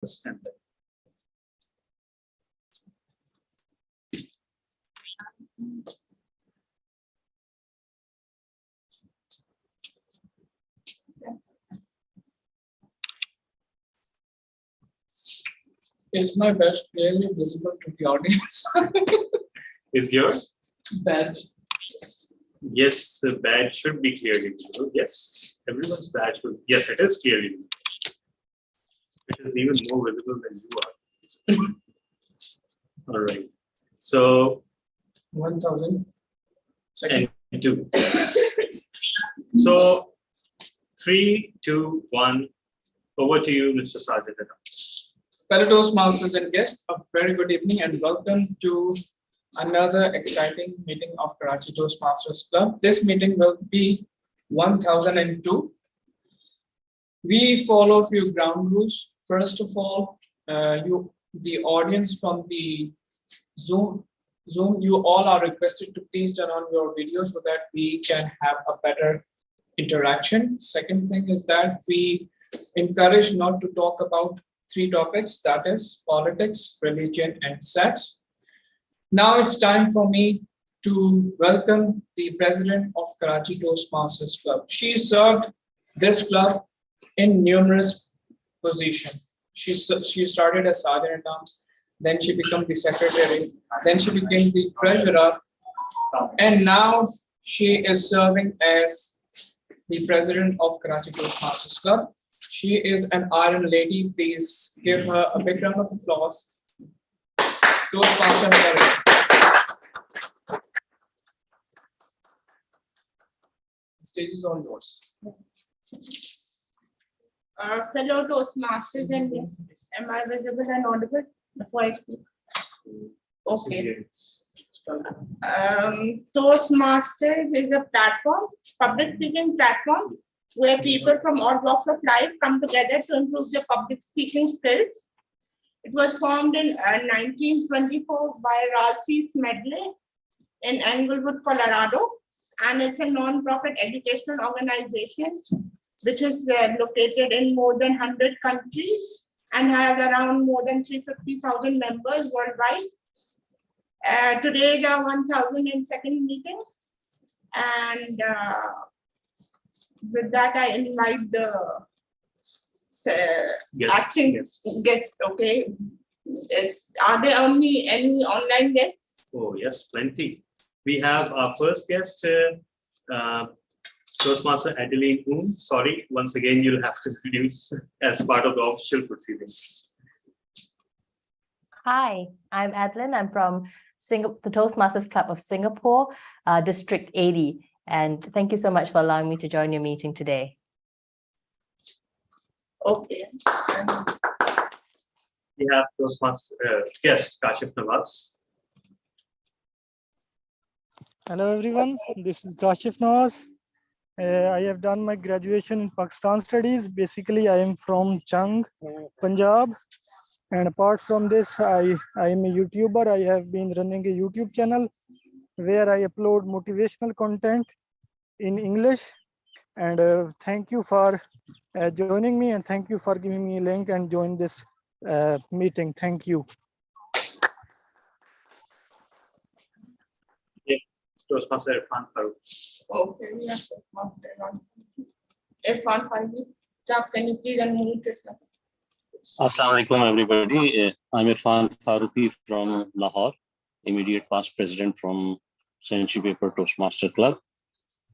and is my badge clearly visible to the audience? is your Badge. yes, the badge should be clearly visible. Yes, everyone's badge will. Yes, it is clearly visible. It is even more visible than you are. All right. So 1000. Second. and 2. So 3, 2, 1. Over to you, Mr. Syed. Fellow Toastmasters and guests, a very good evening and welcome to another exciting meeting of Karachi Toastmasters Club. This meeting will be 1002. We follow a few ground rules. First of all, the audience from the Zoom, you all are requested to please turn on your video so that we can have a better interaction. Second thing is that we encourage not to talk about 3 topics, that is politics, religion, and sex. Now it's time for me to welcome the president of Karachi Toastmasters Club. She served this club in numerous positions. She started as sergeant at arms, then she became the secretary, then she became the treasurer, and now she is serving as the president of Karachi Toastmasters Club. She is an iron lady. Please give her a big round of applause. Toastmaster Karachi. The stage is all yours. Fellow Toastmasters and guests, am I visible and audible before I speak? Okay. Toastmasters is a platform, public speaking platform, where people from all walks of life come together to improve their public speaking skills. It was formed in 1924 by Ralphie Smedley in Englewood, Colorado, and it's a non-profit educational organization which is located in more than 100 countries and has around more than 350,000 members worldwide. Today is our 1002nd meeting, and with that I invite the acting guests. Okay, are there only any online guests? Oh yes, plenty. We have our first guest, Toastmaster Adeline Oom. Sorry, once again you'll have to introduce as part of the official proceedings. Hi, I'm Adeline. I'm from the Toastmasters Club of Singapore, District 80. And thank you so much for allowing me to join your meeting today. Okay. We have Toastmaster guest, Kashif Nawaz. Hello everyone, this is Kashif Nawaz. I have done my graduation in Pakistan studies. Basically, I am from Chung, Punjab. And apart from this, I am a YouTuber. I have been running a YouTube channel where I upload motivational content in English. And thank you for joining me, and thank you for giving me a link and join this meeting. Thank you. Toastmaster Irfan Farooq. Okay, yes. Irfan Farooq, can you please unmute yourself? Assalamu alaikum everybody. I'm Irfan Farooqi from Lahore, immediate past president from Century Paper Toastmaster Club.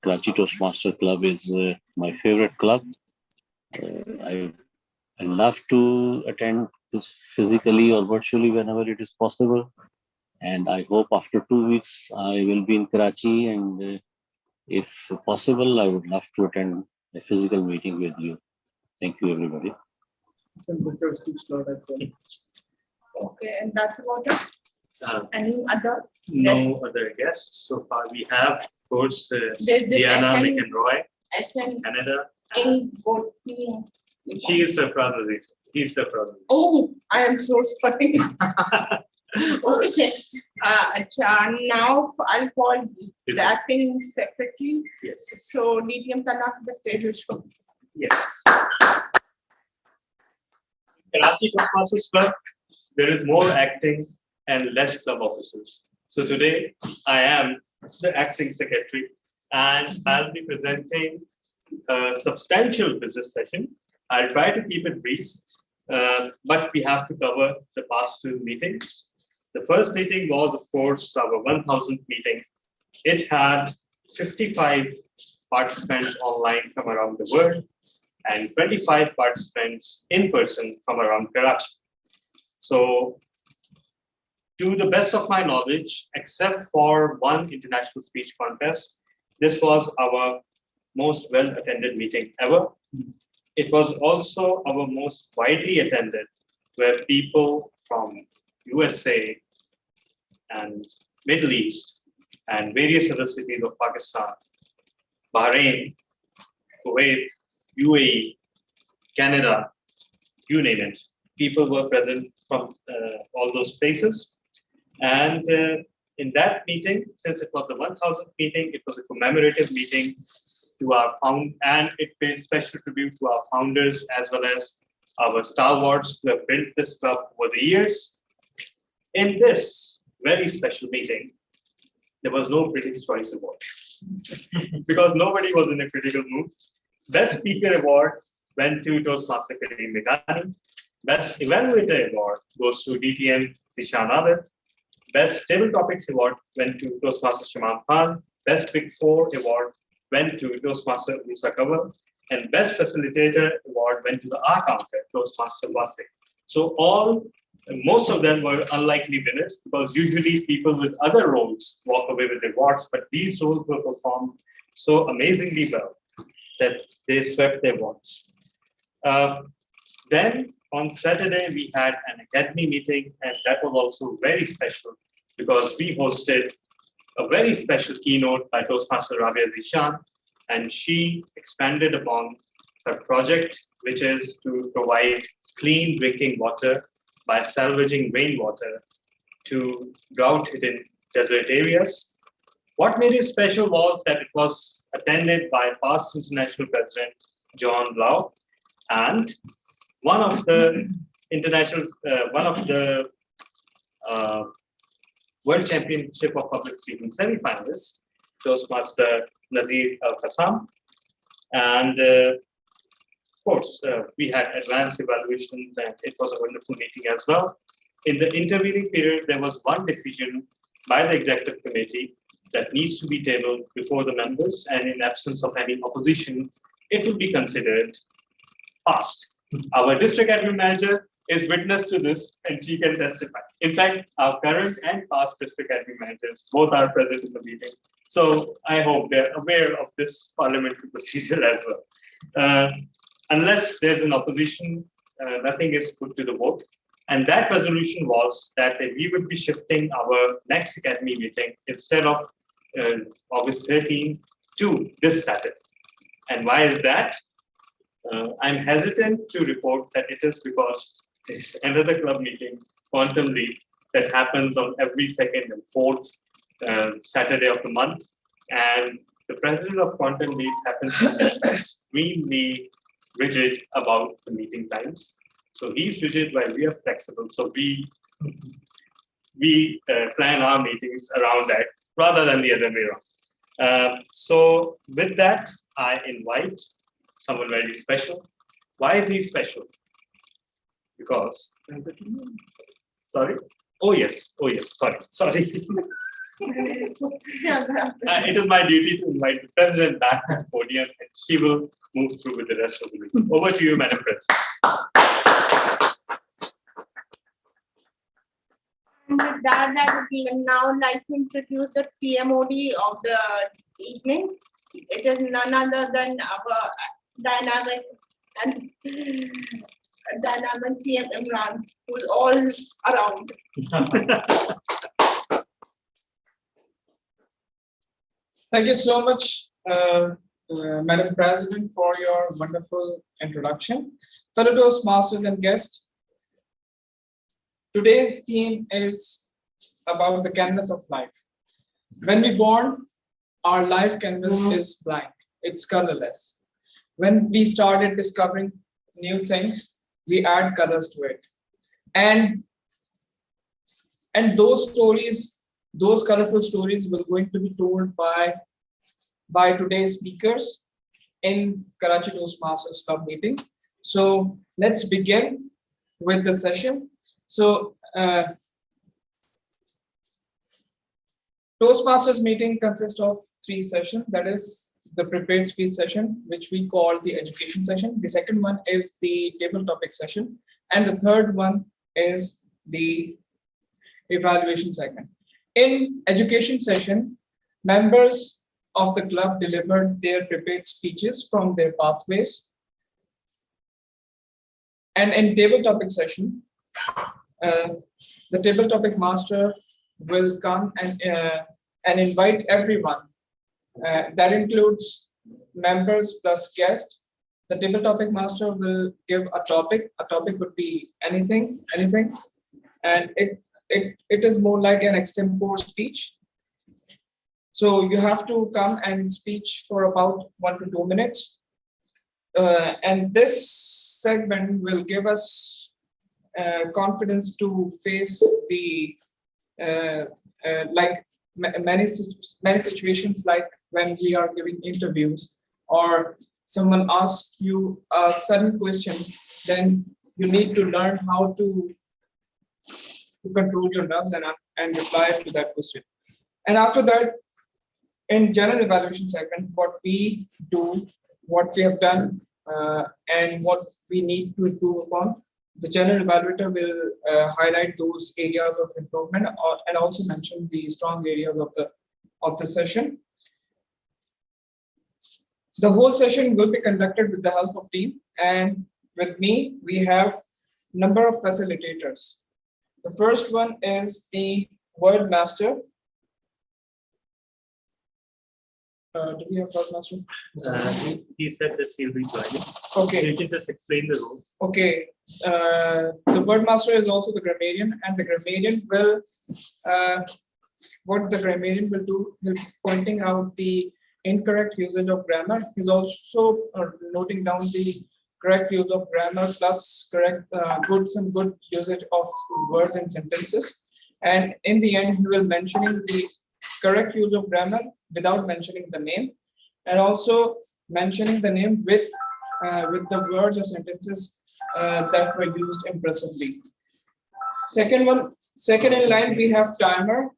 Karachi Toastmaster Club is my favorite club. I love to attend this physically or virtually whenever it is possible. And I hope after 2 weeks I will be in Karachi, and if possible, I would love to attend a physical meeting with you. Thank you, everybody. Okay, and that's about it. Any other? No other guests so far. We have, of course, Diana SN, McEnroy, SN Canada. in She is a brother. He's a brother. Oh, I am so sorry. Okay. Now I'll call the acting secretary. Yes. So DTM Tanak, the stage is shown. Yes. Karachi Toastmasters Club, there is more acting and less club officers. So today I am the acting secretary and I'll be presenting a substantial business session. I'll try to keep it brief, but we have to cover the past two meetings. The first meeting was, of course, our 1000th meeting. It had 55 participants online from around the world and 25 participants in person from around Karachi. So, to the best of my knowledge, except for one international speech contest, this was our most well-attended meeting ever. It was also our most widely attended, where people from USA and Middle East and various other cities of Pakistan, Bahrain, Kuwait, UAE, Canada, you name it. People were present from all those places. And in that meeting, since it was the 1000th meeting, it was a commemorative meeting to our and it paid special tribute to our founders as well as our stalwarts who have built this club over the years. In this very special meeting, there was no Critics' Choice Award because nobody was in a critical mood. Best Speaker Award went to Toastmaster Kareem Meghani. Best Evaluator Award goes to DTM Zishan. Best Table Topics Award went to Toastmaster Shamam Khan. Best Big Four Award went to Toastmaster Musa Kaval. And Best Facilitator Award went to the R Counter, Toastmaster Wasik. So most of them were unlikely winners because usually people with other roles walk away with awards, but these roles were performed so amazingly well that they swept their awards. Then on Saturday, we had an academy meeting, and that was also very special because we hosted a very special keynote by Toastmaster Rabia Zishan, and she expanded upon her project, which is to provide clean drinking water by salvaging rainwater to drought-hidden desert areas. What made it special was that it was attended by past international president John Lau and one of the World Championship of Public Speaking semi-finalists, Toastmaster Nazir Al-Qassam. And of course, we had advanced evaluations and it was a wonderful meeting as well. In the intervening period, there was one decision by the executive committee that needs to be tabled before the members, and in absence of any opposition, it will be considered passed. Our district admin manager is witness to this and she can testify. In fact, our current and past district admin managers both are present in the meeting. So I hope they're aware of this parliamentary procedure as well. Unless there's an opposition, nothing is put to the vote. And that resolution was that we would be shifting our next academy meeting instead of August 13 to this Saturday. And why is that? I'm hesitant to report that it is because there's another club meeting, Quantum League, that happens on every second and fourth Saturday of the month. And the president of Quantum League happens to be extremely rigid about the meeting times. So he's rigid while we are flexible. So we plan our meetings around that rather than the other way around. So with that, I invite someone very special. Why is he special? Because, sorry? Oh yes, sorry. It is my duty to invite the president back to the podium and she will move through with the rest of the meeting. Over to you, Madam President. And with that, I would now like to introduce the TMOD of the evening. It is none other than our dynamic TM Imran, who's all around. Thank you so much, Madam President, for your wonderful introduction. Fellow Toastmasters and guests, today's theme is about the canvas of life. When we born, our life canvas is blank, it's colorless. When we started discovering new things, we add colors to it. And those stories, those colorful stories will going to be told by today's speakers in Karachi Toastmasters Club meeting. So let's begin with the session. So Toastmasters meeting consists of 3 sessions. That is the prepared speech session, which we call the education session. The second one is the table topic session. And the third one is the evaluation segment. In education session, members of the club delivered their prepared speeches from their pathways. And in table topic session, the table topic master will come and invite everyone. That includes members plus guests. The table topic master will give a topic. A topic could be anything, and it is more like an extempore speech. So you have to come and speech for about 1 to 2 minutes. And this segment will give us confidence to face the like many situations, like when we are giving interviews or someone asks you a sudden question, then you need to learn how to control your nerves and reply to that question. And after that, in general evaluation segment, what we do, what we have done, and what we need to improve upon, the general evaluator will highlight those areas of improvement and also mention the strong areas of the session. The whole session will be conducted with the help of team, and with me we have number of facilitators. The first one is the word master. Do we have word master? He said that he'll be joining. Okay. You can just explain the role. Okay. The word master is also the grammarian, and the grammarian will what the grammarian will do, will be pointing out the incorrect usage of grammar. He's also noting down the correct use of grammar plus correct good usage of words and sentences. And in the end, he will mentioning the correct use of grammar without mentioning the name, and also mentioning the name with the words or sentences that were used impressively. Second in line, we have timer.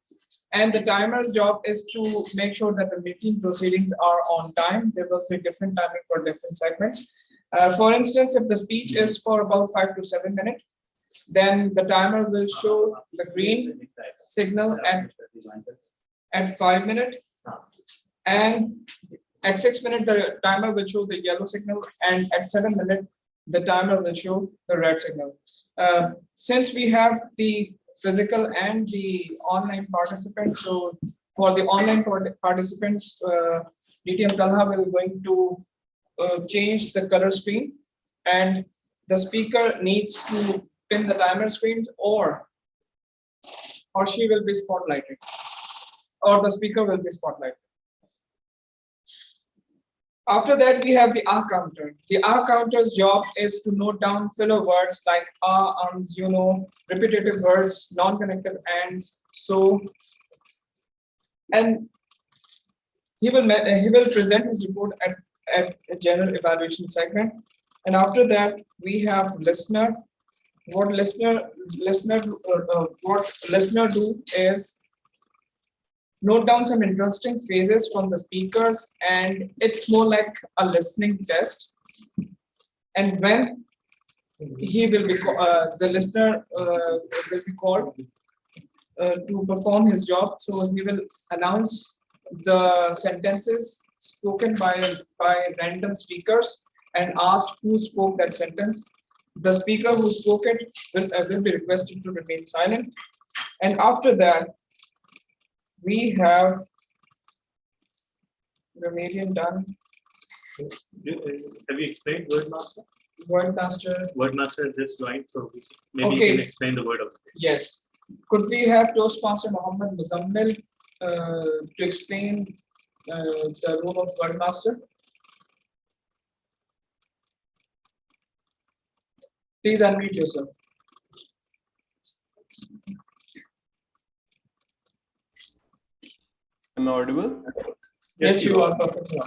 And the timer's job is to make sure that the meeting proceedings are on time. There will be different timing for different segments. For instance, if the speech is for about 5 to 7 minutes, then the timer will show the green signal at 5 minutes. And at 6 minutes, the timer will show the yellow signal. And at 7 minutes, the timer will show the red signal. Since we have the physical and the online participants, so for the online participants, DTM Talha will going to change the color screen, and the speaker needs to pin the timer screens, or she will be spotlighted, or the speaker will be spotlighted. After that, we have the R counter. The R counter's job is to note down filler words like ums, repetitive words, non-connective ands. So, and he will present his report at a general evaluation segment. And after that, we have listener. What listener do is note down some interesting phrases from the speakers, and it's more like a listening test. And when he will be the listener will be called to perform his job, so he will announce the sentences spoken by random speakers and asked who spoke that sentence. The speaker who spoke it will be requested to remain silent. And after that, we have grammarian done. Have you explained word master? Word master. Word master is just joined, so maybe Okay. you can explain the word of the day. Yes. Could we have Toastmaster Muhammad Muzammil to explain the role of word master? Please unmute yourself. Am I audible? Yes, you are perfectly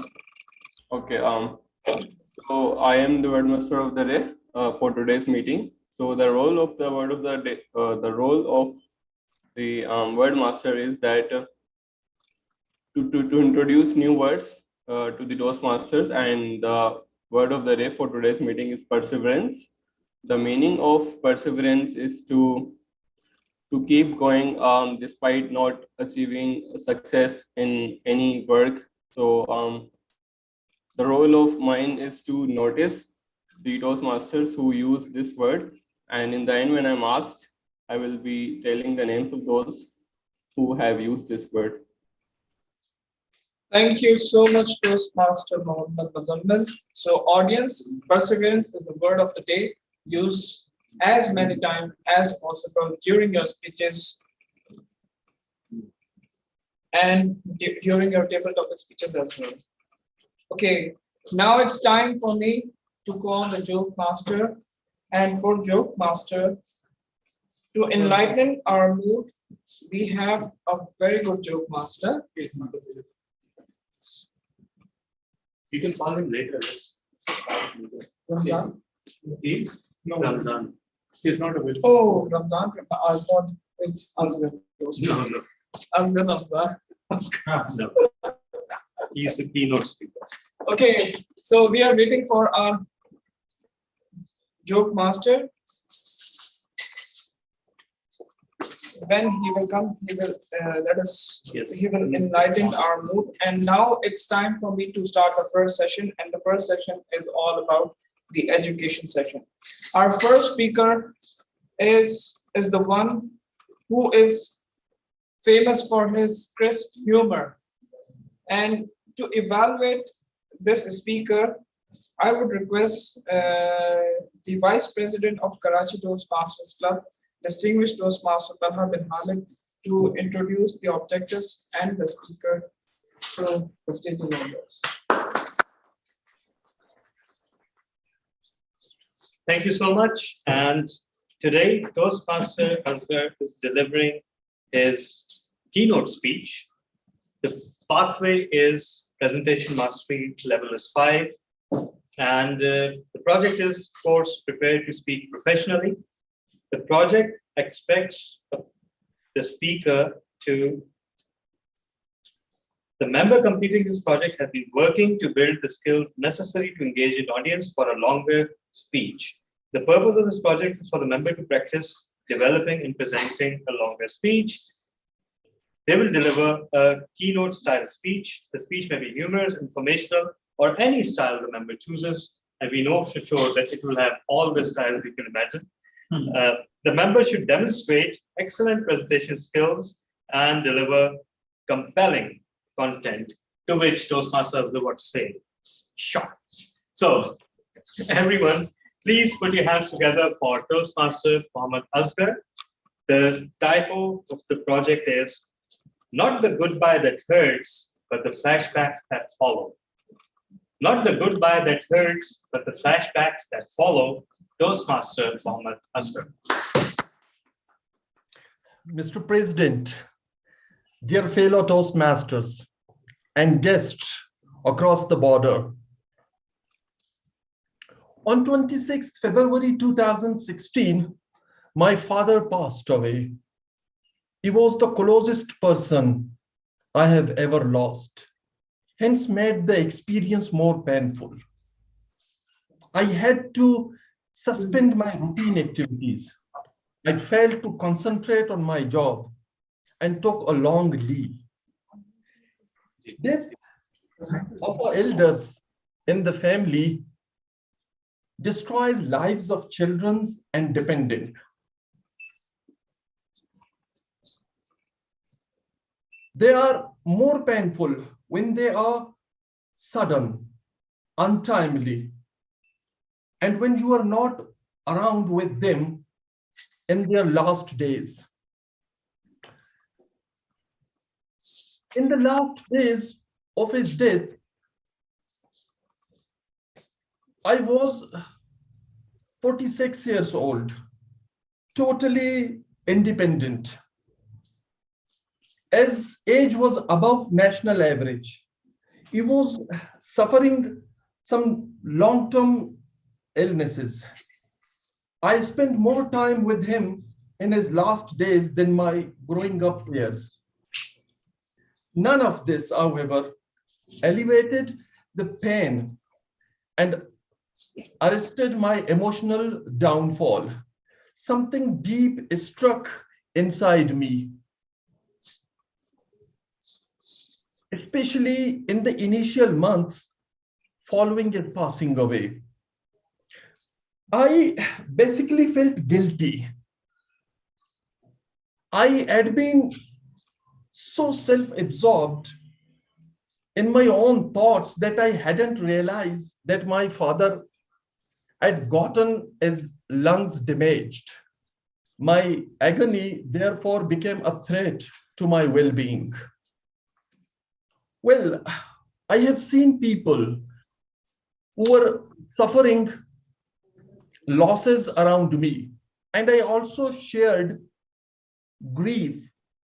audible. Okay. So I am the word master of the day for today's meeting. So the role of the word of the day, the role of the word master is that to introduce new words to the Toastmasters, and the word of the day for today's meeting is perseverance. The meaning of perseverance is to keep going despite not achieving success in any work. So the role of mine is to notice the Toastmasters who use this word, and in the end, when I'm asked, I will be telling the names of those who have used this word. Thank you so much, Toastmaster Mohammed Mazammal. So, audience, perseverance is the word of the day. Use as many times as possible during your speeches and during your table topic speeches as well. Okay, now it's time for me to call the joke master, and for joke master to enlighten our mood, we have a very good joke master. You can call him later. Ramzan? He's No. Ramzan. He's not available. Oh, Ramzan. I thought it's Azam. No. Azam Ramzan. No. He's the keynote speaker. Okay, so we are waiting for our joke master. When he will come, he will let us. Yes. He will enlighten our mood. And now it's time for me to start the first session. And the first session is all about the education session. Our first speaker is the one who is famous for his crisp humor. And to evaluate this speaker, I would request the Vice President of Karachi Toastmasters Club, distinguished Toastmaster Talha bin Hamid, to introduce the objectives and the speaker. So the stage is all yours. Thank you so much. And today, Toastmaster Azhar is delivering his keynote speech. The pathway is presentation mastery, level is 5. And the project is, of course, prepared to speak professionally. The project expects the speaker to, the member completing this project has been working to build the skills necessary to engage an audience for a longer speech. The purpose of this project is for the member to practice developing and presenting a longer speech. They will deliver a keynote style speech. The speech may be humorous, informational, or any style the member chooses. And we know for sure that it will have all the styles you can imagine. The member should demonstrate excellent presentation skills and deliver compelling content, to which Toastmasters would say, short. So, everyone, please put your hands together for Toastmaster Mohammed Azhar. The title of the project is Not the Goodbye That Hurts, but the Flashbacks That Follow. Not the goodbye that hurts, but the flashbacks that follow. Toastmaster Mohammed Azhar. Mr. President, dear fellow Toastmasters and guests across the border, on 26th February 2016, my father passed away. He was the closest person I have ever lost, hence made the experience more painful. I had to suspend my routine activities. I failed to concentrate on my job and took a long leave. Death of our elders in the family destroys lives of children and dependents. They are more painful when they are sudden, untimely, and when you are not around with them in their last days. In the last days of his death, I was 46 years old, totally independent. As age was above national average, he was suffering some long-term illnesses. I spent more time with him in his last days than my growing up years. None of this, however, alleviated the pain and arrested my emotional downfall. Something deep struck inside me, especially in the initial months following his passing away. I basically felt guilty. I had been so self-absorbed in my own thoughts that I hadn't realized that my father had gotten his lungs damaged. My agony therefore became a threat to my well-being. Well, I have seen people who were suffering losses around me, and I also shared grief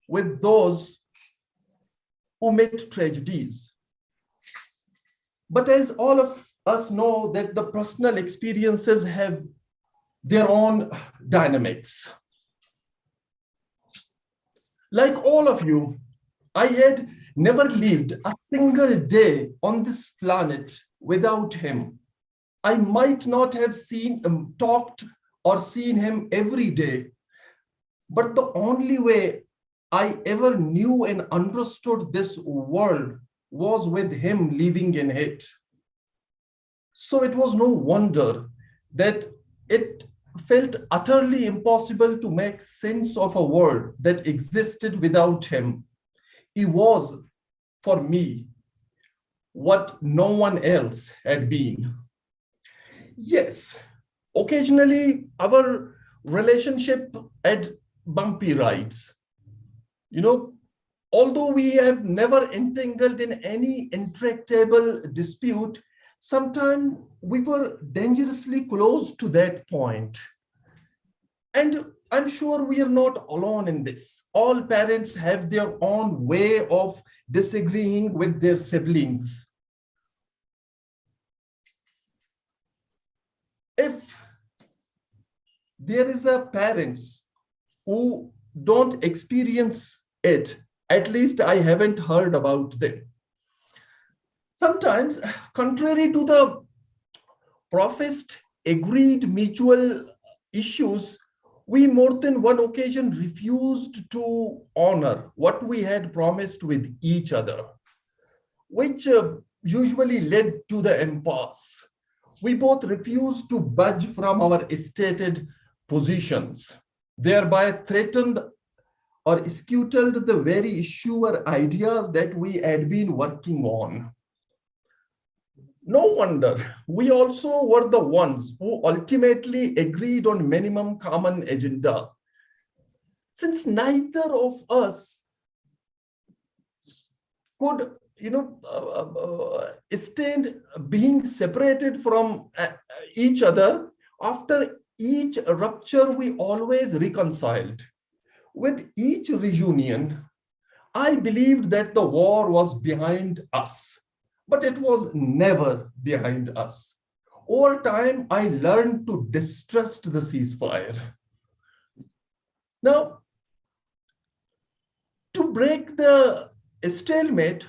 with those who met tragedies. But as all of us know that the personal experiences have their own dynamics. Like all of you, I had never lived a single day on this planet without him. I might not have seen him, talked or seen him every day, but the only way I ever knew and understood this world was with him living in it. So it was no wonder that it felt utterly impossible to make sense of a world that existed without him. He was, for me, what no one else had been. Yes, occasionally our relationship had bumpy rides. You know, although we have never entangled in any intractable dispute, sometimes we were dangerously close to that point. And I'm sure we are not alone in this. All parents have their own way of disagreeing with their siblings. If there is a parents who don't experience it, at least I haven't heard about them. Sometimes, contrary to the professed agreed mutual issues, we more than one occasion refused to honor what we had promised with each other, which usually led to the impasse. We both refused to budge from our stated positions, thereby threatened or scuttled the very issue or ideas that we had been working on. No wonder we also were the ones who ultimately agreed on minimum common agenda, since neither of us could, stand being separated from each other. After each rupture, we always reconciled. With each reunion, I believed that the war was behind us, but it was never behind us. Over time, I learned to distrust the ceasefire. Now, to break the stalemate,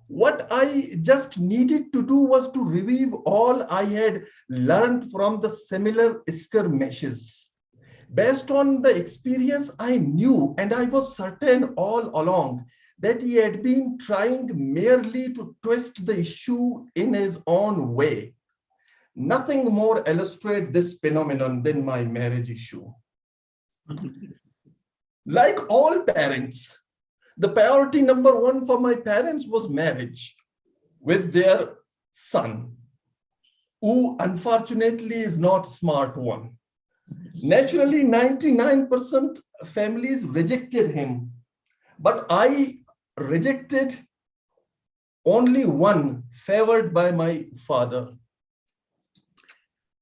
what I just needed to do was to revive all I had learned from the similar skirmishes. Based on the experience, I knew, and I was certain all along, that he had been trying merely to twist the issue in his own way. Nothing more illustrates this phenomenon than my marriage issue. Like all parents, the priority number one for my parents was marriage with their son, who unfortunately is not a smart one. Naturally, 99% families rejected him, but I rejected only one, favored by my father.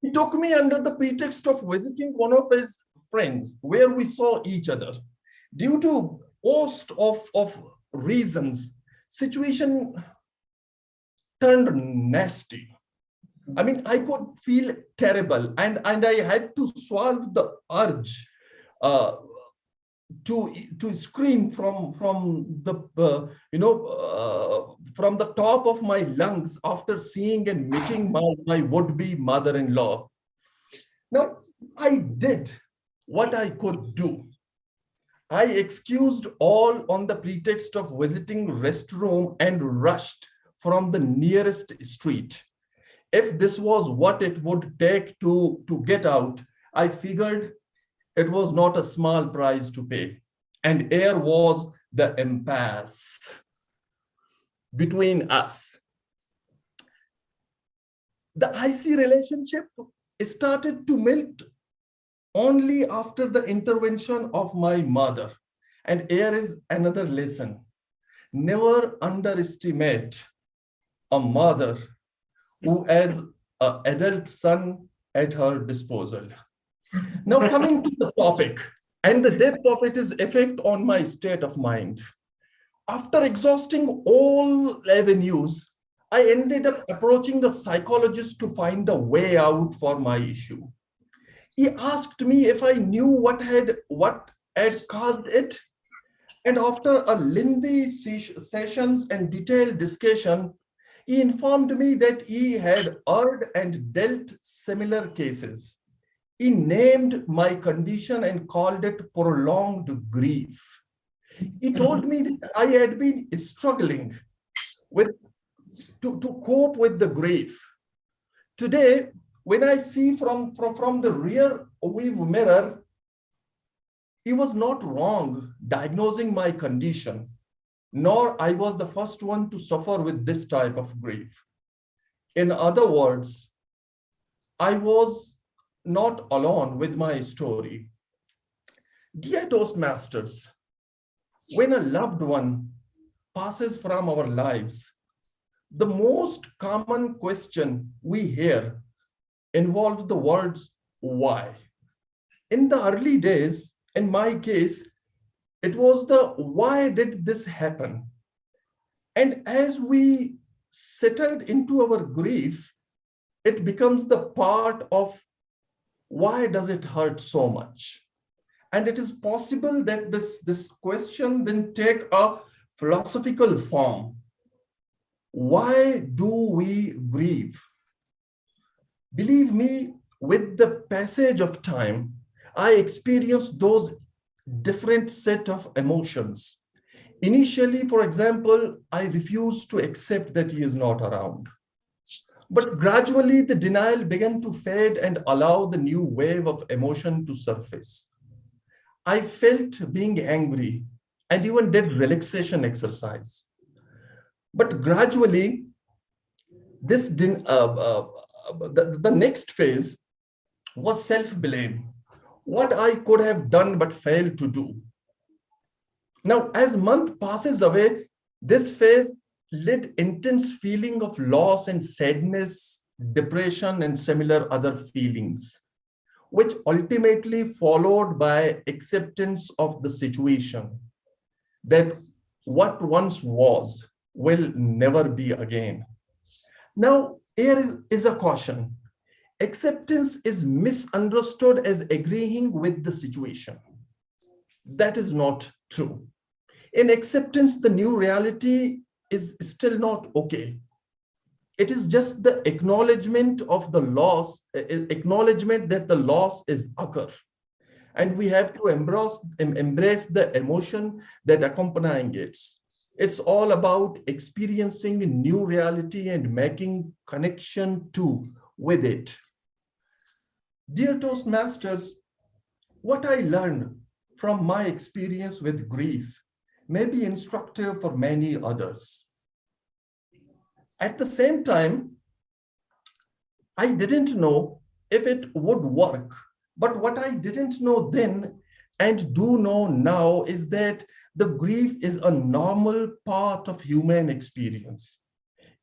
He took me under the pretext of visiting one of his friends where we saw each other. Due to host of reasons, situation turned nasty. I mean, I could feel terrible, and I had to swallow the urge to scream from the from the top of my lungs after seeing and meeting my would-be mother-in-law. Now, I did what I could do. I excused all on the pretext of visiting restroom and rushed from the nearest street. If this was what it would take to get out, I figured it was not a small price to pay. And here was the impasse between us. The icy relationship started to melt only after the intervention of my mother. And here is another lesson. Never underestimate a mother who has an adult son at her disposal. Now, coming to the topic, and the depth of its effect on my state of mind. After exhausting all avenues, I ended up approaching a psychologist to find a way out for my issue. He asked me if I knew what had caused it. And after a lengthy sessions and detailed discussion, he informed me that he had heard and dealt similar cases. He named my condition and called it prolonged grief. He told me that I had been struggling to cope with the grief. Today, when I see from the rear view mirror, he was not wrong diagnosing my condition, nor I was the first one to suffer with this type of grief. In other words, I was not alone with my story. Dear Toastmasters, when a loved one passes from our lives, the most common question we hear involves the words, why? In the early days, in my case, it was the why did this happen? And as we settled into our grief, it becomes the part of why does it hurt so much? And it is possible that this question then take a philosophical form. Why do we grieve? Believe me, with the passage of time, I experienced those different set of emotions. Initially, for example, I refused to accept that he is not around. But gradually, the denial began to fade and allow the new wave of emotion to surface. I felt being angry and even did relaxation exercise. But gradually, the next phase was self-blame. What I could have done but failed to do. Now, as month passes away, this phase led intense feeling of loss and sadness, depression, and similar other feelings, which ultimately followed by acceptance of the situation, that what once was will never be again. Now, here is a caution. Acceptance is misunderstood as agreeing with the situation. That is not true. In acceptance, the new reality is still not okay. It is just the acknowledgement of the loss, acknowledgement that the loss is occur. And we have to embrace the emotion that accompanying it. It's all about experiencing a new reality and making connection with it. Dear Toastmasters, what I learned from my experience with grief may be instructive for many others. At the same time, I didn't know if it would work, but what I didn't know then and do know now is that the grief is a normal part of human experience.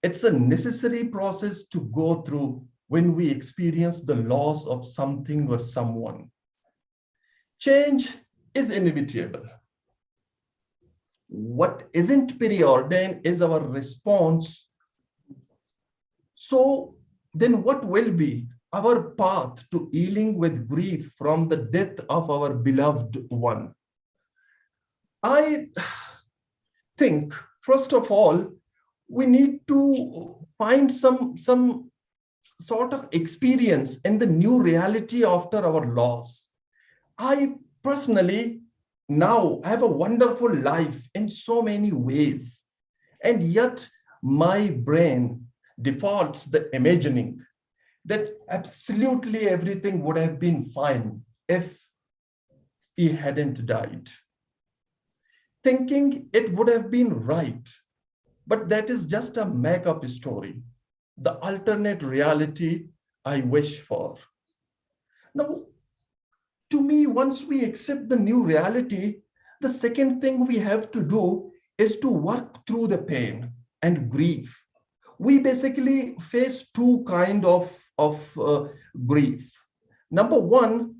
It's a necessary process to go through when we experience the loss of something or someone. Change is inevitable. What isn't preordained is our response. So then what will be our path to healing with grief from the death of our beloved one? I think, first of all, we need to find some sort of experience in the new reality after our loss. I personally now have a wonderful life in so many ways, and yet my brain defaults the imagining that absolutely everything would have been fine if he hadn't died. Thinking it would have been right, but that is just a make-up story, the alternate reality I wish for. Now, to me, once we accept the new reality, the second thing we have to do is to work through the pain and grief. We basically face two kinds of grief. Number one,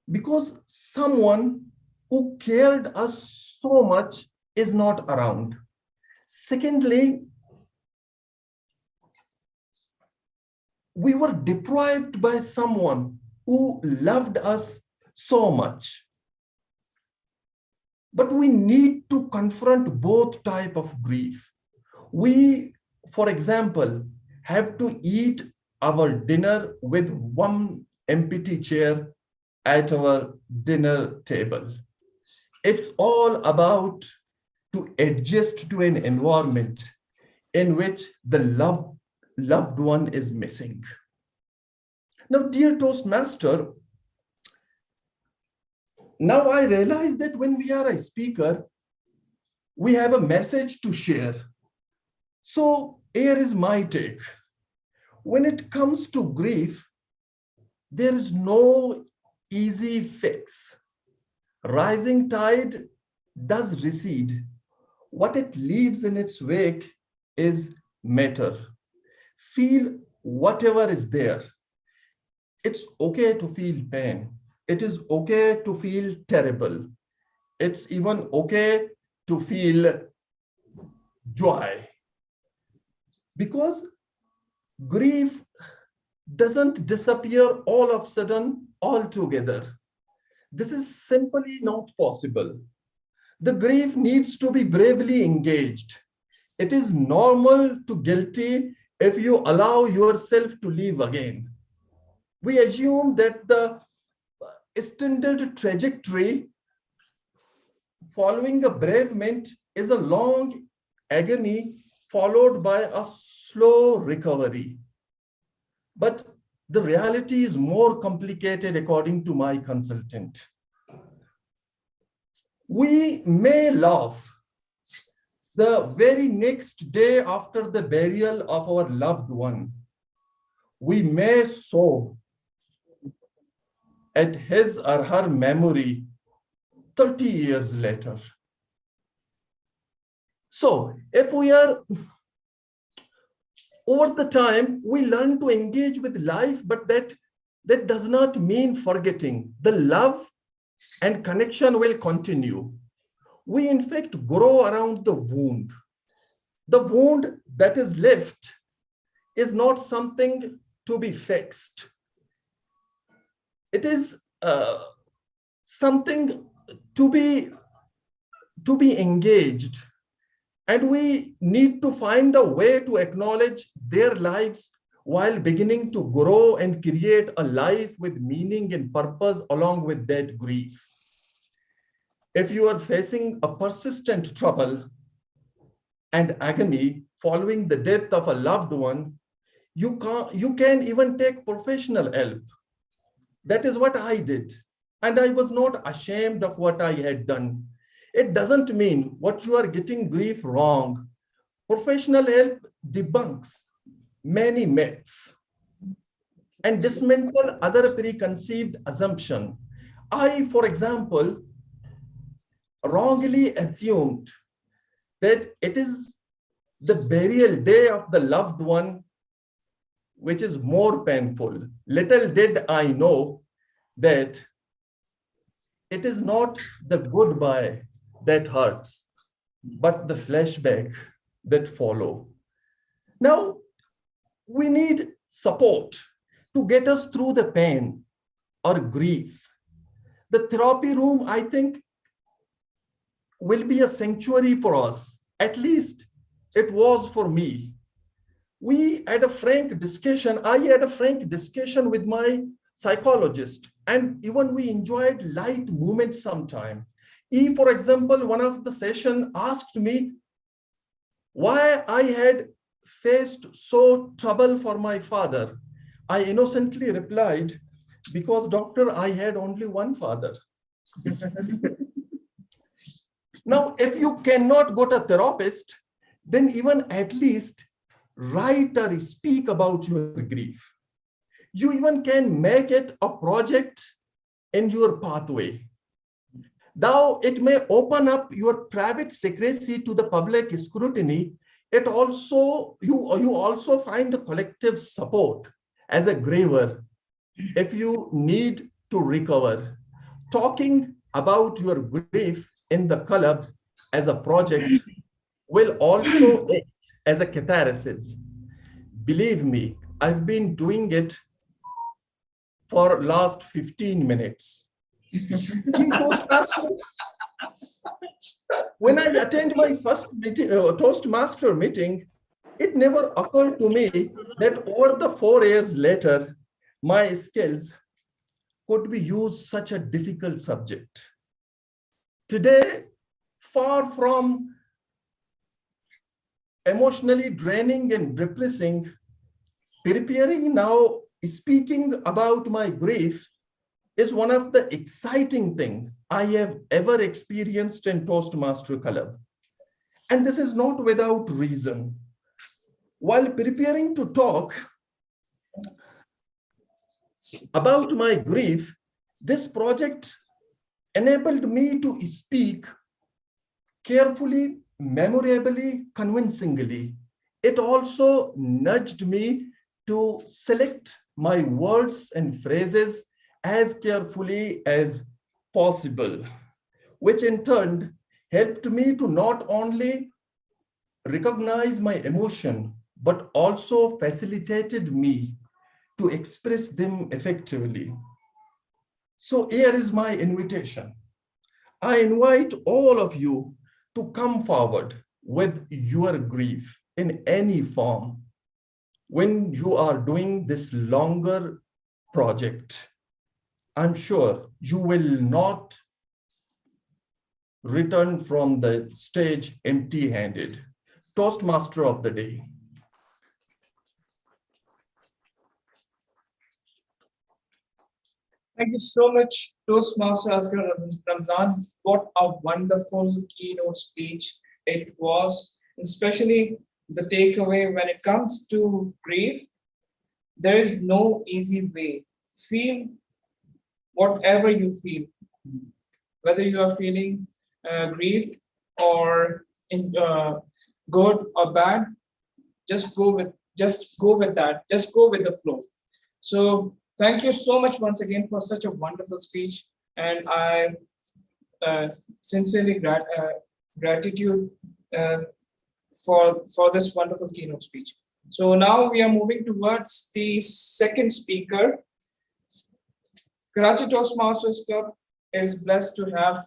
because someone who cared us so much is not around. Secondly, we were deprived by someone who loved us so much. But we need to confront both types of grief. We, for example, have to eat our dinner with one empty chair at our dinner table. It's all about to adjust to an environment in which the loved one is missing. Now, dear Toastmaster, now I realize that when we are a speaker, we have a message to share. So here is my take. When it comes to grief, there is no easy fix. Rising tide does recede. What it leaves in its wake is matter. Feel whatever is there. It's okay to feel pain. It is okay to feel terrible. It's even okay to feel joy. Because grief doesn't disappear all of a sudden altogether. This is simply not possible. The grief needs to be bravely engaged. It is normal to guilty if you allow yourself to live again. We assume that the standard trajectory following a bereavement is a long agony followed by a slow recovery. But the reality is more complicated according to my consultant. We may laugh the very next day after the burial of our loved one. We may sob at his or her memory 30 years later. So if we are, over the time, we learn to engage with life, but that does not mean forgetting. The love and connection will continue. We in fact grow around the wound. The wound that is left is not something to be fixed. It is something to be engaged. And we need to find a way to acknowledge their lives while beginning to grow and create a life with meaning and purpose along with that grief. If you are facing a persistent trouble and agony following the death of a loved one, you can even take professional help. That is what I did. And I was not ashamed of what I had done. It doesn't mean what you are getting grief wrong. Professional help debunks many myths and dismantle other preconceived assumptions. I, for example, wrongly assumed that it is the burial day of the loved one which is more painful. Little did I know that it is not the goodbye that hurts, but the flashback that follow. Now, we need support to get us through the pain or grief. The therapy room, I think, will be a sanctuary for us. At least it was for me. We had a frank discussion. I had a frank discussion with my psychologist, and even we enjoyed light moments sometime. For example, one of the session asked me why I had faced so trouble for my father. I innocently replied, because doctor, I had only one father. Now, if you cannot go to a therapist, then even at least write or speak about your grief. You even can make it a project in your pathway. Though it may open up your private secrecy to the public scrutiny, it also you also find a collective support as a griever if you need to recover. Talking about your grief in the club as a project will also act as a catharsis. Believe me, I've been doing it for last 15 minutes. In Toastmaster, when I attend my first meeting, Toastmaster meeting, it never occurred to me that over the 4 years later, my skills could be used such a difficult subject. Today, far from emotionally draining and depressing, preparing now, speaking about my grief is one of the exciting things I have ever experienced in Toastmaster Club. And this is not without reason. While preparing to talk about my grief, this project enabled me to speak carefully, memorably, convincingly. It also nudged me to select my words and phrases as carefully as possible, which in turn helped me to not only recognize my emotion, but also facilitated me to express them effectively. So here is my invitation. I invite all of you to come forward with your grief in any form when you are doing this longer project. I'm sure you will not return from the stage empty-handed. Toastmaster of the day. Thank you so much, Toastmaster Asghar Ramzan. What a wonderful keynote speech it was, especially the takeaway when it comes to grief. There is no easy way. Feel whatever you feel, whether you are feeling grieved or good or bad. Just go with that. Just go with the flow. So thank you so much once again for such a wonderful speech, and I sincerely gratitude for this wonderful keynote speech. So now we are moving towards the second speaker. Karachi Toastmasters Club is blessed to have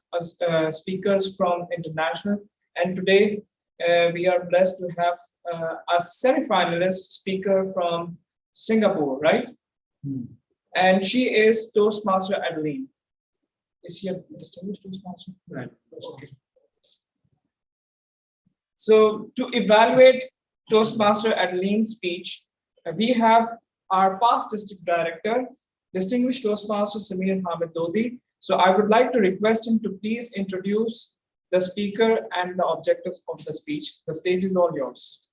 speakers from international, and today we are blessed to have a semi-finalist speaker from Singapore, right? And she is Toastmaster Adeline. Is she a distinguished Toastmaster? Right. Okay. So to evaluate Toastmaster Adeline's speech, we have our past district director, distinguished Toastmaster Samir Hamid Dodi. So I would like to request him to please introduce the speaker and the objectives of the speech. The stage is all yours.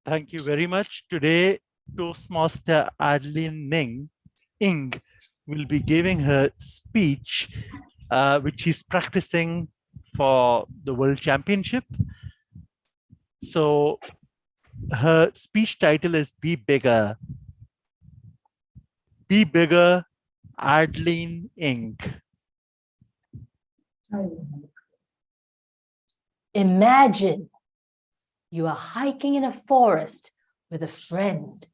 Thank you very much. Today, Toastmaster Adeline Ing will be giving her speech, which she's practicing for the World Championship. So her speech title is Be Bigger. Be Bigger, Adeline Inc. Imagine you are hiking in a forest with a friend.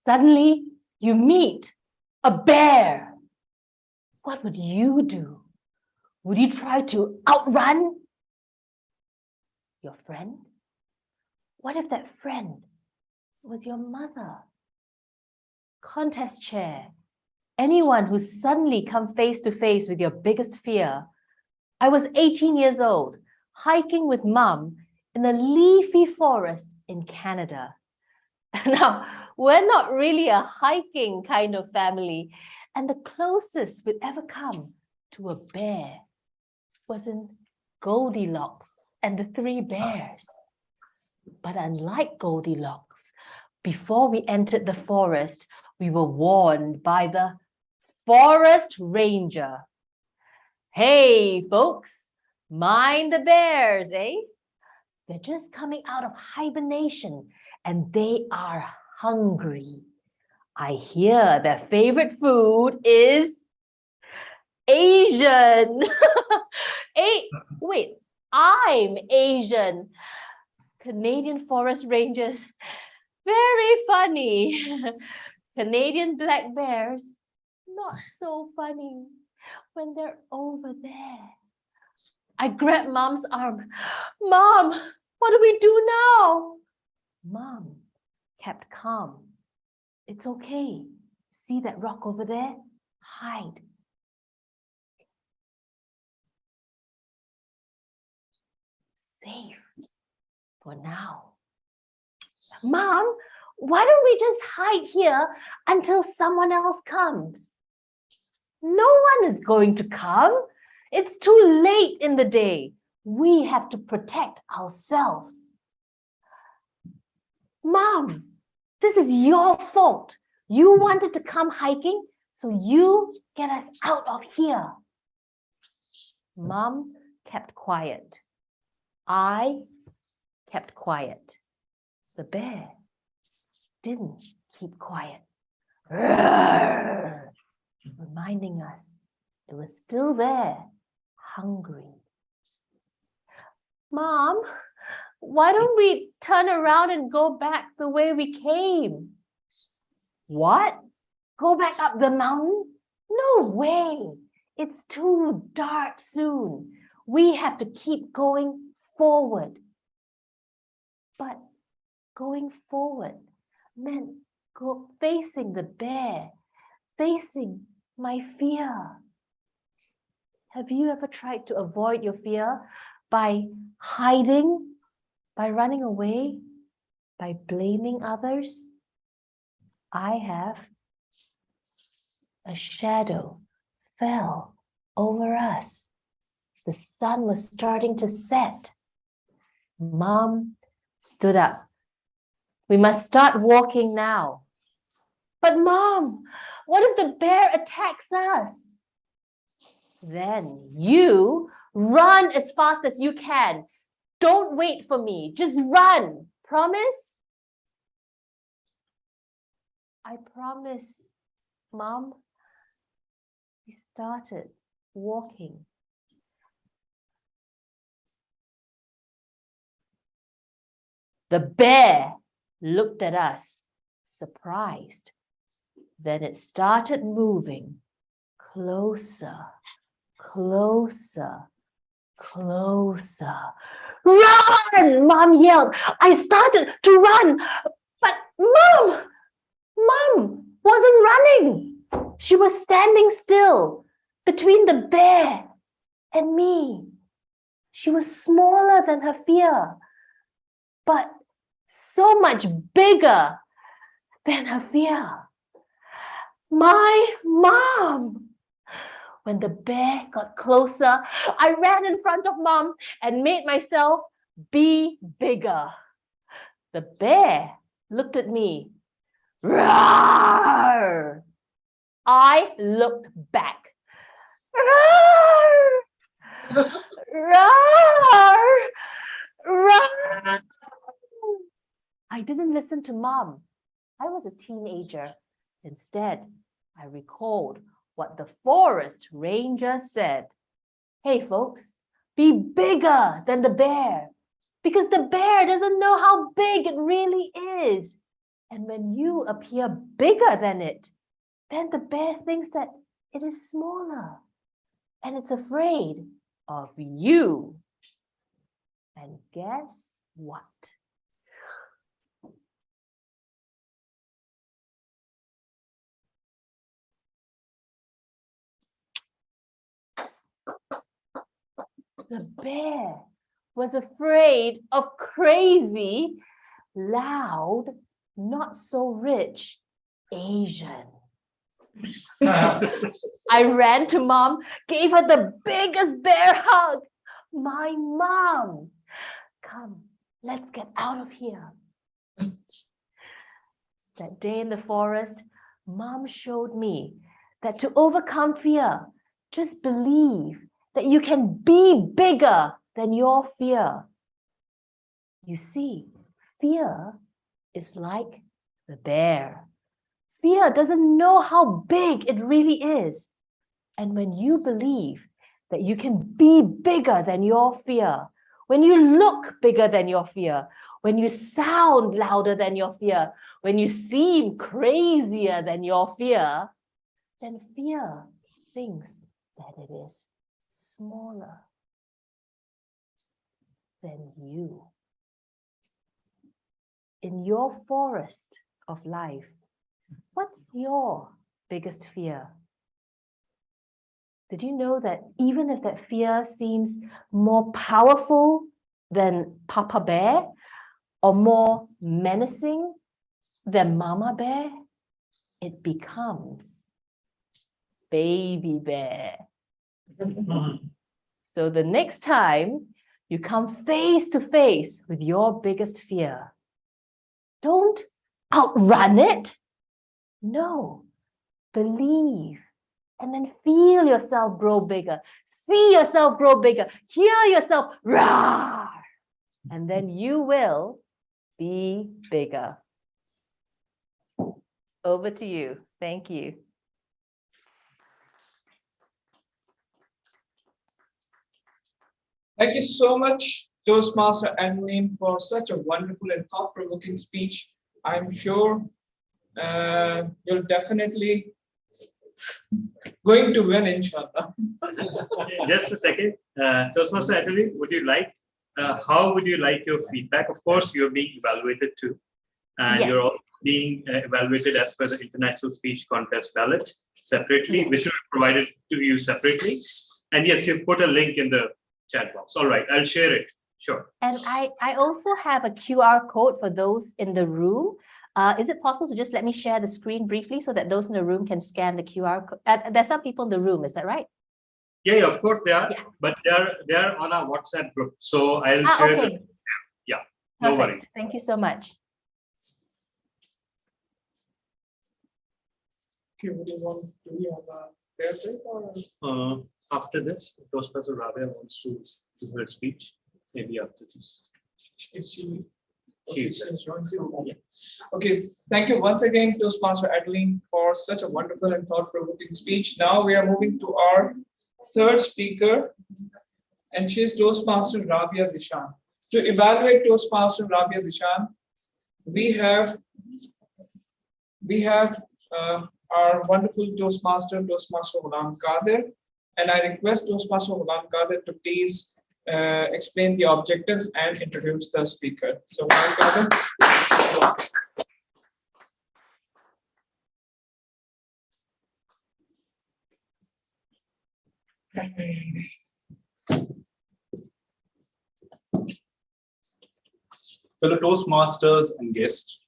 Suddenly, you meet a bear. What would you do? Would you try to outrun your friend? What if that friend was your mother? Contest chair, anyone who's suddenly come face to face with your biggest fear. I was 18 years old, hiking with mom in a leafy forest in Canada. Now, we're not really a hiking kind of family, and the closest we'd ever come to a bear was in Goldilocks and the Three Bears. But unlike Goldilocks, before we entered the forest, we were warned by the forest ranger. Hey, folks, mind the bears, eh? They're just coming out of hibernation and they are hungry. I hear their favorite food is Asian. Hey, wait, I'm Asian. Canadian forest rangers, very funny. Canadian black bears, not so funny when they're over there. I grabbed mom's arm. Mom, what do we do now? Mom kept calm. It's okay. See that rock over there? Hide. Safe for now. Mom, why don't we just hide here until someone else comes? No one is going to come. It's too late in the day. We have to protect ourselves. Mom, this is your fault. You wanted to come hiking, so you get us out of here. Mom kept quiet. I kept quiet. The bear didn't keep quiet, reminding us it was still there, hungry. Mom, why don't we turn around and go back the way we came? What? Go back up the mountain? No way. It's too dark soon. We have to keep going forward. But going forward meant facing the bear, facing my fear. Have you ever tried to avoid your fear by hiding, by running away, by blaming others? I have. A shadow fell over us. The sun was starting to set. Mom stood up. We must start walking now. But Mom, what if the bear attacks us? Then you run as fast as you can. Don't wait for me. Just run. Promise? I promise, Mom. We started walking. The bear looked at us, surprised. Then it started moving closer, closer, closer. Run! Mom yelled. I started to run, but Mom wasn't running. She was standing still between the bear and me. She was smaller than her fear, but so much bigger than her fear. My mom. When the bear got closer, I ran in front of Mom and made myself be bigger. The bear looked at me. Roar! I looked back. Roar! Roar! Roar! didn't listen to Mom. I was a teenager. Instead, I recalled what the forest ranger said. Hey, folks, be bigger than the bear, because the bear doesn't know how big it really is. And when you appear bigger than it, then the bear thinks that it is smaller and it's afraid of you. And guess what? The bear was afraid of crazy, loud, not so rich Asian. I ran to Mom, gave her the biggest bear hug. My mom, come, let's get out of here. That day in the forest, Mom showed me that to overcome fear, just believe that you can be bigger than your fear. You see, fear is like the bear. Fear doesn't know how big it really is. And when you believe that you can be bigger than your fear, when you look bigger than your fear, when you sound louder than your fear, when you seem crazier than your fear, then fear thinks that it is smaller than you. In your forest of life, what's your biggest fear? Did you know that even if that fear seems more powerful than Papa Bear or more menacing than Mama Bear, it becomes Baby Bear. So the next time you come face to face with your biggest fear, don't outrun it. No, believe. And then feel yourself grow bigger. See yourself grow bigger. Hear yourself roar. And then you will be bigger. Over to you. Thank you. Thank you so much, Toastmaster Adeline, for such a wonderful and thought-provoking speech. I'm sure you'll definitely going to win, inshallah. Just a second. Toastmaster Adeline, would you like, how would you like your feedback? Of course, you're being evaluated too. And Yes. you're also being evaluated as per the International Speech Contest ballot separately, Yes. which will be provided to you separately. And yes, you've put a link in the chat box. All right, I'll share it. Sure. And I also have a QR code for those in the room. Is it possible to just let me share the screen briefly so that those in the room can scan the QR code? There's some people in the room, is that right? Yeah, of course they are, Yeah. but they are on our WhatsApp group. So I'll share Okay. yeah, no worries. Perfect. Thank you so much. Okay, what do you want? Do we have a fair break or? After this, Toastmaster Rabia wants to do her speech. Maybe after this. Is she? She's She's joined you. Yeah. Okay, thank you once again, Toastmaster Adeline, for such a wonderful and thought-provoking speech. Now we are moving to our third speaker, and she is Toastmaster Rabia Zishan. To evaluate Toastmaster Rabia Zishan, we have our wonderful Toastmaster Ghulam Qadir, and I request Toastmaster Ghulam Qadir to please explain the objectives and introduce the speaker. So, Ghulam Qadir. Fellow Toastmasters and guests,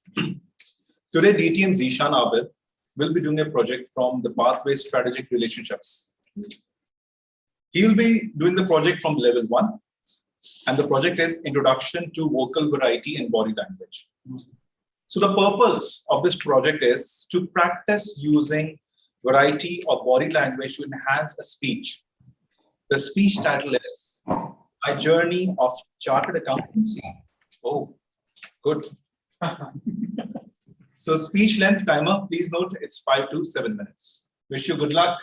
today DTM Zishan Abid will be doing a project from the Pathway Strategic Relationships. He will be doing the project from level 1, and the project is Introduction to Vocal Variety and Body Language. So the purpose of this project is to practice using variety of body language to enhance a speech. The speech title is My Journey of Chartered Accountancy. Oh, good. So speech length timer, please note it's 5 to 7 minutes. Wish you good luck.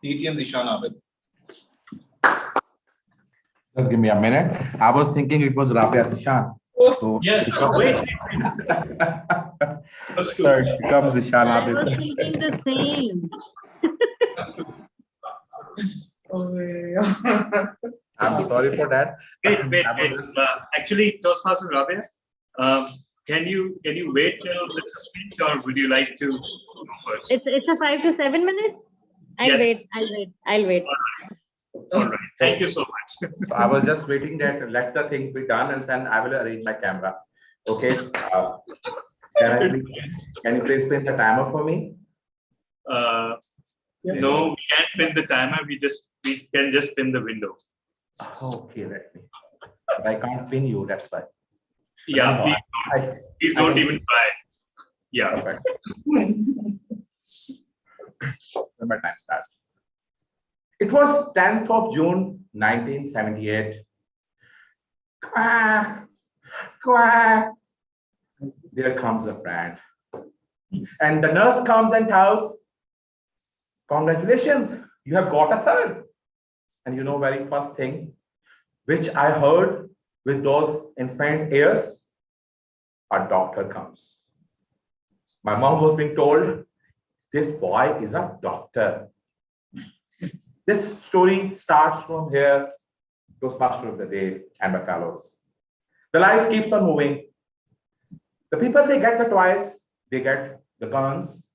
DTM Zishan Abid. Just give me a minute. I was thinking it was Rabia Zishan. So Yes. Wait. sir, it becomes Zishan I was Abid. thinking the same. Oh, yeah. I'm sorry for that. Wait. I was just- Actually, Toastmaster Rabia, can you wait till this is speech, or would you like to go first? It's a 5 to 7 minutes. I'll Yes. wait. I'll wait. All right. Thank you so much. So I was just waiting that let the things be done, and then I will arrange my camera. Okay. Can you please pin the timer for me? No, we can't pin the timer. We can just pin the window. Okay, let me. But I can't pin you. That's why. Yeah, please don't even try. Yeah. Perfect. When my time starts. It was 10th of June, 1978. Quack, quack. There comes a friend. And the nurse comes and tells, congratulations, you have got a son. And you know, very first thing, which I heard with those infant ears, a doctor comes. My mom was being told, this boy is a doctor. This story starts from here, Toastmaster of the day and my fellows. The life keeps on moving. The people, they get the toys, they get the guns.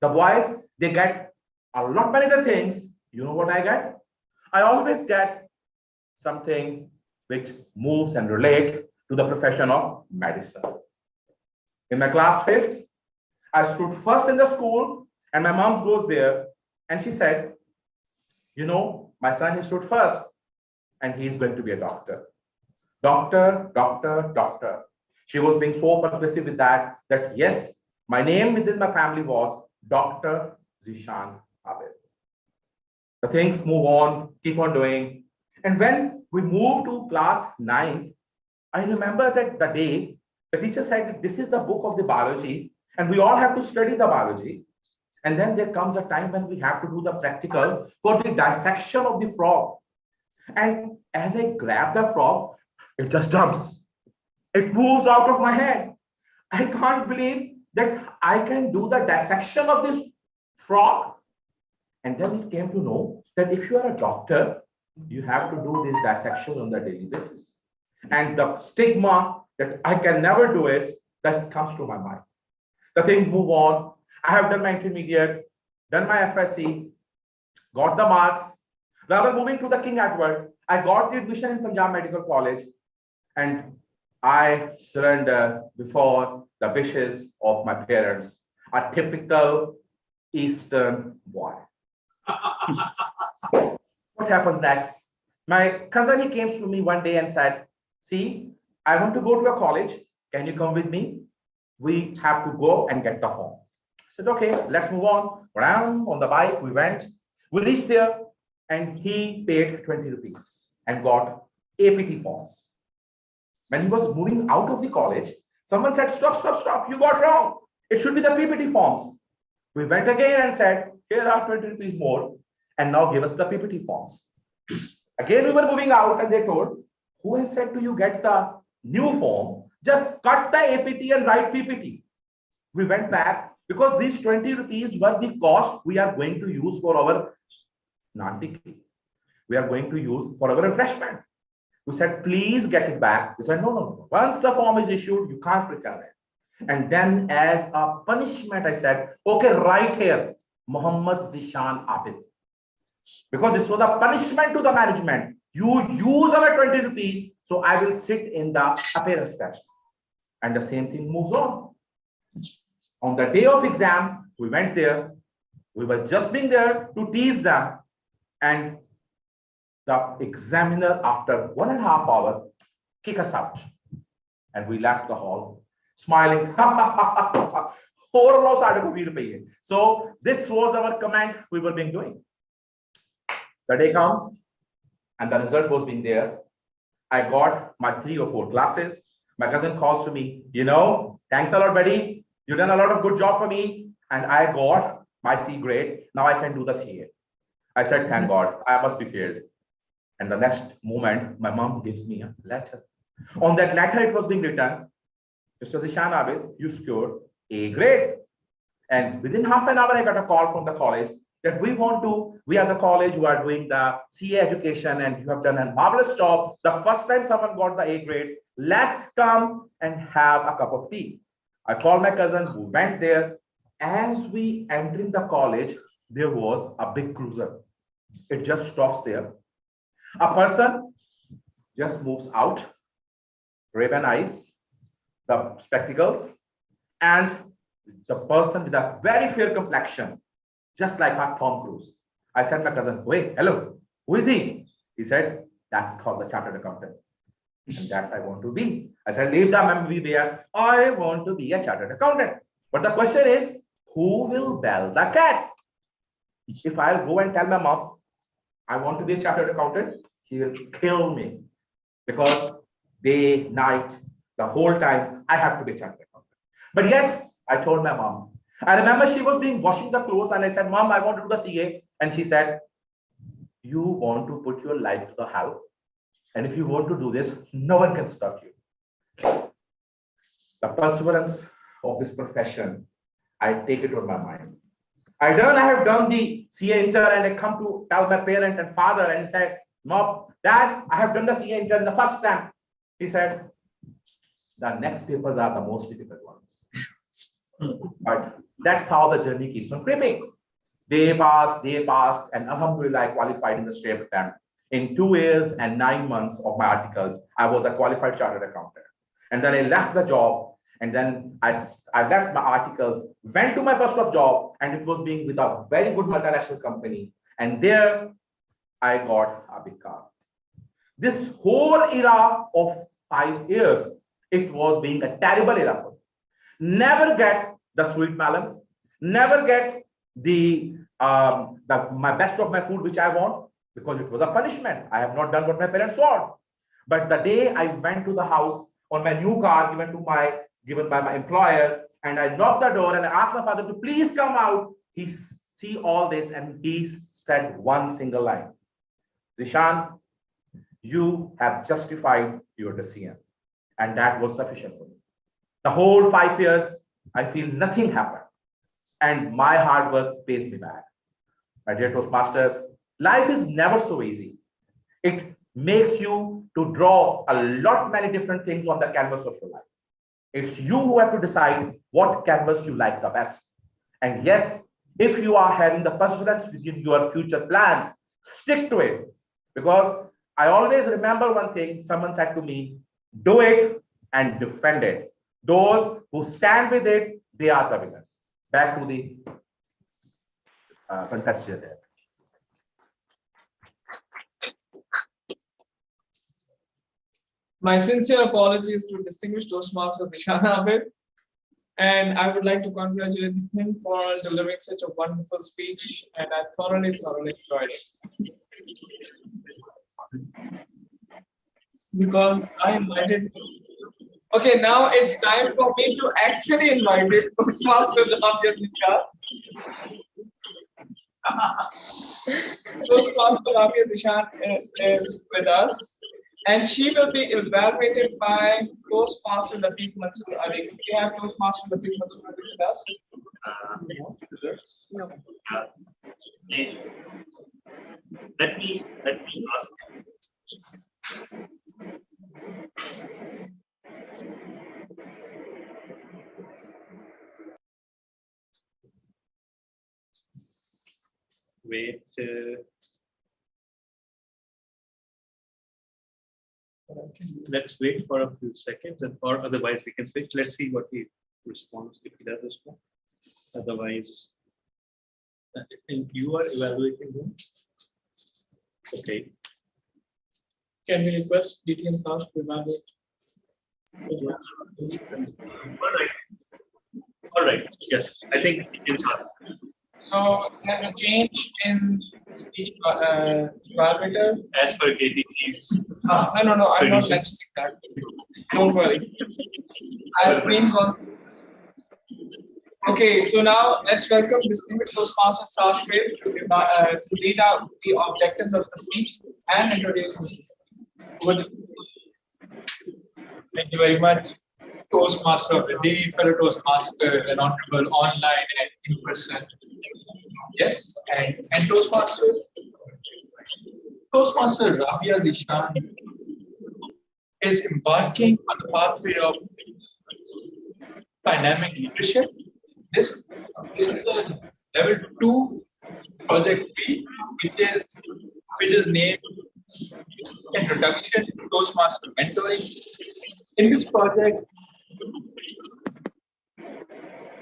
The boys, they get a lot many other things. You know what I get? I always get something which moves and relate to the profession of medicine. In my class 5th, I stood first in the school, and my mom goes there and she said, you know, my son, he stood first and he's going to be a doctor. Doctor, doctor, doctor. She was being so persuasive with that yes, my name within my family was Dr. Zishan Abid. The things move on, keep on doing. And when we moved to class 9, I remember that the day the teacher said that this is the book of the biology and we all have to study the biology. And then there comes a time when we have to do the practical for the dissection of the frog. And as I grab the frog, it just jumps. It moves out of my hand. I can't believe that I can do the dissection of this frog. And then it came to know that if you are a doctor, you have to do this dissection on a daily basis. And the stigma that I can never do is, this comes to my mind. The things move on. I have done my intermediate, done my FSC, got the marks. Rather moving to the King Edward, I got the admission in Punjab Medical College, and I surrender before the wishes of my parents, a typical Eastern boy. What happens next? My cousin, he came to me one day and said, see, I want to go to a college. Can you come with me? We have to go and get the form. I said, okay, let's move on. On the bike, we went. We reached there and he paid 20 rupees and got APT forms. When he was moving out of the college, someone said, stop, stop, stop. You got wrong. It should be the PPT forms. We went again and said, here are 20 rupees more. And now give us the PPT forms. Again, we were moving out and they told, who has said to you get the new form? Just cut the APT and write PPT. We went back because these 20 rupees were the cost we are going to use for our non-ticket. We are going to use for our refreshment. We said, please get it back. They said, no, no, no. Once the form is issued, you can't return it. And then as a punishment, I said, okay, right here, Muhammad Zishan Abid. Because this was a punishment to the management. You use our 20 rupees, so I will sit in the appearance test. And the same thing moves on. On the day of exam, we went there. We were just being there to tease them. And the examiner, after 1.5 hours, kicked us out. And we left the hall, smiling. So this was our comment we were being doing. The day comes and the result was being there. I got my 3 or 4 classes. My cousin calls to me, thanks a lot, buddy. You done a lot of good job for me. And I got my C grade. Now I can do the CA. I said, thank God, I must be failed. And the next moment, my mom gives me a letter. On that letter, it was being written, Mr. Zishan Abid, you scored A grade. And within half an hour, I got a call from the college that we are the college who are doing the CA education and you have done a marvelous job. The first time someone got the A grade, let's come and have a cup of tea. I called my cousin who went there. As we entering the college, there was a big cruiser. It just stops there. A person just moves out, raven eyes, the spectacles, and the person with a very fair complexion, just like our Tom Cruise. I said to my cousin, wait, hello, who is he? He said, that's called the chartered accountant. And that's I want to be. I said, leave the MBBS. I want to be a chartered accountant. But the question is, who will bell the cat? If I'll go and tell my mom, I want to be a chartered accountant, she will kill me. Because day, night, the whole time, I have to be a chartered accountant. But yes, I told my mom. I remember she was washing the clothes and I said, Mom, I want to do the CA. And she said, you want to put your life to the hell? And if you want to do this, no one can stop you. The perseverance of this profession, I take it on my mind. I have done the CA intern and I come to tell my parent and father and said, Mom, Dad, I have done the CA intern the first time. He said, the next papers are the most difficult ones. But that's how the journey keeps on creeping. Day passed, and alhamdulillah, I qualified in the state attempt. In 2 years and 9 months of my articles, I was a qualified chartered accountant. And then I left the job, and then I left my articles, went to my first job, and it was being with a very good multinational company. And there I got a big car. This whole era of 5 years, it was being a terrible era for me. Never get the sweet melon, never get my best of my food which I want, because it was a punishment. I have not done what my parents want. But the day I went to the house on my new car given by my employer, and I knocked the door and I asked my father to please come out, he see all this and he said one single line, Zishan, you have justified your decision. And that was sufficient for me. The whole 5 years, I feel nothing happened. And my hard work pays me back. My dear Toastmasters, life is never so easy. It makes you to draw a lot many different things on the canvas of your life. It's you who have to decide what canvas you like the best. And yes, if you are having the perseverance within your future plans, stick to it. Because I always remember one thing someone said to me, do it and defend it. Those who stand with it, they are the winners. Back to the contestant there. My sincere apologies to distinguished Toastmaster Zishan Abid, and I would like to congratulate him for delivering such a wonderful speech, and I thoroughly enjoyed it. Because I invited. Okay, now it's time for me to actually invite Toastmaster Rabia Zishan. Toastmaster Rabia Zishan is with us, and she will be evaluated by Toastmaster Latif Mansoor Ali. We have Toastmaster Latif Mansoor Ali with us. No. Let me ask. Wait. Let's wait for a few seconds, or otherwise we can switch. Let's see what he responds, if he does respond. Otherwise, and you are evaluating him. Okay. Can we request DTM South to evaluate? All right. Yes, I think it's hard. So there's a change in speech evaluator. As per KTG's No, I'm not Traditions. mentioning that. Don't worry. I've been gone through this. Okay, so now let's welcome distinguished Toastmaster Syed to read out the objectives of the speech and introduce the speech. Thank you very much, Toastmaster of the day, fellow Toastmaster, and honorable online and in person. Yes, and Toastmasters. Toastmaster Rabia Zishan is embarking on the pathway of dynamic leadership. This is a level 2 project B, which is named Introduction to Toastmaster Mentoring. In this project,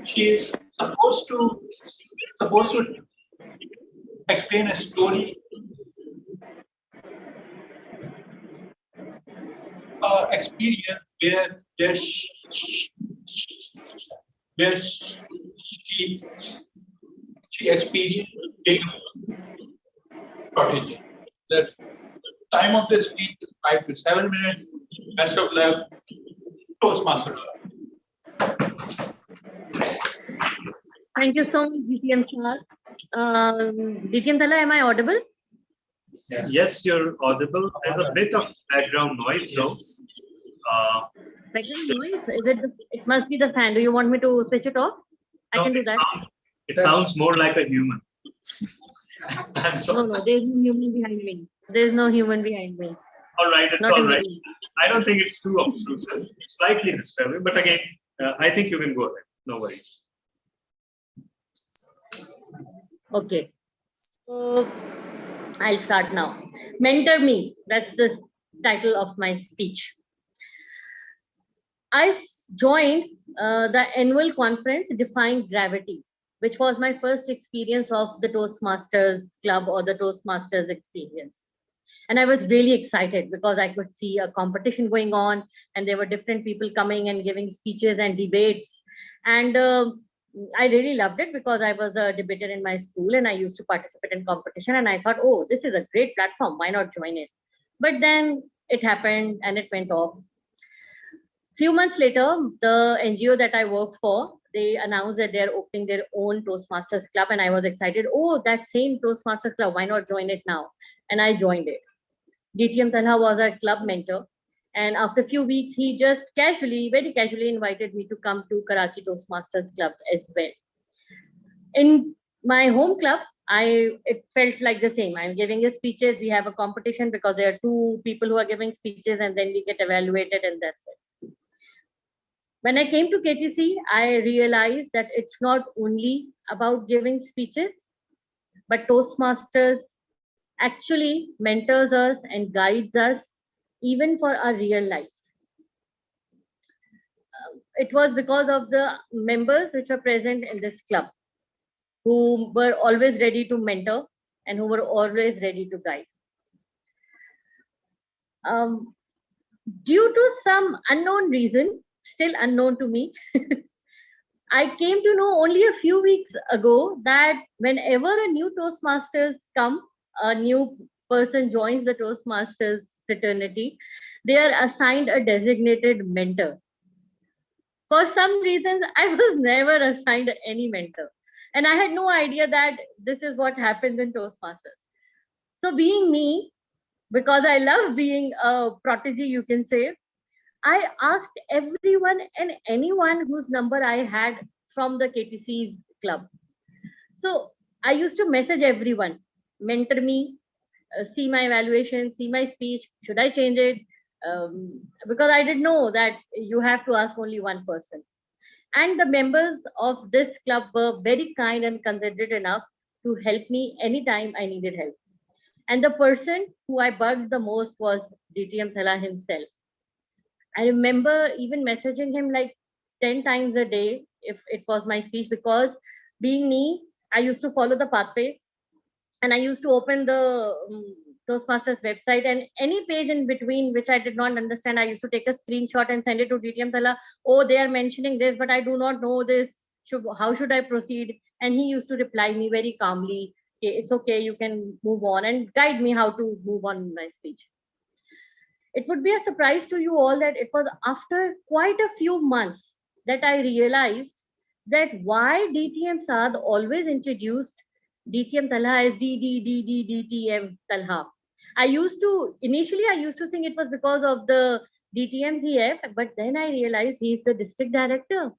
she is supposed to explain a story, experience where she experienced being prodigy. The time of the speech is 5 to 7 minutes. Best of luck, Toastmaster. Thank you so much, DTM sir. DTM Thala, am I audible? Yes, you're audible. There's a bit of background noise though. Background noise? It must be the fan. Do you want me to switch it off? I can do that. It sounds more like a human. I'm sorry. No, there's no human behind me. There's no human behind me. All right, it's Not all in right. me. I don't think it's too obtrusive. It's slightly disturbing, but again, I think you can go ahead. No worries. Okay. So I'll start now. Mentor me. That's the title of my speech. I joined the annual conference Defying Gravity, which was my first experience of the Toastmasters Club or the Toastmasters experience. And I was really excited because I could see a competition going on and there were different people coming and giving speeches and debates. And I really loved it because I was a debater in my school and I used to participate in competition. And I thought, oh, this is a great platform. Why not join it? But then it happened and it went off. Few months later, the NGO that I work for, they announced that they're opening their own Toastmasters Club. And I was excited. Oh, that same Toastmasters Club, why not join it now? And I joined it. DTM Talha was our club mentor. And after a few weeks, he just very casually invited me to come to Karachi Toastmasters Club as well. In my home club, it felt like the same. I'm giving speeches. We have a competition because there are 2 people who are giving speeches and then we get evaluated and that's it. When I came to KTC, I realized that it's not only about giving speeches, but Toastmasters actually mentors us and guides us even for our real life. It was because of the members which are present in this club who were always ready to mentor and who were always ready to guide. Due to some unknown reason, still unknown to me, I came to know only a few weeks ago that whenever a new Toastmasters come, a new person joins the Toastmasters fraternity, they are assigned a designated mentor. For some reasons, I was never assigned any mentor. And I had no idea that this is what happens in Toastmasters. So being me, because I love being a prodigy, you can say, I asked everyone and anyone whose number I had from the KTC's club. So I used to message everyone, mentor me, see my evaluation, see my speech, should I change it? Because I didn't know that you have to ask only one person. And the members of this club were very kind and considerate enough to help me anytime I needed help. And the person who I bugged the most was DTM Thala himself. I remember even messaging him like 10 times a day if it was my speech, because being me, I used to follow the pathway and I used to open the Toastmasters website, and any page in between which I did not understand, I used to take a screenshot and send it to DTM Thala. Oh, they are mentioning this, but I do not know this. How should I proceed? And he used to reply me very calmly, okay, it's okay, you can move on, and guide me how to move on in my speech. It would be a surprise to you all that it was after quite a few months that I realized that why DTM Saad always introduced DTM Talha as DTM Talha. Initially I used to think it was because of the DTMs he have, but then I realized he's the district director.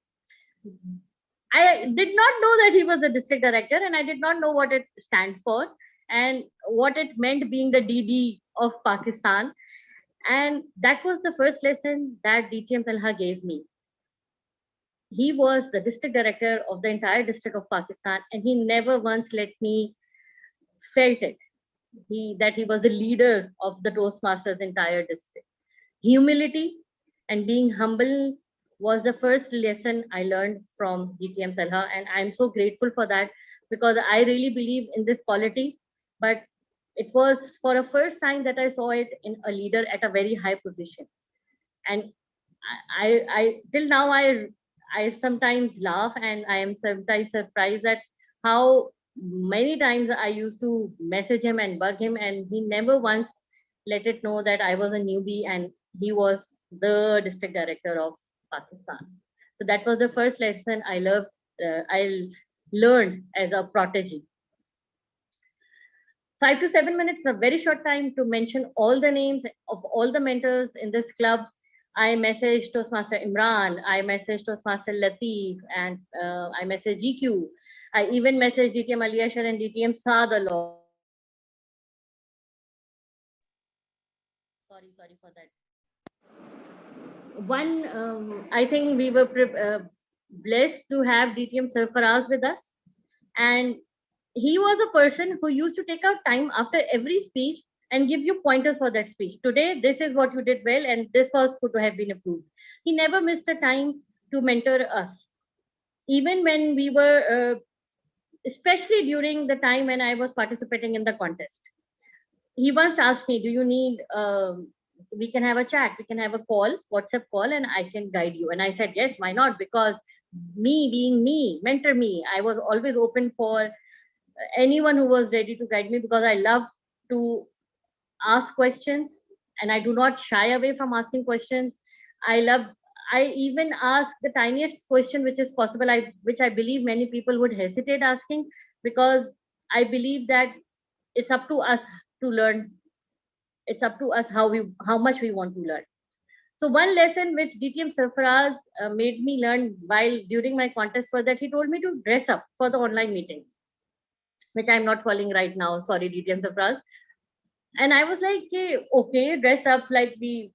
I did not know that he was the district director, and I did not know what it stands for and what it meant being the DD of Pakistan. And that was the first lesson that DTM Talha gave me. He was the district director of the entire district of Pakistan, and he never once let me felt it. That he was the leader of the Toastmasters entire district. Humility and being humble was the first lesson I learned from DTM Talha, and I'm so grateful for that, because I really believe in this quality. But it was for the first time that I saw it in a leader at a very high position. And I till now I sometimes laugh, and I am sometimes surprised at how many times I used to message him and bug him, and he never once let it know that I was a newbie and he was the district director of Pakistan. So that was the first lesson I learned as a protege. 5 to 7 minutes is a very short time to mention all the names of all the mentors in this club. I messaged Toastmaster Imran, I messaged Toastmaster Latif, and I messaged GQ. I even messaged DTM Aliyashar and DTM Saad a lot. Sorry for that. I think we were blessed to have DTM Sarfaraz with us. And he was a person who used to take out time after every speech and give you pointers for that speech. Today, this is what you did well, and this was could have been improved. He never missed a time to mentor us. Even when we were, especially during the time when I was participating in the contest. He once asked me, do you need, we can have a chat, we can have a call, WhatsApp call, and I can guide you. And I said, yes, why not? Because me being me, mentor me, I was always open for anyone who was ready to guide me, because I love to ask questions and I do not shy away from asking questions. I even ask the tiniest question which is possible, which I believe many people would hesitate asking, because I believe that it's up to us to learn. It's up to us how much we want to learn. So one lesson which DTM Sarfaraz made me learn while during my contest was that he told me to dress up for the online meetings, which I'm not following right now. Sorry, DTM Sarfaraz. And I was like, okay, dress up like the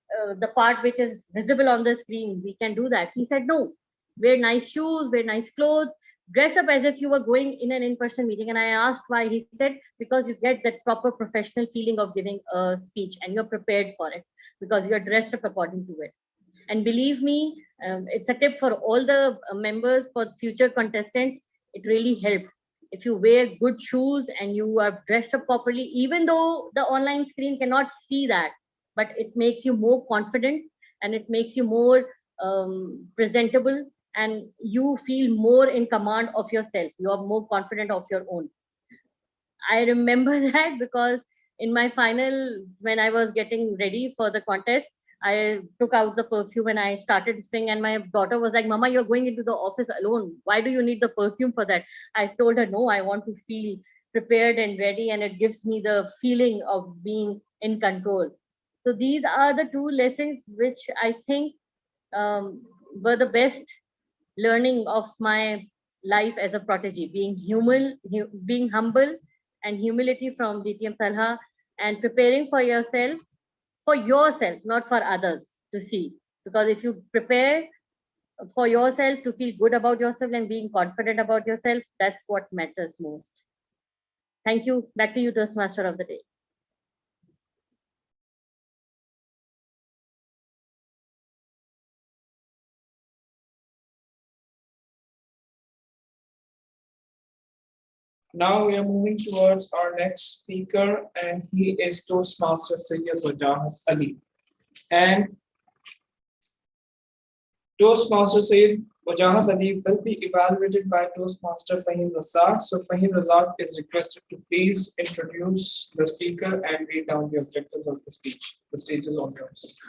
part which is visible on the screen. We can do that. He said, no, wear nice shoes, wear nice clothes, dress up as if you were going in an in-person meeting. And I asked why. He said, because you get that proper professional feeling of giving a speech and you're prepared for it because you're dressed up according to it. And believe me, it's a tip for all the members, for future contestants. It really helped. If you wear good shoes and you are dressed up properly, even though the online screen cannot see that, but it makes you more confident and it makes you more presentable, and you feel more in command of yourself. You are more confident of your own. I remember that because in my finals, when I was getting ready for the contest, I took out the perfume and I started spraying, and my daughter was like, Mama, you're going into the office alone. Why do you need the perfume for that? I told her, no, I want to feel prepared and ready, and it gives me the feeling of being in control. So these are the two lessons which I think were the best learning of my life as a protege, being humble and humility from DTM Talha, and preparing for yourself, not for others to see. Because if you prepare for yourself to feel good about yourself and being confident about yourself, that's what matters most. Thank you. Back to you, Toastmaster of the day. Now we are moving towards our next speaker, and he is Toastmaster Syed Ali. And Toastmaster Syed Wajahat Adib will be evaluated by Toastmaster Fahim Razak. So Fahim Razak is requested to please introduce the speaker and read down the objectives of the speech. The stage is all yours.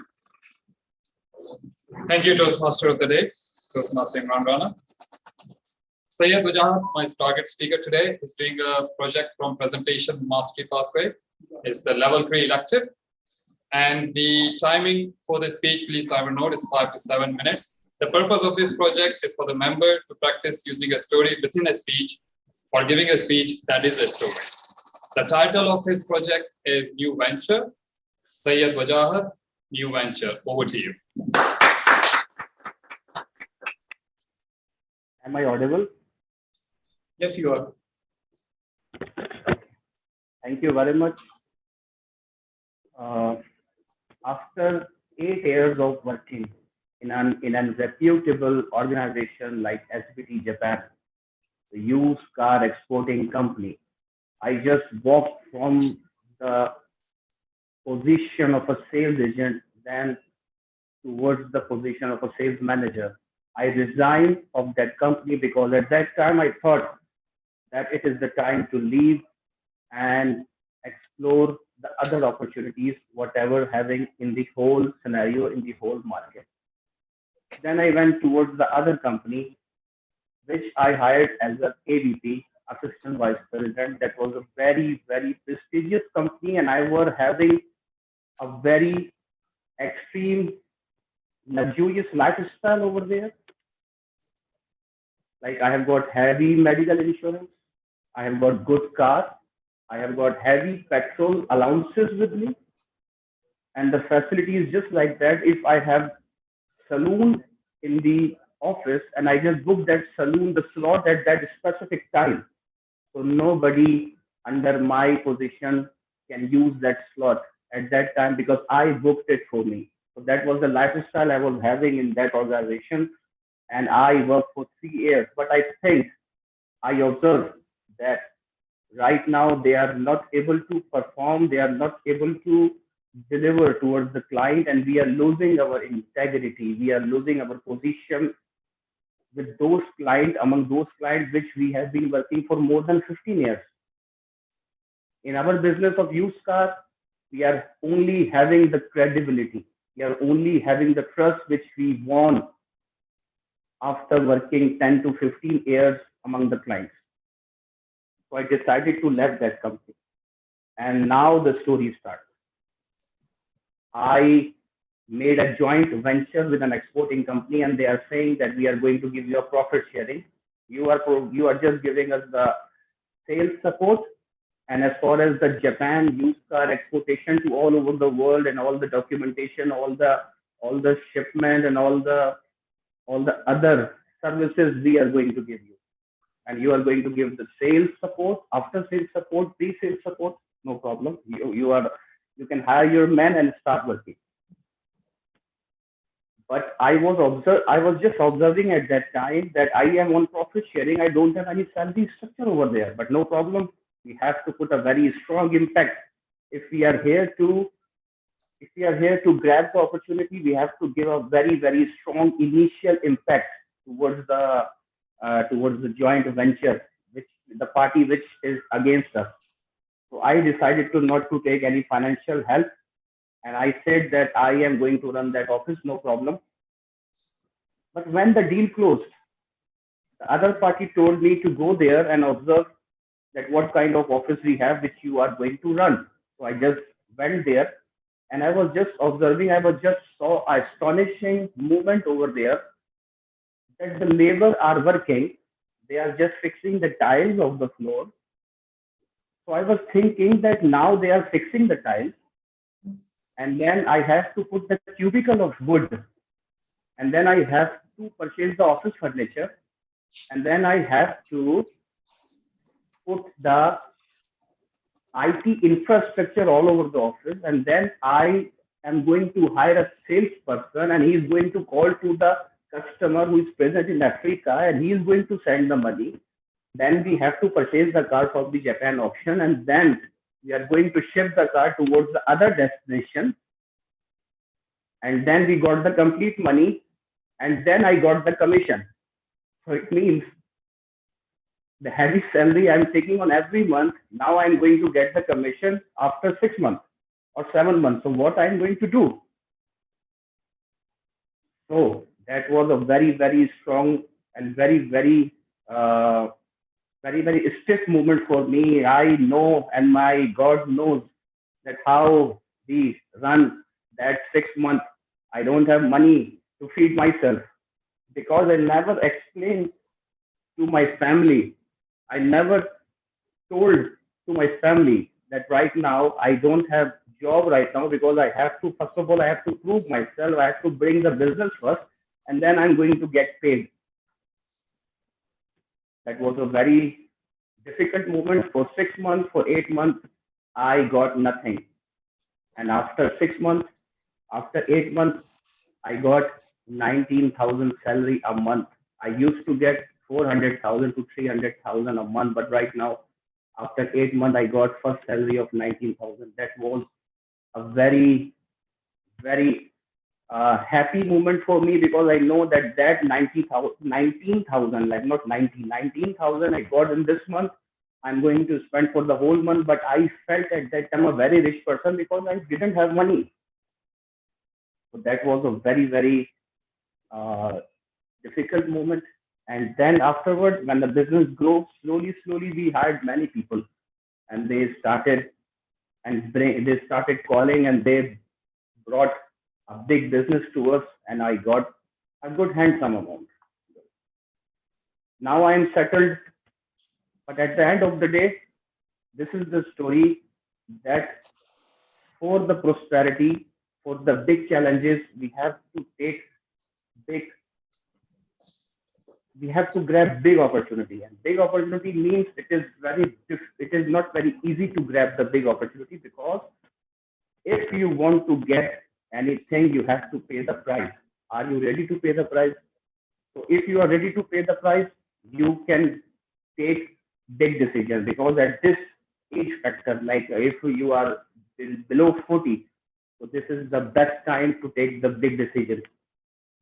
Thank you, Toastmaster of the Day, Toastmaster Imran Rana. Syed Wajahat, my target speaker today, is doing a project from Presentation Mastery Pathway. It's the level 3 elective. And the timing for the speech, please time note, is 5 to 7 minutes. The purpose of this project is for the member to practice using a story within a speech or giving a speech that is a story. The title of this project is New Venture. Syed Wajahat, New Venture. Over to you. Am I audible? Yes, you are. Thank you very much. After 8 years of working in a reputable organization like SBT Japan, the used car exporting company, I just walked from the position of a sales agent then towards the position of a sales manager. I resigned of that company because at that time I thought that it is the time to leave and explore the other opportunities, whatever having in the whole scenario, in the whole market. Then I went towards the other company, which I hired as an AVP, Assistant Vice President. That was a very, very prestigious company, and I was having a very extreme, luxurious lifestyle over there. Like I have got heavy medical insurance, I have got good car, I have got heavy petrol allowances with me, and the facility is just like that. If I have saloon in the office and I just book that saloon, the slot at that specific time, so nobody under my position can use that slot at that time because I booked it for me. So that was the lifestyle I was having in that organization, and I worked for 3 years. But I think I observed that right now they are not able to perform, they are not able to deliver towards the client, and we are losing our integrity, we are losing our position with those clients, among those clients which we have been working for more than 15 years. In our business of used car, we are only having the credibility, we are only having the trust which we won after working 10 to 15 years among the clients. So I decided to leave that company, and now the story starts. I made a joint venture with an exporting company, and they are saying that we are going to give you a profit sharing. You are just giving us the sales support, and as far as the Japan used car exportation to all over the world and all the documentation, all the shipment and all the other services we are going to give you. And you are going to give the sales support, after sales support, pre-sales support, no problem. You can hire your men and start working. But I was just observing at that time that I am on profit sharing. I don't have any salary structure over there, but no problem. We have to put a very strong impact. If we are here to grab the opportunity, we have to give a very, very strong initial impact towards the joint venture, which the party which is against us. So I decided not to take any financial help, and I said that I am going to run that office, no problem. But when the deal closed, the other party told me to go there and observe that what kind of office we have which you are going to run. So I just went there, and I was just observing. I just saw an astonishing movement over there, that the labor are working, they are just fixing the tiles of the floor. So I was thinking that now they are fixing the tiles, and then I have to put the cubicle of wood, and then I have to purchase the office furniture, and then I have to put the IT infrastructure all over the office, and then I am going to hire a salesperson, and he is going to call to the customer who is present in Africa, and he is going to send the money. Then we have to purchase the car from the Japan auction, and then we are going to ship the car towards the other destination. And then we got the complete money, and then I got the commission. So it means the heavy salary I'm taking on every month, now I'm going to get the commission after 6 months or 7 months. So what I'm going to do? So that was a very, very strong and very, very stiff moment for me. I know, and my God knows that how we run that 6 months. I don't have money to feed myself because I never explained to my family. I never told to my family that right now I don't have job right now because I have to, first of all, I have to prove myself. I have to bring the business first, and then I'm going to get paid. That was a very difficult moment. For 6 months, for 8 months, I got nothing. And after 6 months, after 8 months, I got 19,000 salary a month. I used to get 400,000 to 300,000 a month, but right now, after 8 months, I got first salary of 19,000. That was a very, very happy moment for me because I know that 19,000, like not 19,000 I got in this month, I'm going to spend for the whole month. But I felt at that time a very rich person because I didn't have money. So that was a very, very difficult moment. And then afterwards, when the business grew, slowly, we hired many people, and they started calling, and they brought a big business to us, and I got a good handsome amount. Now I am settled, but at the end of the day, this is the story that for the prosperity, for the big challenges, we have to grab big opportunity. And big opportunity means it is not very easy to grab the big opportunity, because if you want to get anything, you have to pay the price. Are you ready to pay the price? So if you are ready to pay the price, you can take big decisions, because at this age factor, like if you are below 40, so this is the best time to take the big decision,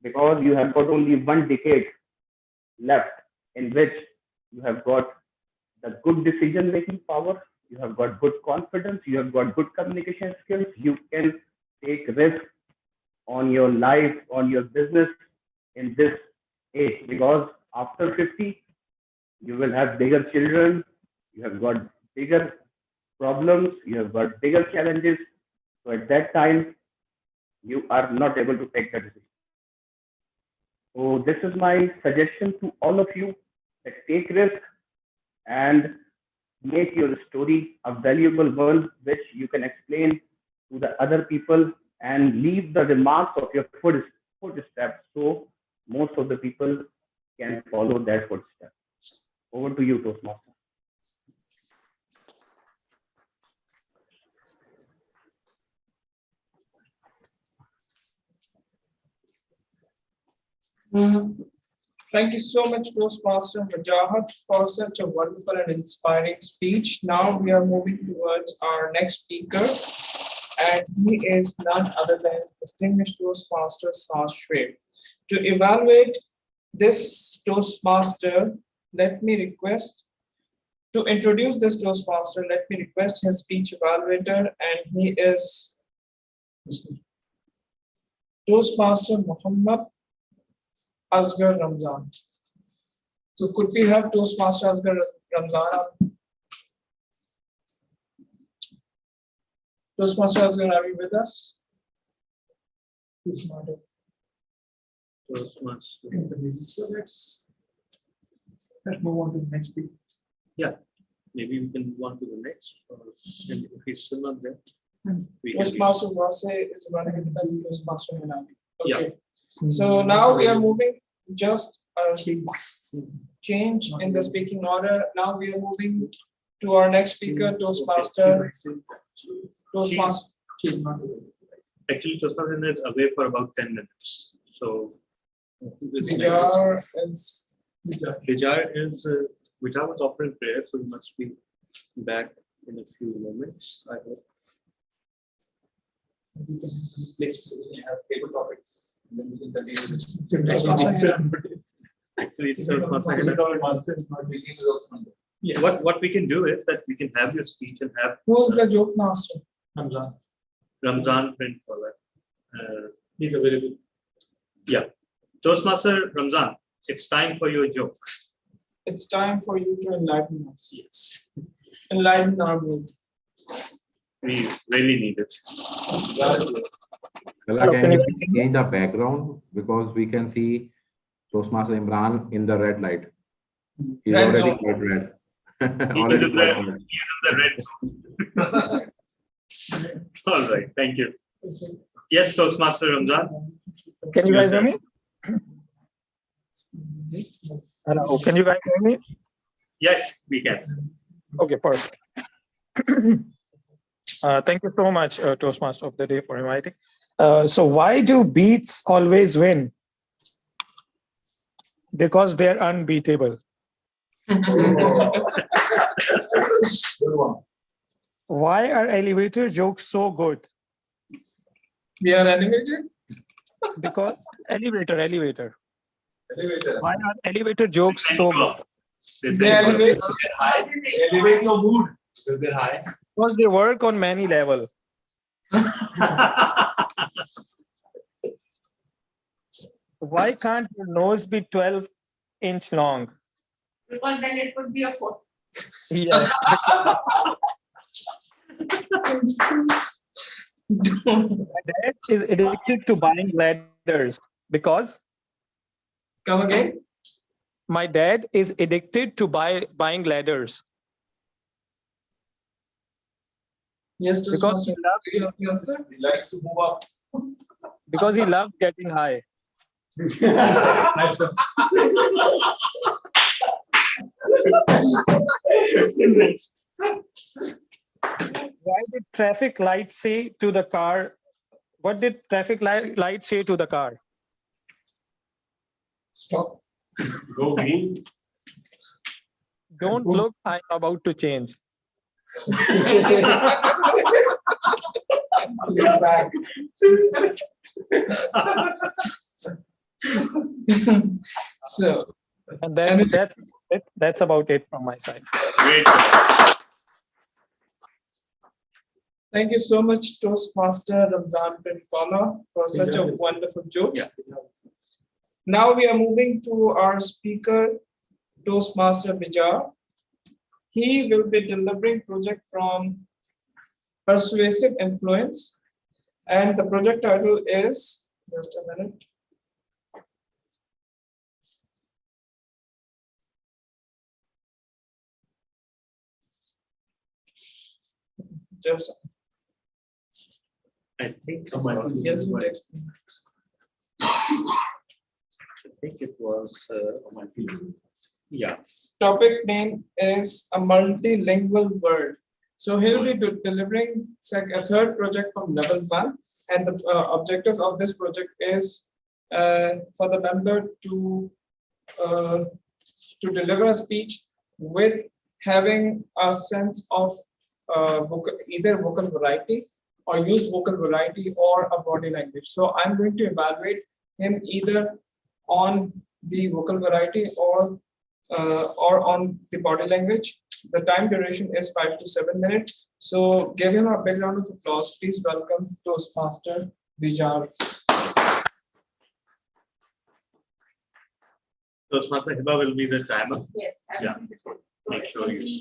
because you have got only 1 decade left in which you have got the good decision making power, you have got good confidence, you have got good communication skills, you can take risk on your life, on your business in this age, because after 50 you will have bigger children, you have got bigger problems, you have got bigger challenges. So at that time you are not able to take the decision. So this is my suggestion to all of you, that take risk and make your story a valuable one, which you can explain to the other people, and leave the remarks of your footsteps, so most of the people can follow their footsteps. Over to you, Toastmaster. Thank you so much, Toastmaster Rajahat, for such a wonderful and inspiring speech. Now we are moving towards our next speaker, and he is none other than distinguished Toastmaster Syed. To evaluate this Toastmaster, to introduce this Toastmaster, let me request his speech evaluator, and he is Toastmaster Muhammad Asghar Ramzan. So could we have Toastmaster Asghar Ramzan? Toastmaster Asghar, are you with us? He's not. Toastmaster. So let's move on to the next speaker. Yeah, maybe we can move on to the next, or if he's still not there. Toastmaster Wase is running independent Toastmaster Minami. Okay. Yeah. So now we are moving just a change in the speaking order. Now we are moving to our next speaker, Toastmaster. Actually, Toastmaster is away for about 10 minutes. So Bijar is Bijar was offering prayer, so he must be back in a few moments, I hope. We can have table topics. Then we can continue. Actually, it's Toastmaster. Yes. What we can do is that we can have your speech and have Who's the joke master? Ramzan. Ramzan print for that. He's available. Yeah. Toastmaster Ramzan, it's time for your joke. It's time for you to enlighten us. Yes. Enlighten our mood. We really need it. Hello, can you change the background because we can see Toastmaster Imran in the red light. He's Red already zone. quite red. He's in the red zone. All right, thank you. Yes, Toastmaster Ramzan. Can you guys hear me? Hello, can you guys hear me? Yes, we can. Okay, perfect. Thank you so much, Toastmaster of the Day, for inviting. So why do beats always win? Because they're unbeatable. Why are elevator jokes so good? They are animated? Because elevator. Elevator. Why are elevator jokes so good? They elevate. Elevate your mood. Because they're high. Because they work on many levels. Why can't your nose be 12-inch long? Because then it would be a foot. Yeah. My dad is addicted to buying ladders because. Come again? My dad is addicted to buying ladders. Yes, because he loves. He likes to move up. Because he loves getting high. Why did traffic lights say to the car? What did traffic light say to the car? Stop. Go green. Don't look, I'm about to change. Get back. So, and that's about it from my side. Great. Thank you so much, Toastmaster Ramzan bin Fala, for such a wonderful joke. Yeah. Now we are moving to our speaker, Toastmaster Bijar. He will be delivering project from Persuasive Influence, and the project title is, just a minute. Just, I think yes, it was yeah. topic name is a multilingual word. So he'll be delivering a third project from level 1, and the objective of this project is for the member to deliver a speech with having a sense of either vocal variety or use vocal variety or a body language. So I'm going to evaluate him either on the vocal variety or on the body language. The time duration is 5 to 7 minutes. So give him a big round of applause. Please welcome Toastmaster Bijar. Toastmaster Hiba will be the timer. Yes. Yeah. Make sure you.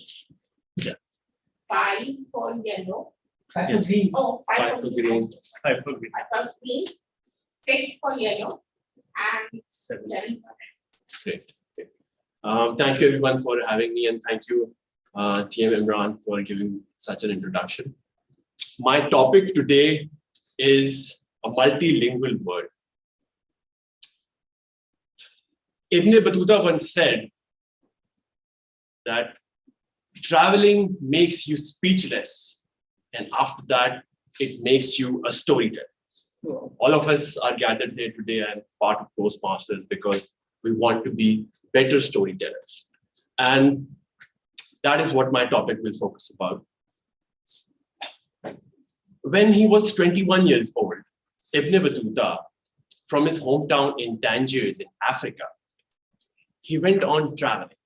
Yeah. 5 for yellow. Yes. Oh, 5 for green. 5 for green. 5 for green. 6 for yellow. And 7. 7 for red. Great. Thank you everyone for having me, and thank you TM Imran for giving such an introduction. My topic today is a multilingual word. Ibn Battuta once said that traveling makes you speechless, and after that, it makes you a storyteller. All of us are gathered here today and part of Toastmasters because we want to be better storytellers. And that is what my topic will focus about. When he was 21 years old, Ibn Battuta, from his hometown in Tangiers in Africa, he went on traveling.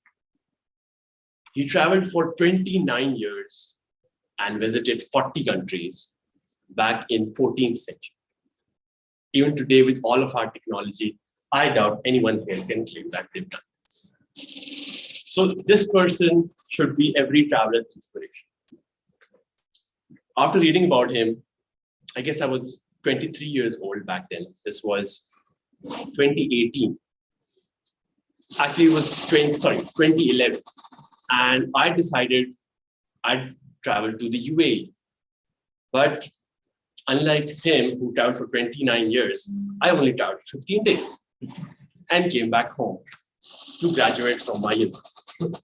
He traveled for 29 years and visited 40 countries back in 14th century. Even today, with all of our technology, I doubt anyone here can claim that they've done this. So this person should be every traveler's inspiration. After reading about him, I guess I was 23 years old back then. This was 2018. Actually, it was 2011. And I decided I'd travel to the UAE. But unlike him, who traveled for 29 years, I only traveled 15 days and came back home to graduate from my university.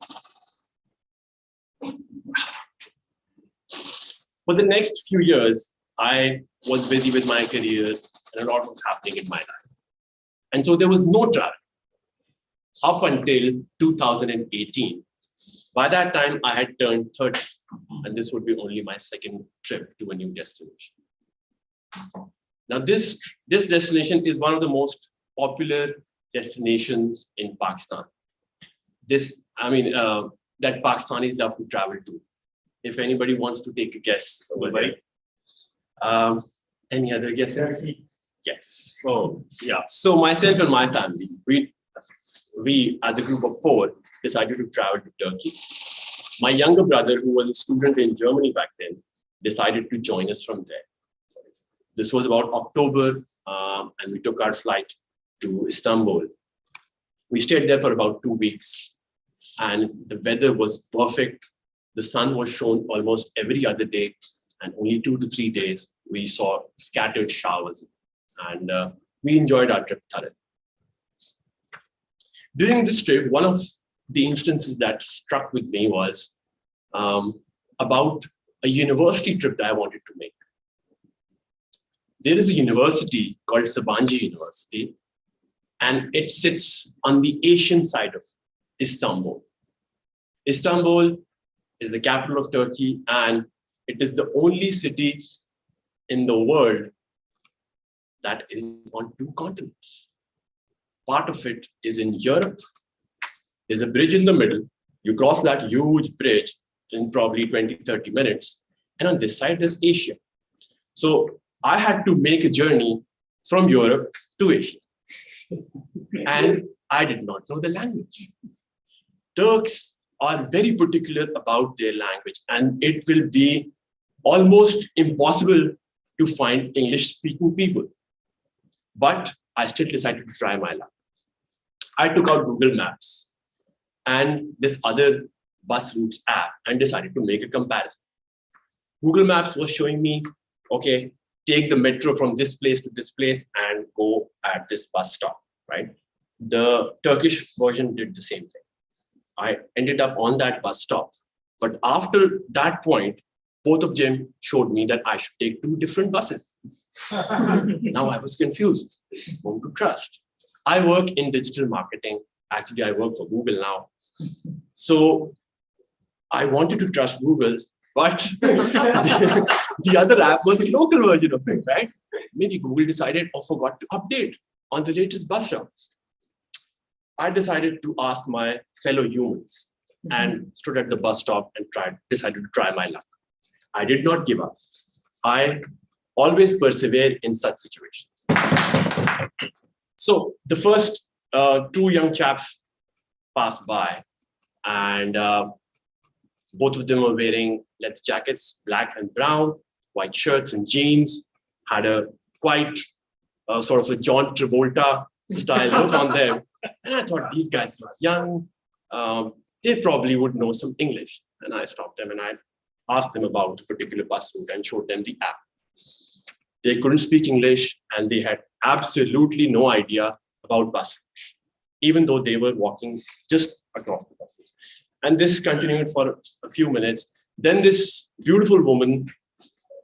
For the next few years, I was busy with my career and a lot was happening in my life. And so there was no travel up until 2018. By that time, I had turned 30, and this would be only my second trip to a new destination. Now, this destination is one of the most popular destinations in Pakistan. That Pakistanis love to travel to. If anybody wants to take a guess over there. Any other guesses? Yes. Oh, yeah. So myself and my family, we as a group of 4 decided to travel to Turkey. My younger brother, who was a student in Germany back then, decided to join us from there. This was about October, and we took our flight to Istanbul. We stayed there for about 2 weeks, and the weather was perfect. The sun was shown almost every other day, and only 2 to 3 days we saw scattered showers, and we enjoyed our trip thoroughly. During this trip, one of the instances that struck with me was about a university trip that I wanted to make. There is a university called Zabanji University, and it sits on the Asian side of Istanbul. Istanbul is the capital of Turkey, and it is the only city in the world that is on 2 continents. Part of it is in Europe. There's a bridge in the middle. You cross that huge bridge in probably 20-30 minutes. And on this side is Asia. So I had to make a journey from Europe to Asia. And I did not know the language. Turks are very particular about their language, and it will be almost impossible to find English-speaking people. But I still decided to try my luck. I took out Google Maps and this other bus routes app and decided to make a comparison. Google Maps was showing me, okay, take the metro from this place to this place and go at this bus stop, right? The Turkish version did the same thing. I ended up on that bus stop. But after that point, both of them showed me that I should take 2 different buses. Now I was confused. Whom to trust? I work in digital marketing. Actually, I work for Google now. So I wanted to trust Google, but the other app was a local version of it, right? Maybe Google decided or forgot to update on the latest bus routes. I decided to ask my fellow humans and stood at the bus stop and decided to try my luck. I did not give up. I always persevere in such situations. So the first 2 young chaps passed by, and both of them were wearing leather jackets, black and brown, white shirts and jeans, had a quite sort of a John Travolta style look on them. And I thought, these guys look young. They probably would know some English. And I stopped them and I asked them about a particular bus route and showed them the app. They couldn't speak English and they had absolutely no idea about bus routes, even though they were walking just across the buses. And this continued for a few minutes. Then this beautiful woman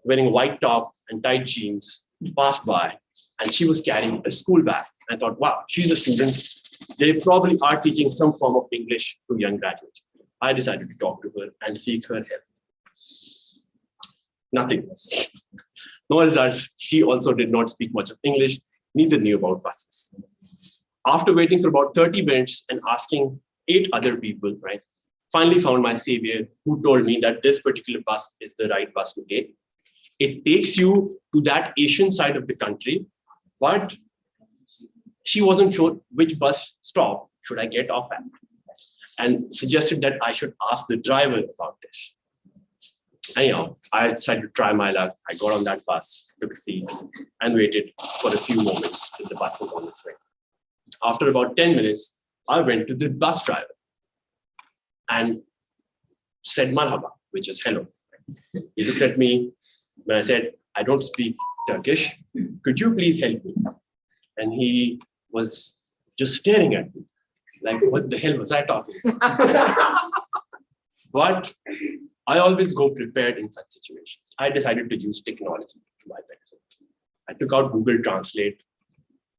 wearing a white top and tight jeans passed by, and she was carrying a school bag. I thought, wow, she's a student. They probably are teaching some form of English to young graduates. I decided to talk to her and seek her help. Nothing. No results. She also did not speak much of English, neither knew about buses. After waiting for about 30 minutes and asking 8 other people, right, finally found my savior who told me that this particular bus is the right bus to take. It takes you to that Asian side of the country, but she wasn't sure which bus stop should I get off at, and suggested that I should ask the driver about this. Anyhow, I decided to try my luck. I got on that bus, took a seat, and waited for a few moments till the bus was on its way. After about 10 minutes, I went to the bus driver and said marhaba, which is hello. He looked at me when I said, I don't speak Turkish. Could you please help me? And he was just staring at me like, what the hell was I talking about? But I always go prepared in such situations. I decided to use technology to my benefit. I took out Google Translate.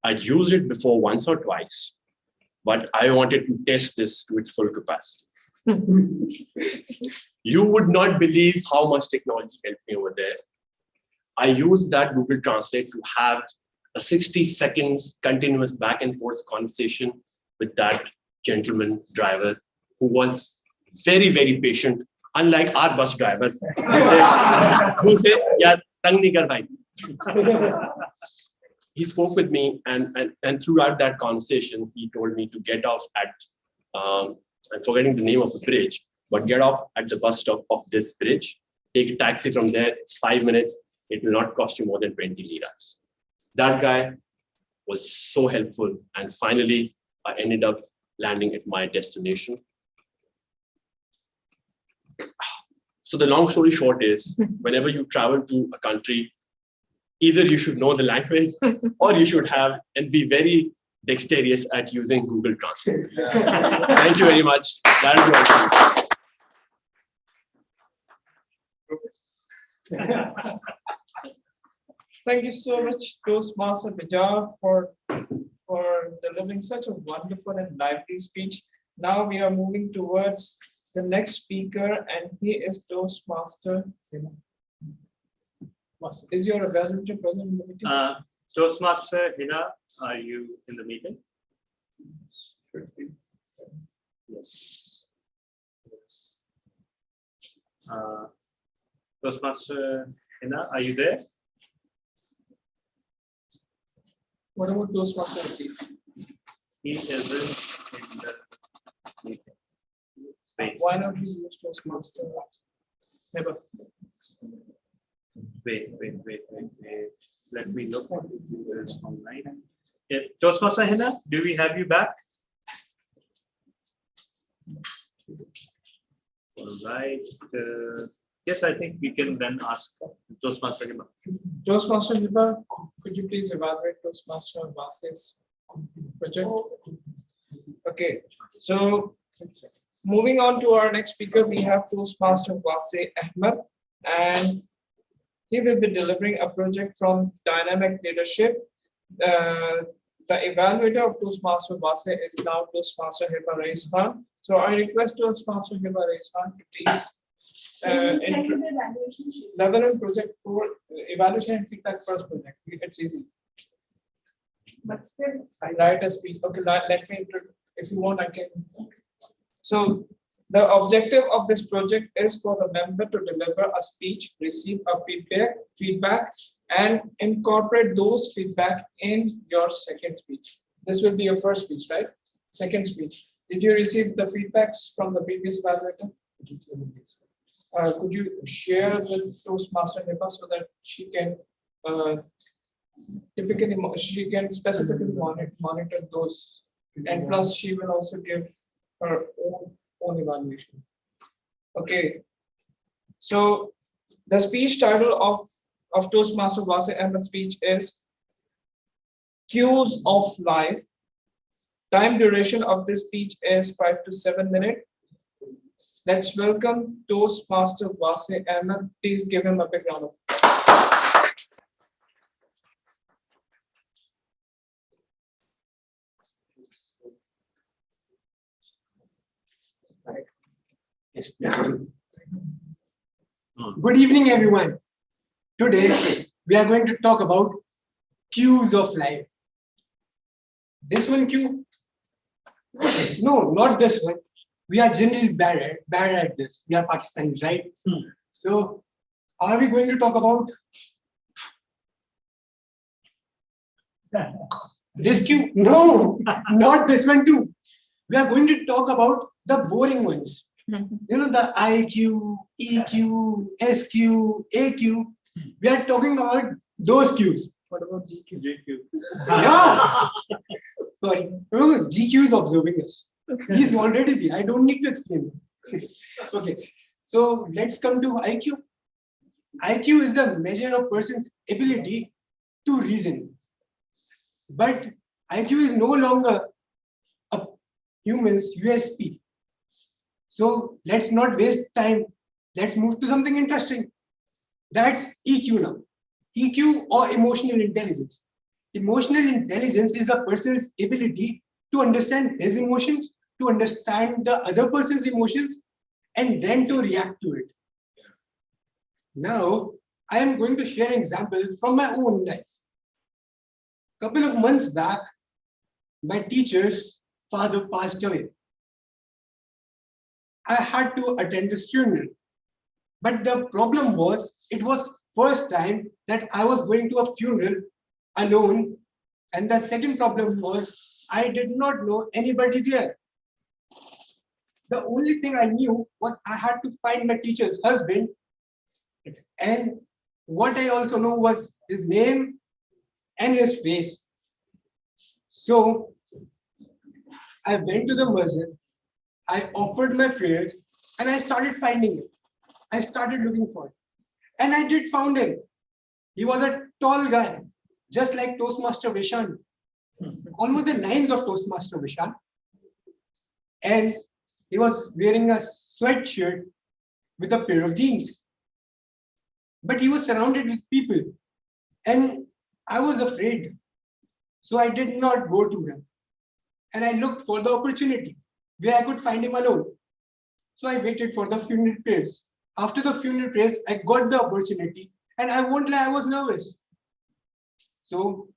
I'd used it before once or twice, but I wanted to test this to its full capacity. You would not believe how much technology helped me over there. I used that Google Translate to have a 60 seconds continuous back and forth conversation with that gentleman driver who was very, very patient, unlike our bus drivers who say, "Yeah, tang nahi kar bhai." He spoke with me, and throughout that conversation, he told me to get off at, I'm forgetting the name of the bridge, but get off at the bus stop of this bridge, take a taxi from there, it's 5 minutes, it will not cost you more than 20 liras. That guy was so helpful, and finally, I ended up landing at my destination. So the long story short is, whenever you travel to a country, either you should know the language or you should have and be very dexterous at using Google Translate. Thank you very much. That is all. Thank you so much, Toastmaster Bijar, for delivering such a wonderful and lively speech. Now we are moving towards the next speaker, and he is Toastmaster. Is your availability present in the meeting? Toastmaster Hina, are you in the meeting? Yes. Toastmaster Hina, are you there? What about Toastmaster? He isn't in the meeting. Wait. Why not we use Toastmaster? Never. Wait. Let me look online. Yeah. Toastmaster Hina, do we have you back? All right. Yes, I think we can then ask Toastmaster Hina. Toastmaster Hina, could you please evaluate Toastmaster Vase's project? Okay, so moving on to our next speaker, we have Toastmaster Vase Ahmed, and he will be delivering a project from Dynamic Leadership. The evaluator of Toastmaster Vase is now Toastmaster Hiba Reishan. So I request Toastmaster Hiba Reishan to please level and project for evaluation and feedback first project. It's easy. But still, I write a speech. Okay, let me, if you want, I can. So the objective of this project is for the member to deliver a speech, receive a feedback, and incorporate those feedback in your second speech. This will be your first speech, right? Second speech. Did you receive the feedbacks from the previous evaluator? Could you share with Toastmaster Hiba so that she can she can specifically monitor those, and plus she will also give her own evaluation. Okay, so the speech title of Toastmaster Vase Ahmed's speech is Cues of Life. Time duration of this speech is 5 to 7 minutes. Let's welcome Toastmaster Vase Ahmed. Please give him a big round of applause. Good evening, everyone. Today, we are going to talk about cues of life. this one Q. No, not this one. We are generally bad at this. We are Pakistanis, right? So, are we going to talk about this Q? No, not this one too. We are going to talk about the boring ones. You know, the IQ, EQ, SQ, AQ. We are talking about those Qs. What about GQ? GQ. Yeah. Sorry. No, GQ is observing us. He's already there. I don't need to explain. Okay. So let's come to IQ. IQ is the measure of person's ability to reason. But IQ is no longer a human's USP. So let's not waste time. Let's move to something interesting. That's EQ now. EQ or emotional intelligence. Emotional intelligence is a person's ability to understand his emotions, to understand the other person's emotions, and then to react to it. Now, I am going to share an example from my own life. A couple of months back, my teacher's father passed away. I had to attend this funeral. But the problem was, it was first time that I was going to a funeral alone. And the second problem was, I did not know anybody there. The only thing I knew was I had to find my teacher's husband. And what I also know was his name and his face. So I went to the masjid, I offered my prayers, and I started finding him. I started looking for him. And I did found him. He was a tall guy, just like Toastmaster Zishan, almost the lines of Toastmaster Zishan. And he was wearing a sweatshirt with a pair of jeans. But he was surrounded with people. And I was afraid. So I did not go to him. And I looked for the opportunity where I could find him alone. So I waited for the funeral prayers. After the funeral prayers, I got the opportunity. And I won't lie, I was nervous. So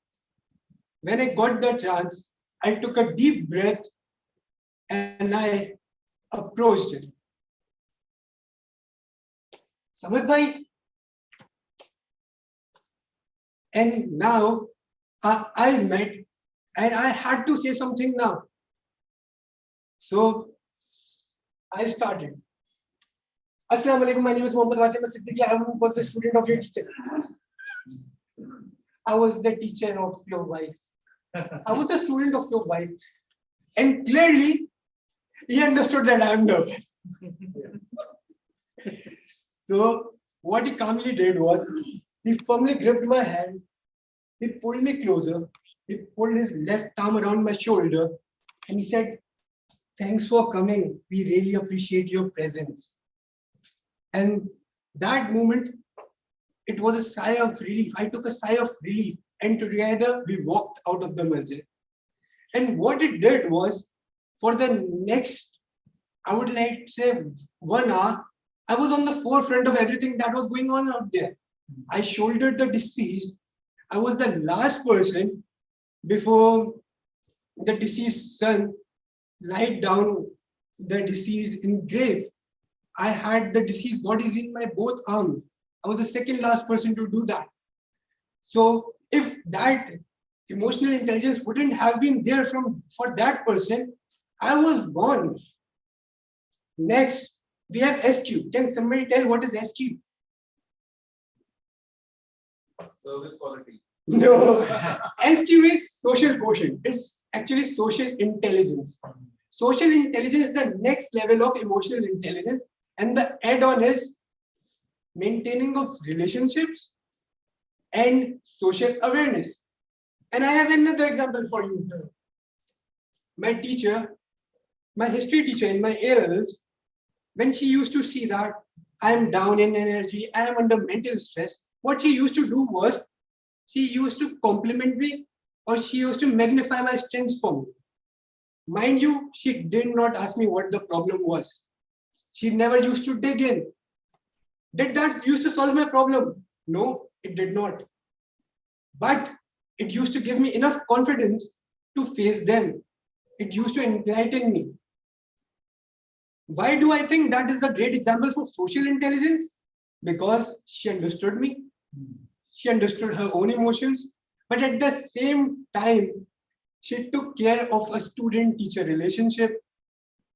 when I got the chance, I took a deep breath and I approached him. Samad bhai. And now our eyes met and I had to say something now. So I started. Assalamu alaikum, my name is Mohammad Fatima Siddiqui. I was a student of your teacher. I was the teacher of your wife. I was the student of your wife. And clearly, he understood that I am nervous. So what he calmly did was, he firmly gripped my hand, he pulled me closer, he pulled his left arm around my shoulder, and he said, "Thanks for coming. We really appreciate your presence." And that moment, it was a sigh of relief. I took a sigh of relief, and together we walked out of the masjid. And what it did was, for the next, I would like to say 1 hour, I was on the forefront of everything that was going on out there. I shouldered the deceased. I was the last person before the deceased son laid down the deceased in grave. I had the deceased bodies in my both arms. I was the second last person to do that. So if that emotional intelligence wouldn't have been there for that person, I was gone. Next, we have SQ. Can somebody tell what is SQ? Service quality. No, SQ is social quotient. It's actually social intelligence. Social intelligence is the next level of emotional intelligence, and the add-on is maintaining of relationships and social awareness. And I have another example for you. My teacher, my history teacher in my A-levels, when she used to see that I am down in energy, I am under mental stress, what she used to do was, she used to compliment me, or she used to magnify my strengths for me. Mind you, she did not ask me what the problem was. She never used to dig in. Did that used to solve my problem? No, it did not. But it used to give me enough confidence to face them. It used to enlighten me. Why do I think that is a great example for social intelligence? Because she understood me. She understood her own emotions. But at the same time, she took care of a student-teacher relationship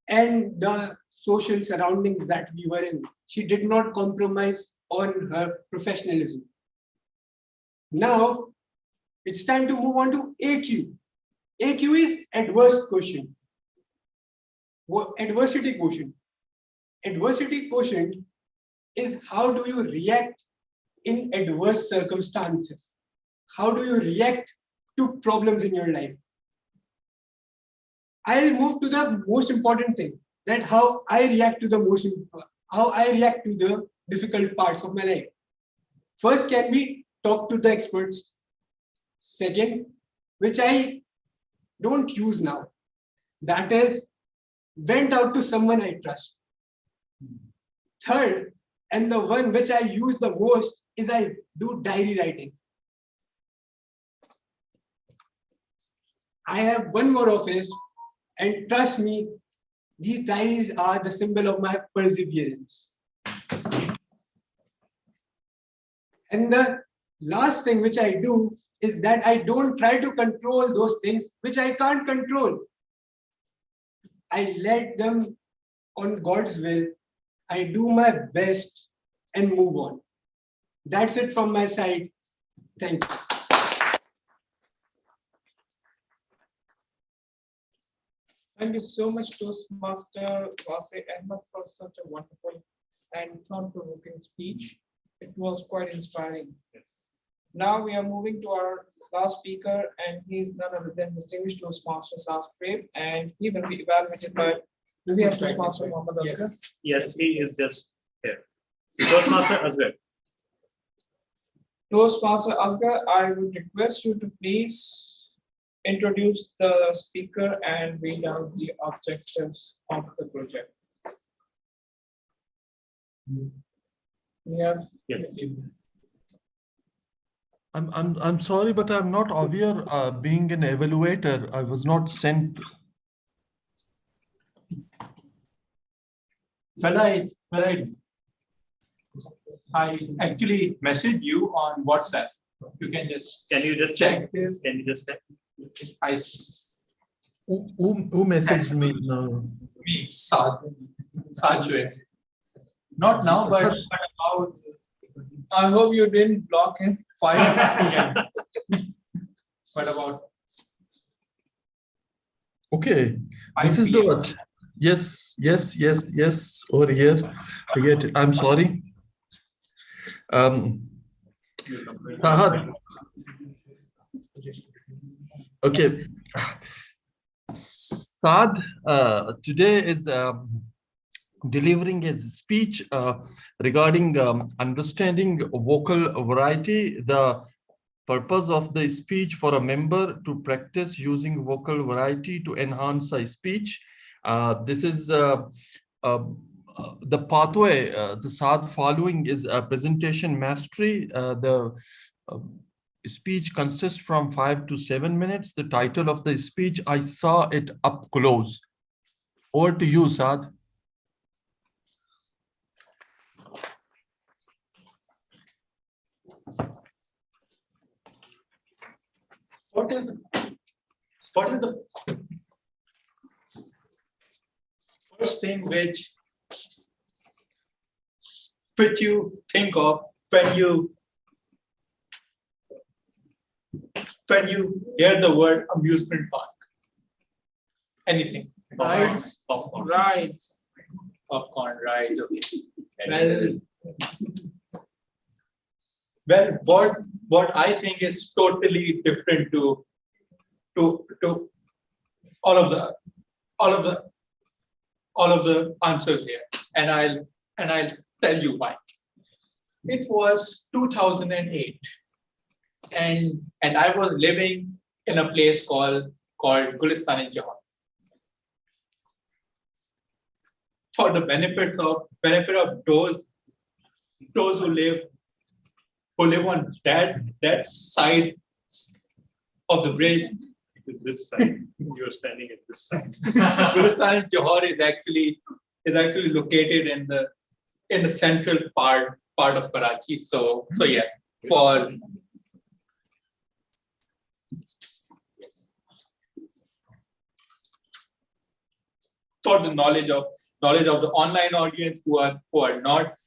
and the social surroundings that we were in. She did not compromise on her professionalism. Now, it's time to move on to AQ. AQ is adverse quotient. Adversity quotient. Adversity quotient is how do you react in adverse circumstances? How do you react to problems in your life? I'll move to the most important thing, that how I react to the difficult parts of my life. First can be talk to the experts. Second, which I don't use now, that is went out to someone I trust. Third, and the one which I use the most, is I do diary writing. I have one more of it, and trust me, these diaries are the symbol of my perseverance. And the last thing which I do is that I don't try to control those things which I can't control. I let them on God's will. I do my best and move on. That's it from my side. Thank you. Thank you so much, Toastmaster Wasi Ahmed, for such a wonderful and thought-provoking speech. It was quite inspiring. Yes. Now we are moving to our last speaker, and he is none other than distinguished Toastmaster Syed, and he will be evaluated by. Do we have Toastmaster Mohammed Asghar? Yes, he is just here. Toastmaster Asghar. Toastmaster Asghar, I would request you to please introduce the speaker and read out the objectives of the project. Yes. I'm sorry, but I'm not aware being an evaluator. I was not sent. Well, I actually messaged you on WhatsApp. You can just check. Can you just check? Who messaged me now? Me, Syed. Not now, but about. I hope you didn't block him. 5 p.m. But about. Okay, this is the what? Yes. Over here, I get it. I'm sorry. Fahad. Okay. Saad today is delivering his speech regarding understanding vocal variety. The purpose of the speech for a member to practice using vocal variety to enhance a speech. This is the pathway the Saad following is a presentation mastery. The speech consists from 5 to 7 minutes. The title of the speech, I saw it up close. Over to you, Saad. What is the first thing which you think of when you hear the word amusement park? Anything? Rides. Rides. Popcorn rides. Okay. Well, what I think is totally different to all of the answers here, and I'll tell you why. It was 2008, and I was living in a place called Gulistan in Johor. For the benefit of those who live on that side of the bridge, is this side. You're standing at this side. Gulistan in Johor is actually located in the central part of Karachi. So yes, for the knowledge of the online audience who are not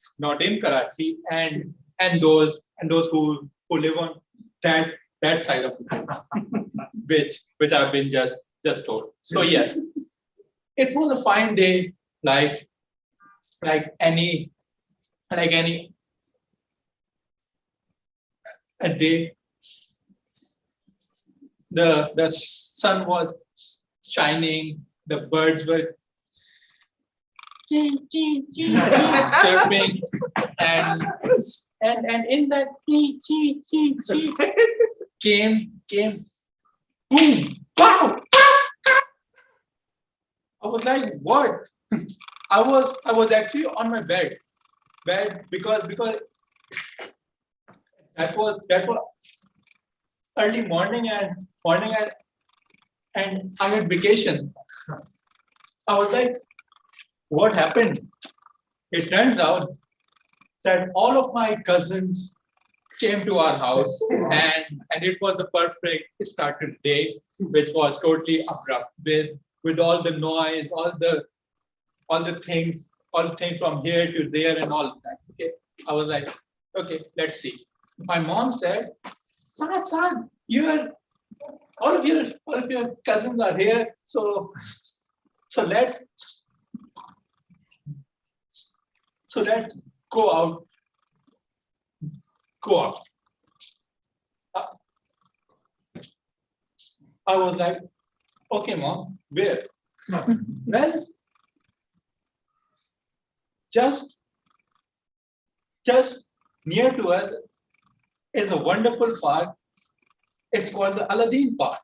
in Karachi and those who live on that side of the world, which I've been just told. So yes, it was a fine day, like any a day. The sun was shining, the birds were chirping, and in that came boom, wow. I was like, what? I was actually on my bed because that was early morning and I had vacation. I was like, what happened? It turns out that all of my cousins came to our house and it was the perfect started day, which was totally abrupt with all the noise, all the things from here to there and all of that. Okay. I was like, okay, let's see. My mom said, son, all of your cousins are here, so let's go out. I was like, okay, mom, where? Well, just near to us is a wonderful park. It's called the Aladdin Park.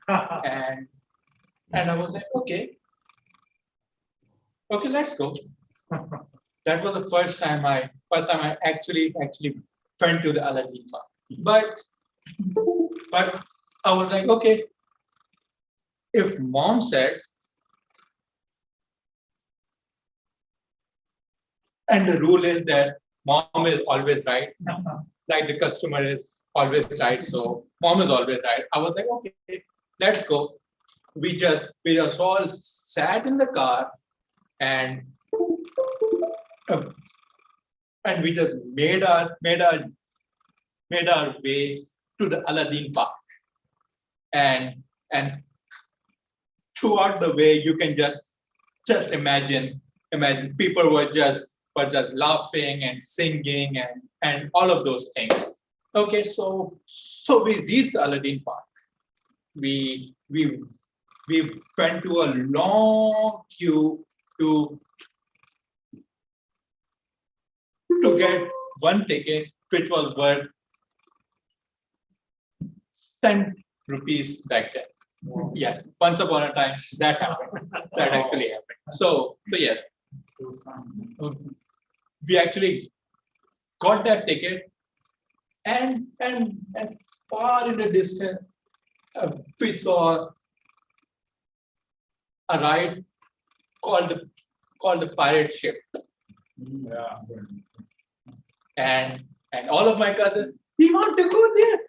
and I was like, okay, let's go. That was the first time I actually went to the Aladdin Park. But I was like, okay, if mom said, and the rule is that mom is always right, like the customer is always right, so mom is always right. I was like, okay, let's go. We just all sat in the car and we just made our way to the Aladdin Park. And throughout the way, you can just imagine people were just laughing and singing and all of those things. Okay, so we reached the Aladdin Park. We went to a long queue to get one ticket, which was worth 10 rupees back then. Yeah, once upon a time that happened. That actually happened. So yeah, we actually got that ticket, and far in the distance we saw a ride called the pirate ship. Yeah. And all of my cousins, we want to go there.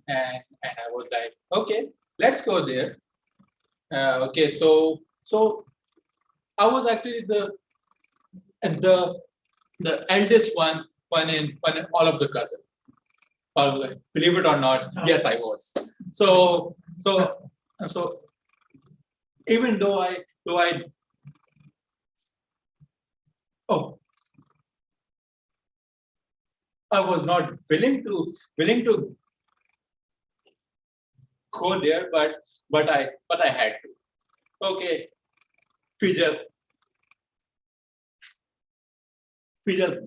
And I was like, okay, let's go there. Okay, so I was actually the eldest one in all of the cousins. Believe it or not, yes, I was. So even though I was not willing to go there, but I had to. Okay, we just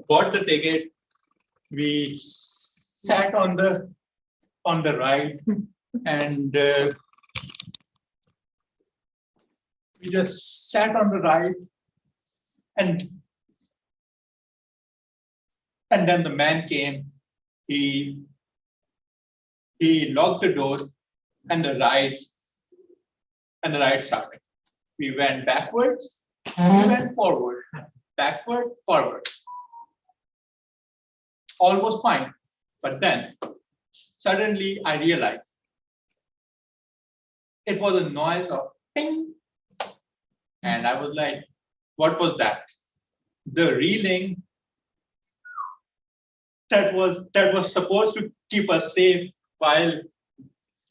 bought the ticket. We sat on the ride, and we just sat on the ride, and then the man came. He locked the door, the ride started. We went backwards, we went forward, backward, forward. All was fine. But then suddenly I realized it was a noise of ping. And I was like, what was that? The reeling that was supposed to keep us safe while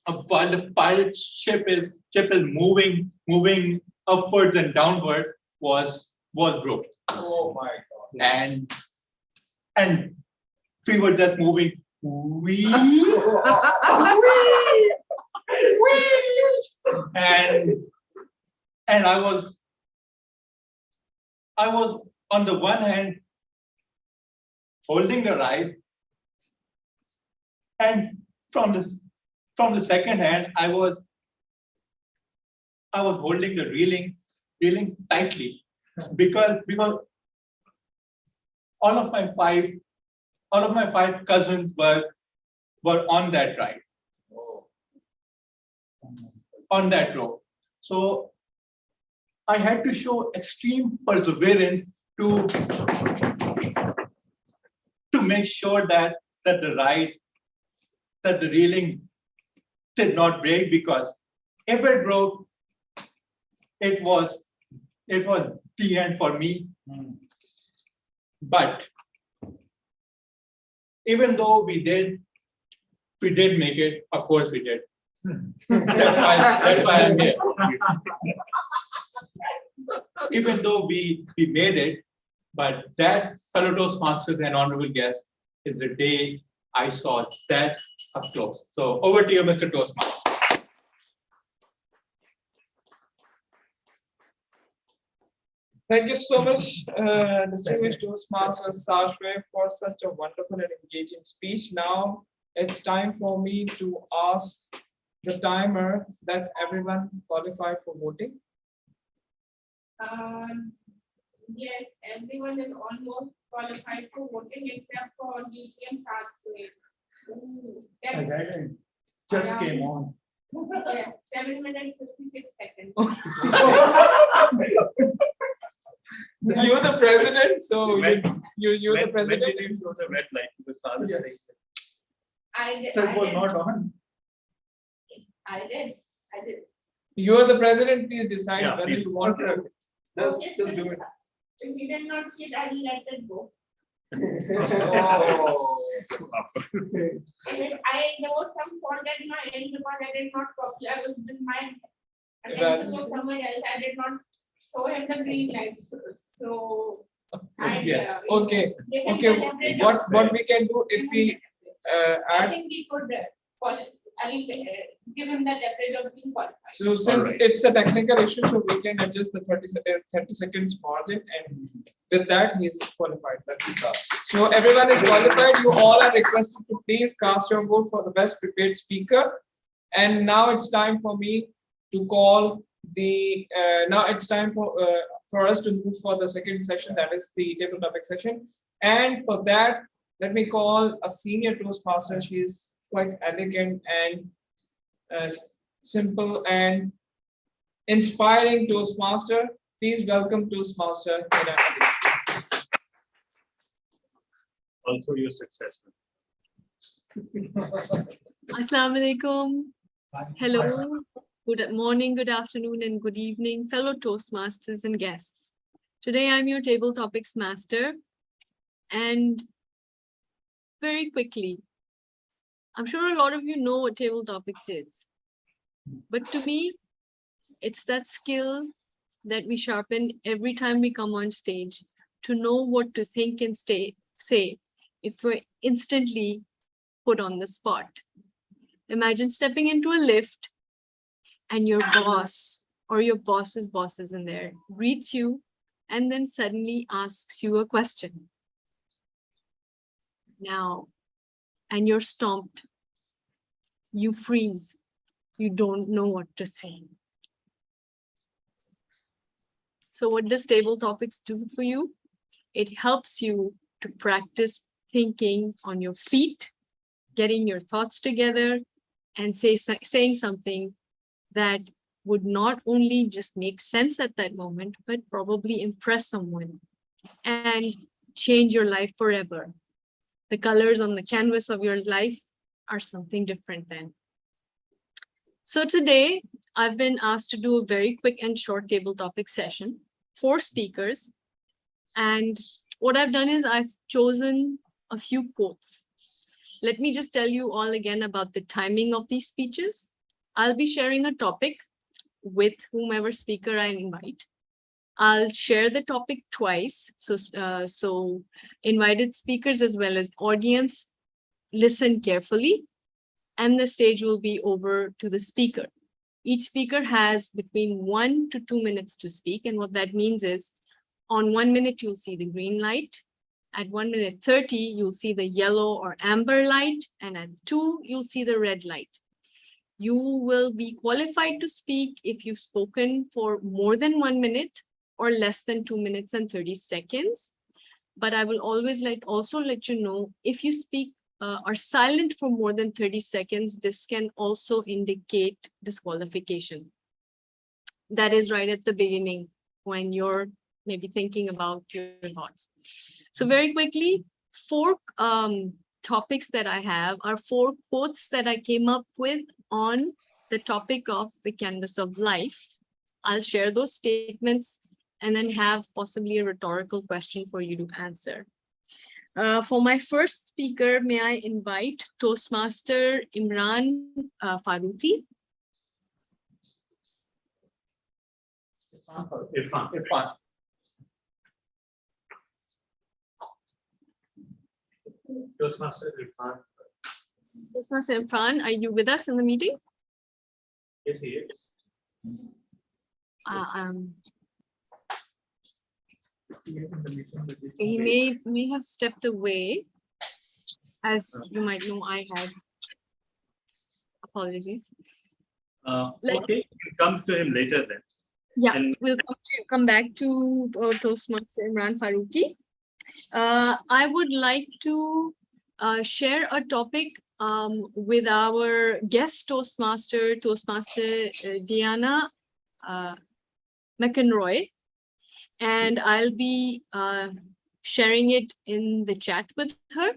the pirate ship is moving upwards and downwards was broken. Oh my God. And we were just moving. And I was on the one hand holding the ride, and from the second hand I was holding the reeling tightly, because all of my five cousins were on that ride, on that rope. So I had to show extreme perseverance to make sure that the reeling did not break, because if it broke, it was the end for me. But even though we did make it, of course we did. That's why I'm here. Even though we made it, but that, fellow Toastmasters and honorable guests, is the day I saw that up close. So over to you, Mr. Toastmaster. Thank you so much, distinguished Toastmaster Sashwe, for such a wonderful and engaging speech. Now it's time for me to ask the timer that everyone qualified for voting. Yes, everyone is almost qualified for voting except for DTM pathway. Just came on. Yes, 7 minutes 56 seconds. You're the president, so you're the president. When did you show the red light? Because Father said That was not on. I did. You're the president. Please decide Yeah, whether please. you want to. Just do it. If you did not see it, I will let it go. Oh. And there was some fault at my end because I did not copy. I was with my attention was somewhere else. I did not show him the green lights. So Yes. Okay. What we can do if we I add. think we could give him that leverage of being qualified. So since it's a technical issue, so we can adjust the 30 seconds margin, and with that he's qualified. That's it. So everyone is qualified. You all are requested to please cast your vote for the best prepared speaker. And now it's time for me to call the. Now it's time for us to move for the second session, that is the table topic session. And for that, let me call a senior Toastmaster. She is quite elegant and simple and inspiring Toastmaster. Please welcome Toastmaster. Also your successor. Assalamu alaikum. Hello. Good morning, good afternoon, and good evening, fellow Toastmasters and guests. Today I'm your table topics master. And very quickly, I'm sure a lot of you know what table topics is. But to me, it's that skill that we sharpen every time we come on stage to know what to think and say if we're instantly put on the spot. Imagine stepping into a lift and your boss or your boss's boss is in there, greets you, and then suddenly asks you a question. Now, and you're stomped. You freeze. You don't know what to say. So what does table topics do for you? It helps you to practice thinking on your feet, getting your thoughts together, and saying something that would not only just make sense at that moment, but probably impress someone and change your life forever. The colors on the canvas of your life are something different then. So today, I've been asked to do a very quick and short table topic session, 4 speakers. And what I've done is I've chosen a few quotes. Let me just tell you all again about the timing of these speeches. I'll be sharing a topic with whomever speaker I invite. I'll share the topic twice. So invited speakers as well as audience, listen carefully, and the stage will be over to the speaker. Each speaker has between 1 to 2 minutes to speak. And what that means is on 1 minute, you'll see the green light. At 1 minute 30, you'll see the yellow or amber light. And at 2, you'll see the red light. You will be qualified to speak if you've spoken for more than 1 minute or less than 2 minutes and 30 seconds. But I will always also let you know, if you speak are silent for more than 30 seconds, this can also indicate disqualification. That is right at the beginning when you're maybe thinking about your thoughts. So very quickly, 4 topics that I have are 4 quotes that I came up with on the topic of the canvas of life. I'll share those statements and then have possibly a rhetorical question for you to answer. For my first speaker, may I invite Toastmaster Imran Faruqi. Irfan. Toastmaster Irfan. Toastmaster Irfan, are you with us in the meeting? Yes, he is. He may have stepped away. As you might know, I had apologies. Okay, we'll come to him later then. Yeah, we'll come back to Toastmaster Imran Faruqi. I would like to share a topic with our guest Toastmaster, Diana McEnroy, and I'll be sharing it in the chat with her.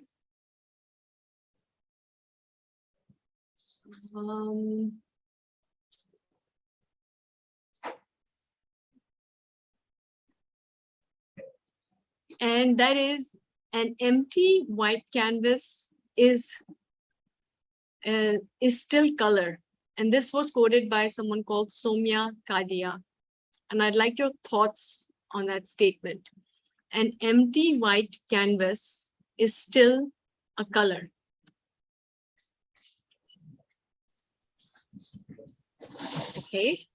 And that is, an empty white canvas is still color. And this was quoted by someone called Somya Kadia. And I'd like your thoughts on that statement. An empty white canvas is still a color. Okay.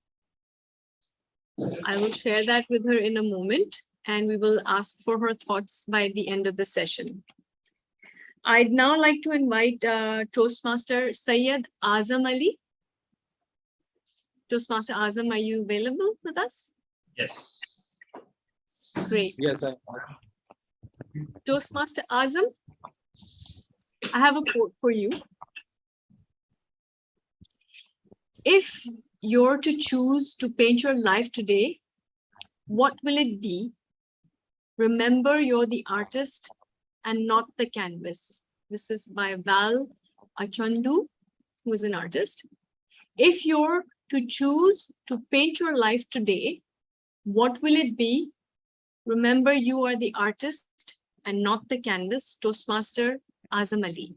I will share that with her in a moment, and we will ask for her thoughts by the end of the session. I'd now like to invite Toastmaster Syed Azam Ali. Toastmaster Azam, are you available with us? Yes. Great. Yes, Toastmaster Azam, I have a quote for you. If you're to choose to paint your life today, what will it be? Remember, you're the artist and not the canvas. This is by Val Achandu, who is an artist. If you're to choose to paint your life today, what will it be? Remember, you are the artist and not the canvas. Toastmaster Azam Ali.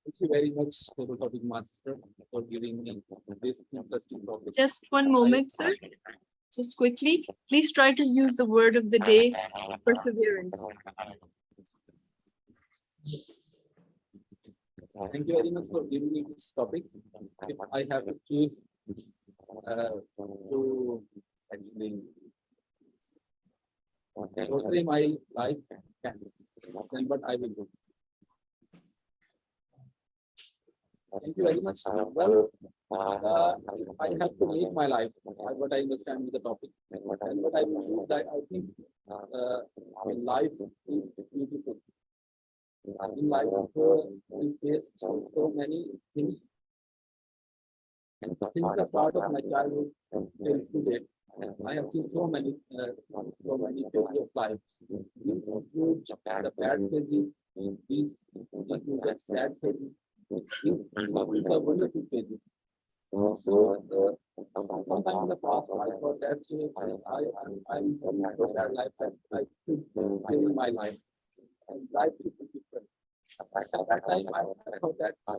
Thank you very much, Topic Master, for giving me this interesting topic. Just one moment, sir. Just quickly, please try to use the word of the day, perseverance. Thank you very much for giving me this topic. If I have to choose to actually portray my life, then what I will do. Thank you very much. Well, I have to make my life, what I understand with the topic. And what I will do that I think my life is beautiful. In life, we face so many things, and since the start of my childhood till today, I have seen so many phases of life. These include the bad phases, these include the sad phases, these include the wonderful phases. Sometime in the past, I thought that I that life that I should live my life, and life is different. At that time, I thought that I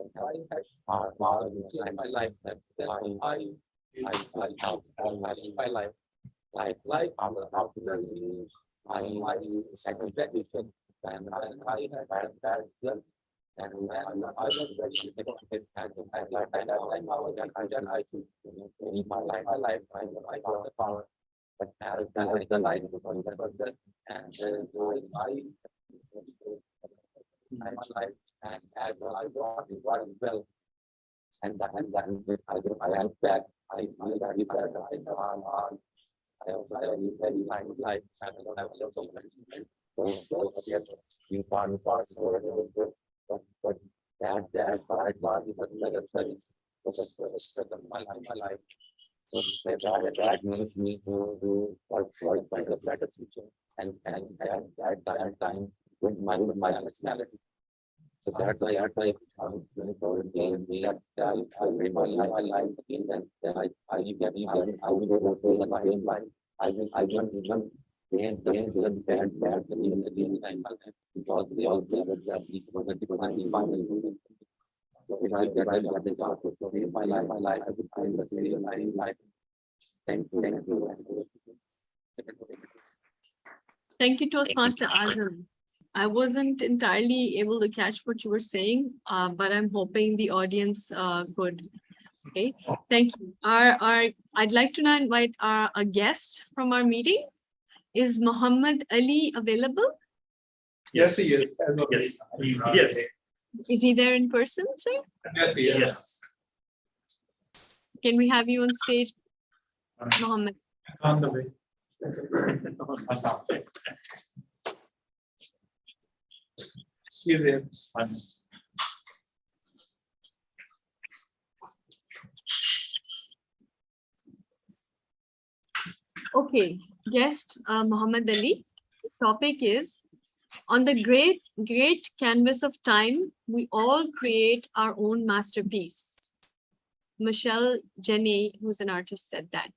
had changed my life. That I live my life. Life after my second graduation, and I had that result. And I was very disappointed. And at that time, I was that I should live my life. I got the power. But as the life was on the budget, and I my life, and I got it well. And then I helped back. I very bad. I have very life. And I was also so you part but that part was necessary for my life. So that makes me to work for a better future, and that time with my personality. So that's why I game that I read my life again. Then I will go for the same life. I don't even bad even again in my life, because they all that because I finally if I got the job to in my life, I would find the same life. Thank you. Thank you, Toastmaster Azam. I wasn't entirely able to catch what you were saying, but I'm hoping the audience could. Okay, thank you. I'd like to now invite a guest from our meeting. Is Muhammad Ali available? Yes, he is. Yes. Is he there in person, sir? Yes, he is. Yes. Can we have you on stage, Muhammad? On the way. He's here. Okay, guest Muhammad Ali. The topic is, on the great canvas of time, we all create our own masterpiece. Michelle Jenny, who's an artist, said that.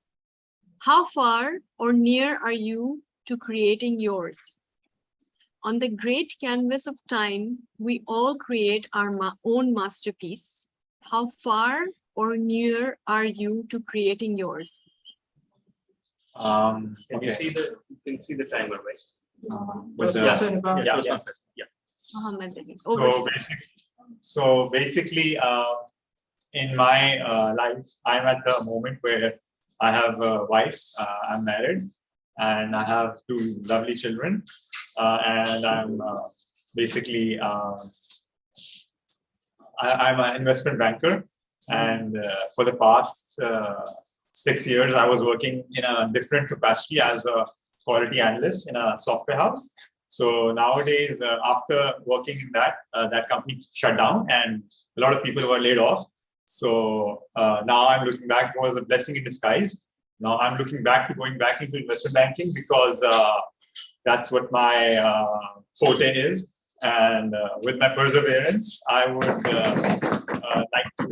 How far or near are you to creating yours? On the great canvas of time, we all create our own masterpiece. How far or near are you to creating yours? Can you see the timer, right? Yeah. Muhammad Ali. So basically, in my life, I'm at the moment where I have a wife, I'm married, and I have two lovely children, and I'm basically I'm an investment banker, and for the past 6 years, I was working in a different capacity as a quality analyst in a software house. So nowadays, after working in that company shut down and a lot of people were laid off. So now I'm looking back, it was a blessing in disguise. Now I'm looking back to going back into investment banking because that's what my forte is. And with my perseverance, I would like to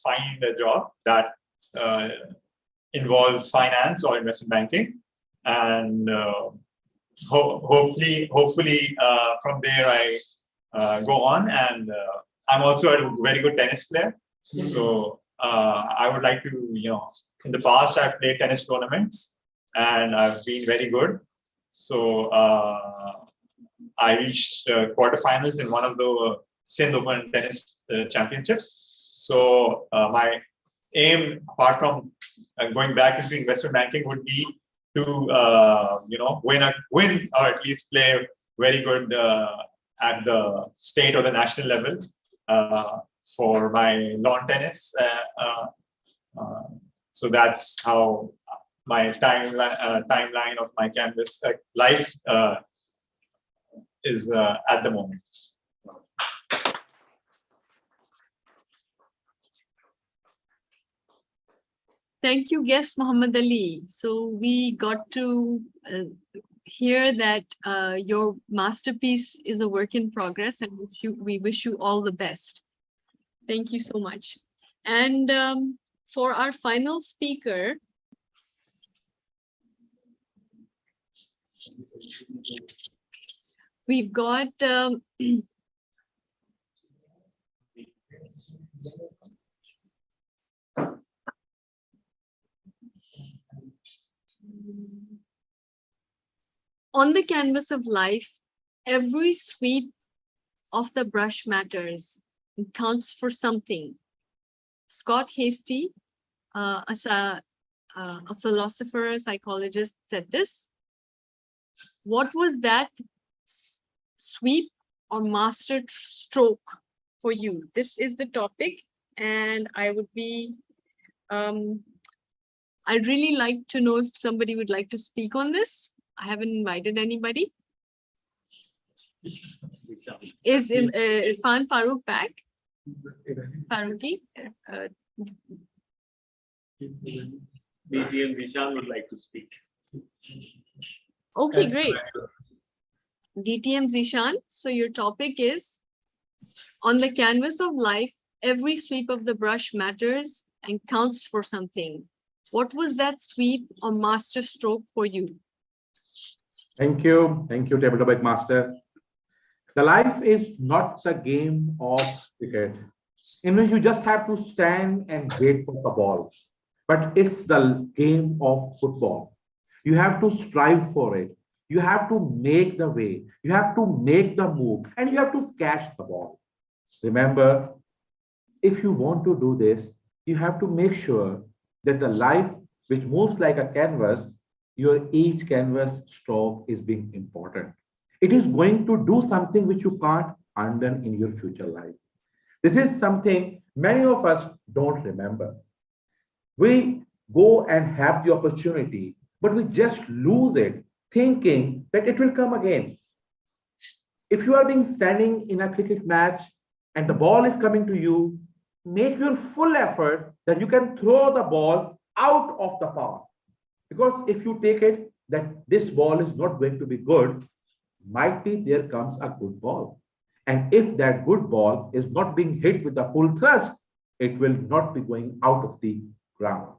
find a job that involves finance or investment banking, and hopefully from there I go on. And I'm also a very good tennis player, so I would like to, in the past I've played tennis tournaments and I've been very good. So I reached quarterfinals in one of the Sindh Open tennis championships. So my aim, apart from going back into investment banking, would be to win or at least play very good at the state or the national level for my lawn tennis. So that's how my timeline of my canvas life is at the moment. Thank you, guest Muhammad Ali. So we got to hear that your masterpiece is a work in progress, and we wish you all the best. Thank you so much. And for our final speaker, we've got on the canvas of life, every sweep of the brush matters. It counts for something. Scott Hasty, a philosopher, a psychologist, said this. What was that sweep or master stroke for you? This is the topic, and I would be, I'd really like to know if somebody would like to speak on this. I haven't invited anybody. Is Irfan Farooq back? Farooqi? DTM Zishan would like to speak. Okay, great. DTM Zishan, so your topic is, on the canvas of life, every sweep of the brush matters and counts for something. What was that sweep or master stroke for you? Thank you, Table Topic Master. The life is not the game of cricket in which you just have to stand and wait for the ball, but it's the game of football. You have to strive for it. You have to make the way. You have to make the move, and you have to catch the ball. Remember, if you want to do this, you have to make sure that the life which moves like a canvas, your each canvas stroke is being important. It is going to do something which you can't undo in your future life. This is something many of us don't remember. We go and have the opportunity, but we just lose it thinking that it will come again. If you are being standing in a cricket match and the ball is coming to you, make your full effort that you can throw the ball out of the park. Because if you take it that this ball is not going to be good, might be there comes a good ball. And if that good ball is not being hit with the full thrust, it will not be going out of the ground.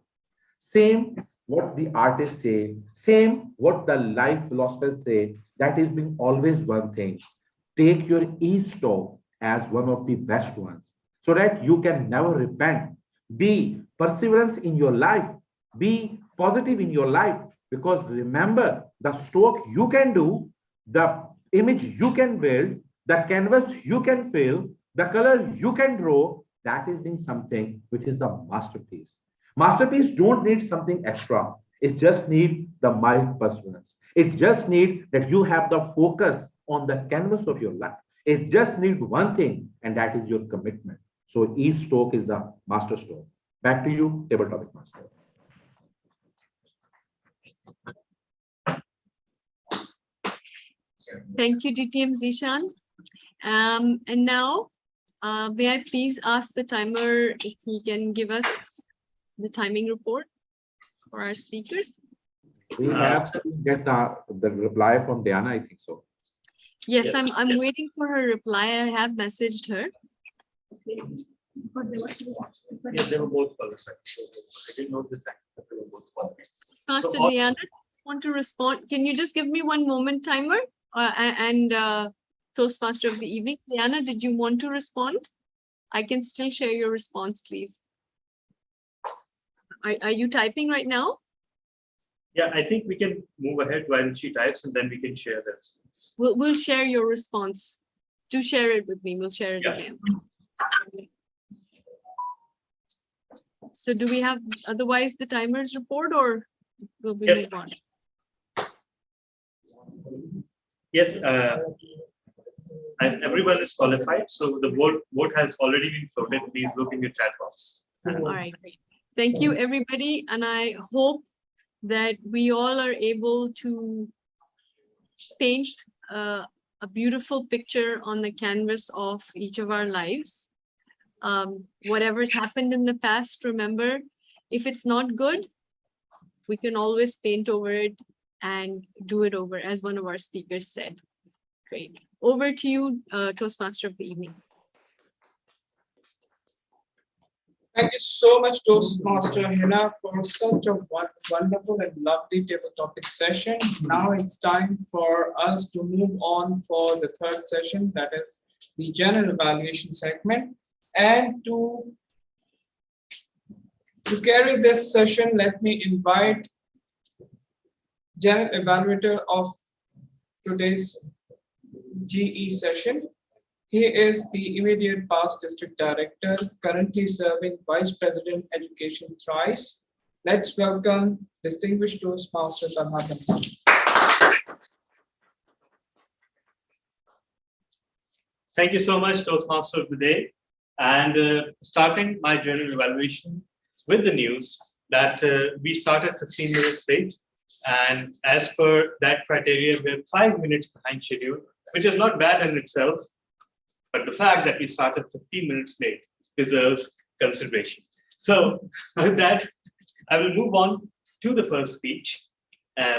Same what the artists say, same what the life philosophers say, that is being always one thing. Take your e-stroke as one of the best ones so that you can never repent. Be perseverance in your life. Be positive in your life, because remember, the stroke you can do, the image you can build, the canvas you can fill, the color you can draw, that is being something which is the masterpiece. Masterpiece don't need something extra. It just need the mild perseverance. It just need that you have the focus on the canvas of your life. It just need one thing, and that is your commitment. So each stroke is the master stroke. Back to you, Table Topic Master. Thank you, DTM Zishan. And now, may I please ask the timer if he can give us the timing report for our speakers? We have to get the reply from Diana, I think so. Yes, I'm waiting for her reply. I have messaged her. Yes, they were both qualified. So I didn't know the time, but they were both qualified. Master So, Diana, want to respond? Can you just give me one moment, timer? And Toastmaster of the evening. Diana, did you want to respond? I can still share your response, please. Are you typing right now? yeah, I think we can move ahead while she types, and then we can share the response. We'll share your response. Do share it with me. We'll share it again. So do we have otherwise the timers report, or will we move on? Yes, and everyone is qualified. So the vote has already been floated. Please look in your chat box. All right, great. Thank you, everybody. And I hope that we all are able to paint a a beautiful picture on the canvas of each of our lives. Whatever's happened in the past, remember, if it's not good, we can always paint over it and do it over, as one of our speakers said. Great. Over to you, Toastmaster of the evening. Thank you so much, Toastmaster Hina, for such a wonderful and lovely table topic session. Now it's time for us to move on for the third session, that is the general evaluation segment. And to carry this session, let me invite general evaluator of today's GE session. He is the immediate past district director, currently serving Vice President Education thrice. Let's welcome distinguished Toastmaster Azam. Thank you so much, Toastmaster of the day. And starting my general evaluation with the news that we started 15 minutes late. And as per that criteria, we're 5 minutes behind schedule, which is not bad in itself. But the fact that we started 15 minutes late deserves consideration. So with that, I will move on to the first speech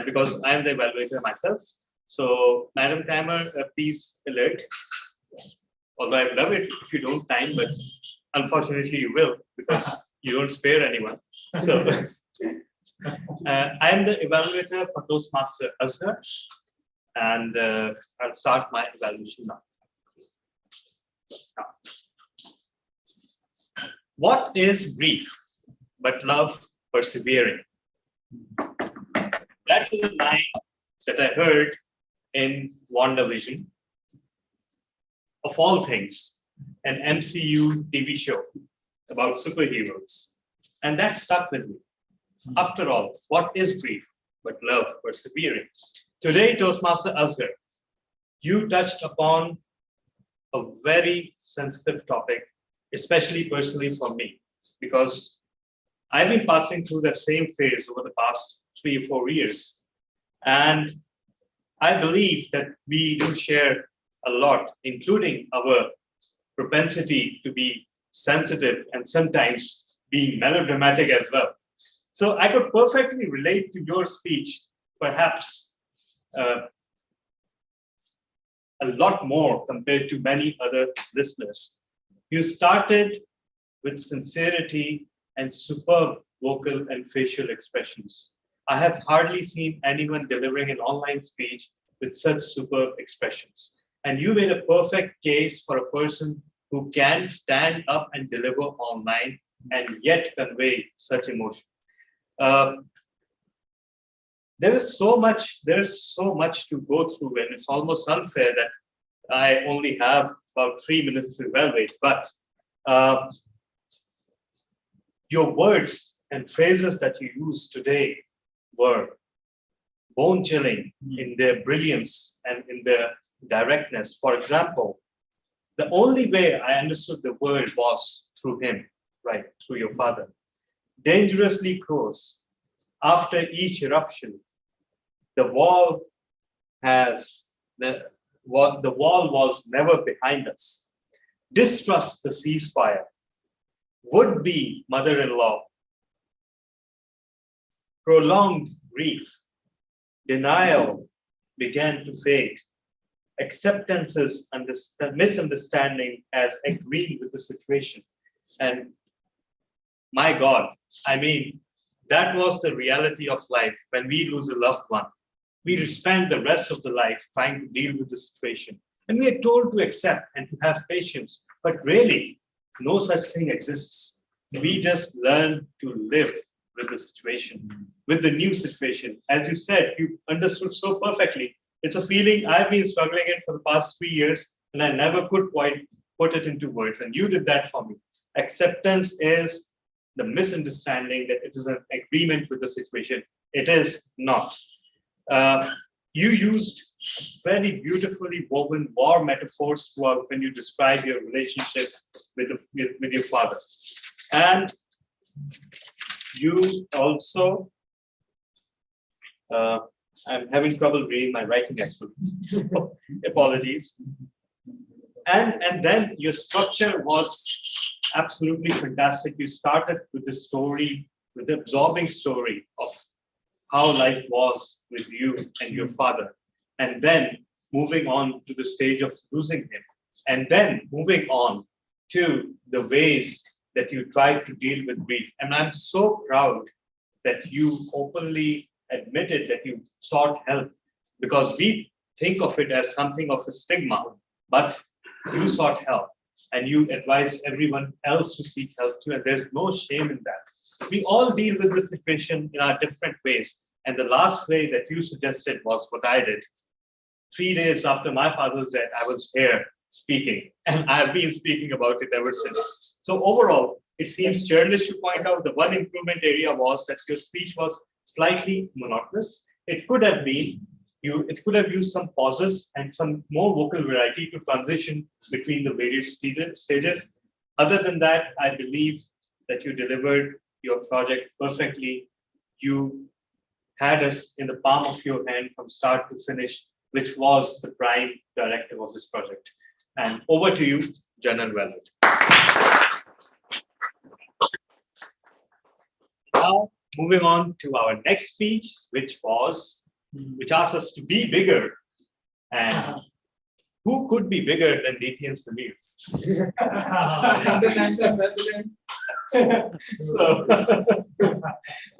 because I am the evaluator myself. So Madam Timer, please alert. Although I would love it if you don't time, but unfortunately you will because you don't spare anyone. So I am the evaluator for Toastmaster Azhar, and I'll start my evaluation now. What is grief but love persevering? That is a line that I heard in WandaVision. Of all things, an MCU TV show about superheroes. And that stuck with me. After all, what is grief but love persevering? Today, Toastmaster Azhar, you touched upon a very sensitive topic, especially personally for me, because I've been passing through that same phase over the past 3 or 4 years. And I believe that we do share a lot, including our propensity to be sensitive and sometimes being melodramatic as well. So I could perfectly relate to your speech, perhaps a lot more compared to many other listeners. You started with sincerity and superb vocal and facial expressions. I have hardly seen anyone delivering an online speech with such superb expressions. And you made a perfect case for a person who can stand up and deliver online and yet convey such emotion. There is so much to go through, and it's almost unfair that I only have about 3 minutes to evaluate. But your words and phrases that you used today were bone-chilling in their brilliance and in their directness. For example, the only way I understood the word was through him, right, through your father. Dangerously close. After each eruption, the wall was never behind us. Distrust the ceasefire. Would-be mother-in-law. Prolonged grief. Denial began to fade. Acceptances, misunderstanding as agreeing with the situation. And my God, I mean, that was the reality of life. When we lose a loved one, we spend the rest of the life trying to deal with the situation. And we are told to accept and to have patience. But really, no such thing exists. We just learn to live with the situation, with the new situation. As you said, you understood so perfectly. It's a feeling I've been struggling in for the past 3 years, and I never could quite put it into words. And you did that for me. Acceptance is the misunderstanding that it is an agreement with the situation. It is not. You used very beautifully woven war metaphors throughout when you describe your relationship with your father. And you also I'm having trouble reading my writing actually. So, apologies. And then your structure was absolutely fantastic. You started with the story, with the absorbing story of how life was with you and your father, and then moving on to the stage of losing him, and then moving on to the ways that you tried to deal with grief. And I'm so proud that you openly admitted that you sought help, because we think of it as something of a stigma, but you sought help and you advised everyone else to seek help too. And there's no shame in that. We all deal with the situation in our different ways. And the last way that you suggested was what I did. 3 days after my father's death, I was here speaking, and I've been speaking about it ever since. So overall, it seems churlish to point out the one improvement area was that your speech was slightly monotonous. It could have used some pauses and some more vocal variety to transition between the various stages. Other than that, I believe that you delivered your project perfectly. You had us in the palm of your hand from start to finish, which was the prime directive of this project. And over to you, General Velvet. Now, moving on to our next speech, which asked us to be bigger. And who could be bigger than DTM Samir? International president. So,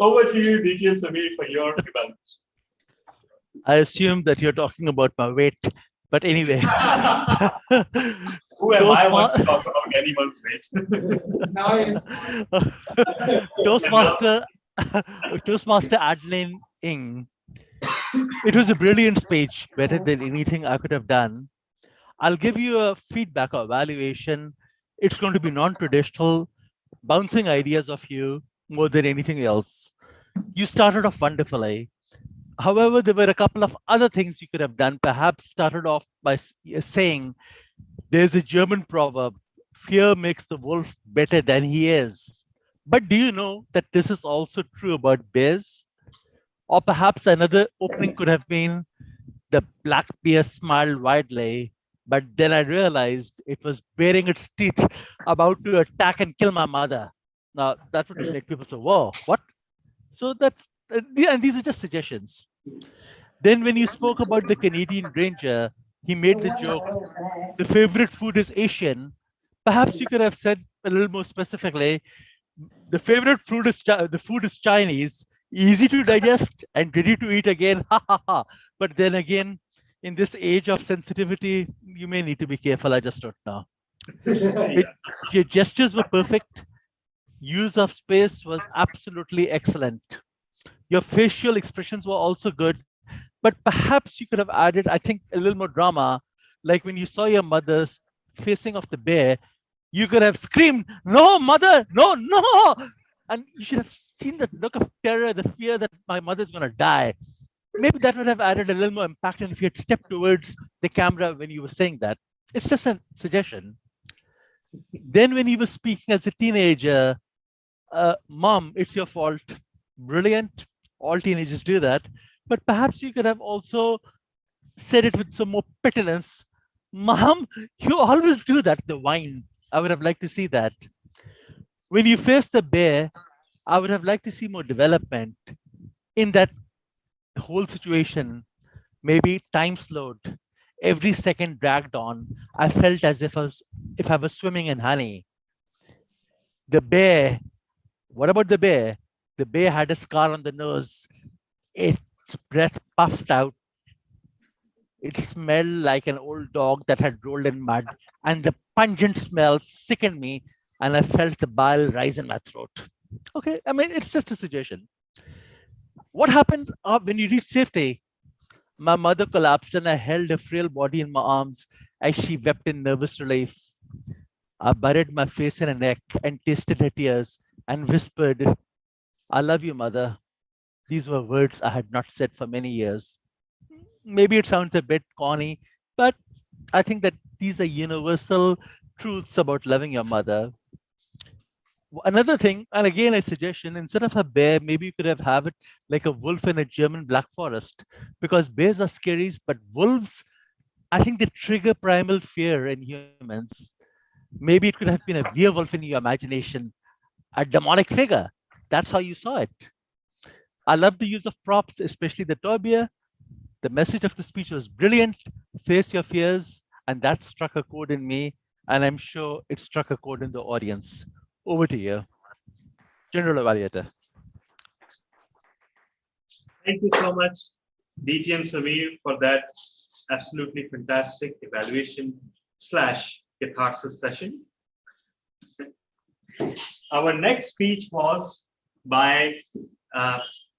over to you, DTM Samir, for your development. I assume that you're talking about my weight, but anyway. Who am I want to talk about anyone's weight? Toastmaster Adeline Ng. It was a brilliant speech, better than anything I could have done. I'll give you a feedback or evaluation. It's going to be non-traditional, bouncing ideas of you more than anything else. You started off wonderfully. However, there were a couple of other things you could have done. Perhaps started off by saying, there's a German proverb, fear makes the wolf better than he is. But do you know that this is also true about bears? Or perhaps another opening could have been, the black bear smiled widely, but then I realized it was baring its teeth, about to attack and kill my mother. Now, that would make people say, whoa, what? So that's, and these are just suggestions. Then when you spoke about the Canadian Ranger, he made the joke, the favorite food is Asian. Perhaps you could have said a little more specifically, the favorite food is Chinese, easy to digest and ready to eat again. Ha ha ha. But then again, in this age of sensitivity, you may need to be careful. I just don't know. Your gestures were perfect. Use of space was absolutely excellent. Your facial expressions were also good, but perhaps you could have added, I think, a little more drama. Like when you saw your mother facing off the bear, you could have screamed, no, mother, no, no. And you should have seen the look of terror, the fear that my mother's going to die. Maybe that would have added a little more impact. And if you had stepped towards the camera when you were saying that, it's just a suggestion. Then when you were speaking as a teenager, Mom, it's your fault. Brilliant. All teenagers do that. But perhaps you could have also said it with some more petulance. Mom, you always do that, the whine. I would have liked to see that. When you face the bear, I would have liked to see more development in that whole situation. Maybe time slowed. Every second dragged on. I felt as if I was swimming in honey. The bear, what about the bear? The bear had a scar on the nose. Its breath puffed out. It smelled like an old dog that had rolled in mud, and the pungent smell sickened me, and I felt the bile rise in my throat. Okay, I mean, it's just a suggestion. What happened when you reached safety? My mother collapsed, and I held her frail body in my arms as she wept in nervous relief. I buried my face in her neck and tasted her tears and whispered, I love you, mother. These were words I had not said for many years. Maybe it sounds a bit corny, but I think that these are universal truths about loving your mother. Another thing, and again, a suggestion, instead of a bear, maybe you could have it like a wolf in a German black forest, because bears are scary, but wolves, I think they trigger primal fear in humans. Maybe it could have been a werewolf in your imagination, a demonic figure. That's how you saw it. I love the use of props, especially the toy bear. The message of the speech was brilliant. Face your fears, and that struck a chord in me, and I'm sure it struck a chord in the audience. Over to you, General Evaluator. Thank you so much, DTM Samir, for that absolutely fantastic evaluation / catharsis session. Our next speech was by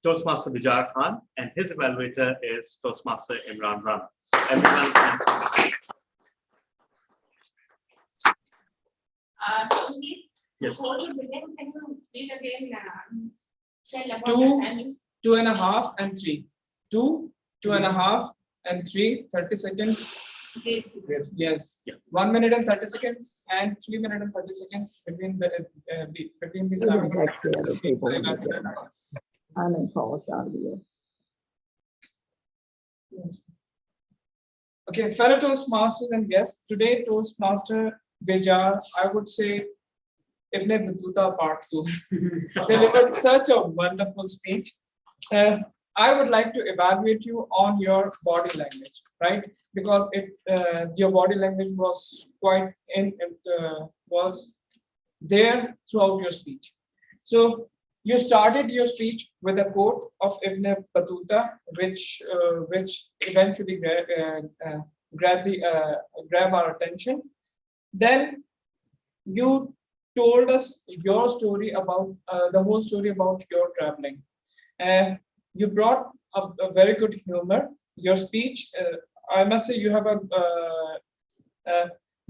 Toastmaster Bijar Khan, and his evaluator is Toastmaster Imran Rana. Everyone, yes. Before you begin, can you read again? Tell about 2, 2.5, and 3. 2, 2.5, and 3. 30 seconds. Okay. Yes. Yeah. 1 minute and 30 seconds, and 3 minutes and 30 seconds between these time. I'm in college out of here. Okay, fellow Toastmasters and guests, today Toastmaster Bijar, I would say, Ibn Battuta Part 2, delivered such a wonderful speech. I would like to evaluate you on your body language, right? Because your body language was was there throughout your speech. So you started your speech with a quote of Ibn Battuta, which eventually grab our attention. Then you told us your story about the whole story about your traveling. You brought a very good humor. Your speech, I must say, you have a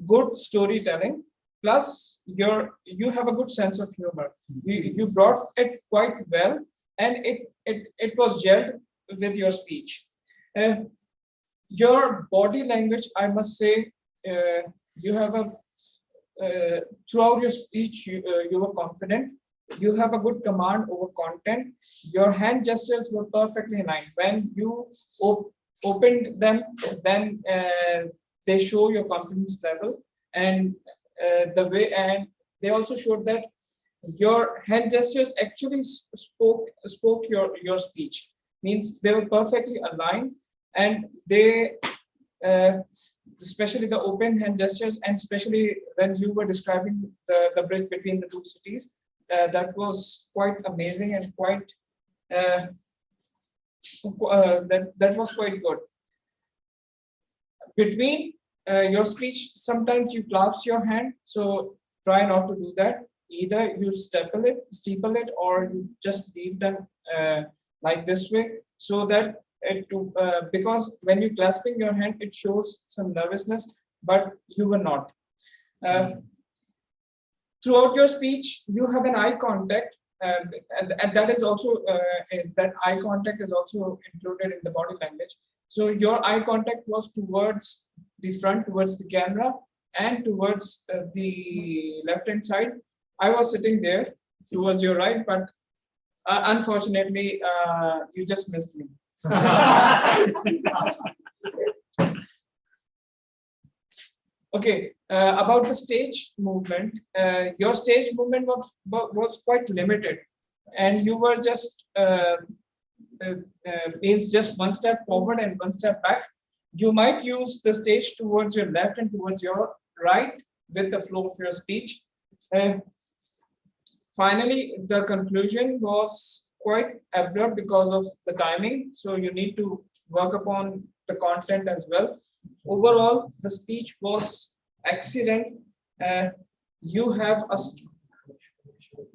good storytelling. Plus, you have a good sense of humor. You brought it quite well, and it was gelled with your speech. Your body language, I must say, you have throughout your speech, you were confident. You have a good command over content. Your hand gestures were perfectly in line. When you opened them, then they show your confidence level, and and they also showed that your hand gestures actually spoke your speech. Means they were perfectly aligned, and they especially the open hand gestures, and especially when you were describing the bridge between the two cities, that was quite amazing and quite that was quite good. Between your speech, sometimes you clasp your hand, so try not to do that. Either you steeple it, or you just leave them like this way, so that because when you're clasping your hand, it shows some nervousness, but you were not. Throughout your speech, you have an eye contact, and that is also that eye contact is also included in the body language. So your eye contact was towards the front, towards the camera, and towards the left-hand side. I was sitting there towards your right, but unfortunately, you just missed me. Okay, about the stage movement, your stage movement was quite limited, and you were just means just one step forward and one step back. You might use the stage towards your left and towards your right with the flow of your speech. Finally, the conclusion was quite abrupt because of the timing, so you need to work upon the content as well. Overall, the speech was excellent. You have a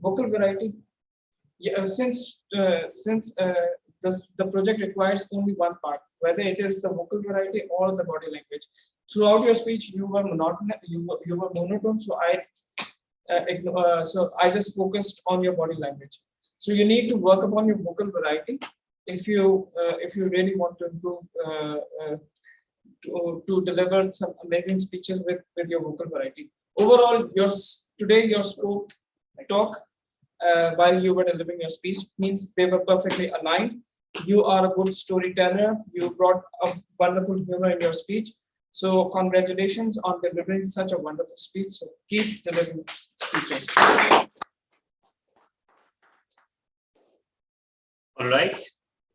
vocal variety. Yeah, since the project requires only one part, whether it is the vocal variety or the body language. Throughout your speech, you were monotonous. You were monotone. So I just focused on your body language. So you need to work upon your vocal variety if you really want to improve to deliver some amazing speeches with your vocal variety. Overall, today you spoke talk while you were delivering your speech means they were perfectly aligned. You are a good storyteller. You brought a wonderful humor in your speech. So congratulations on delivering such a wonderful speech. So keep delivering speeches. All right.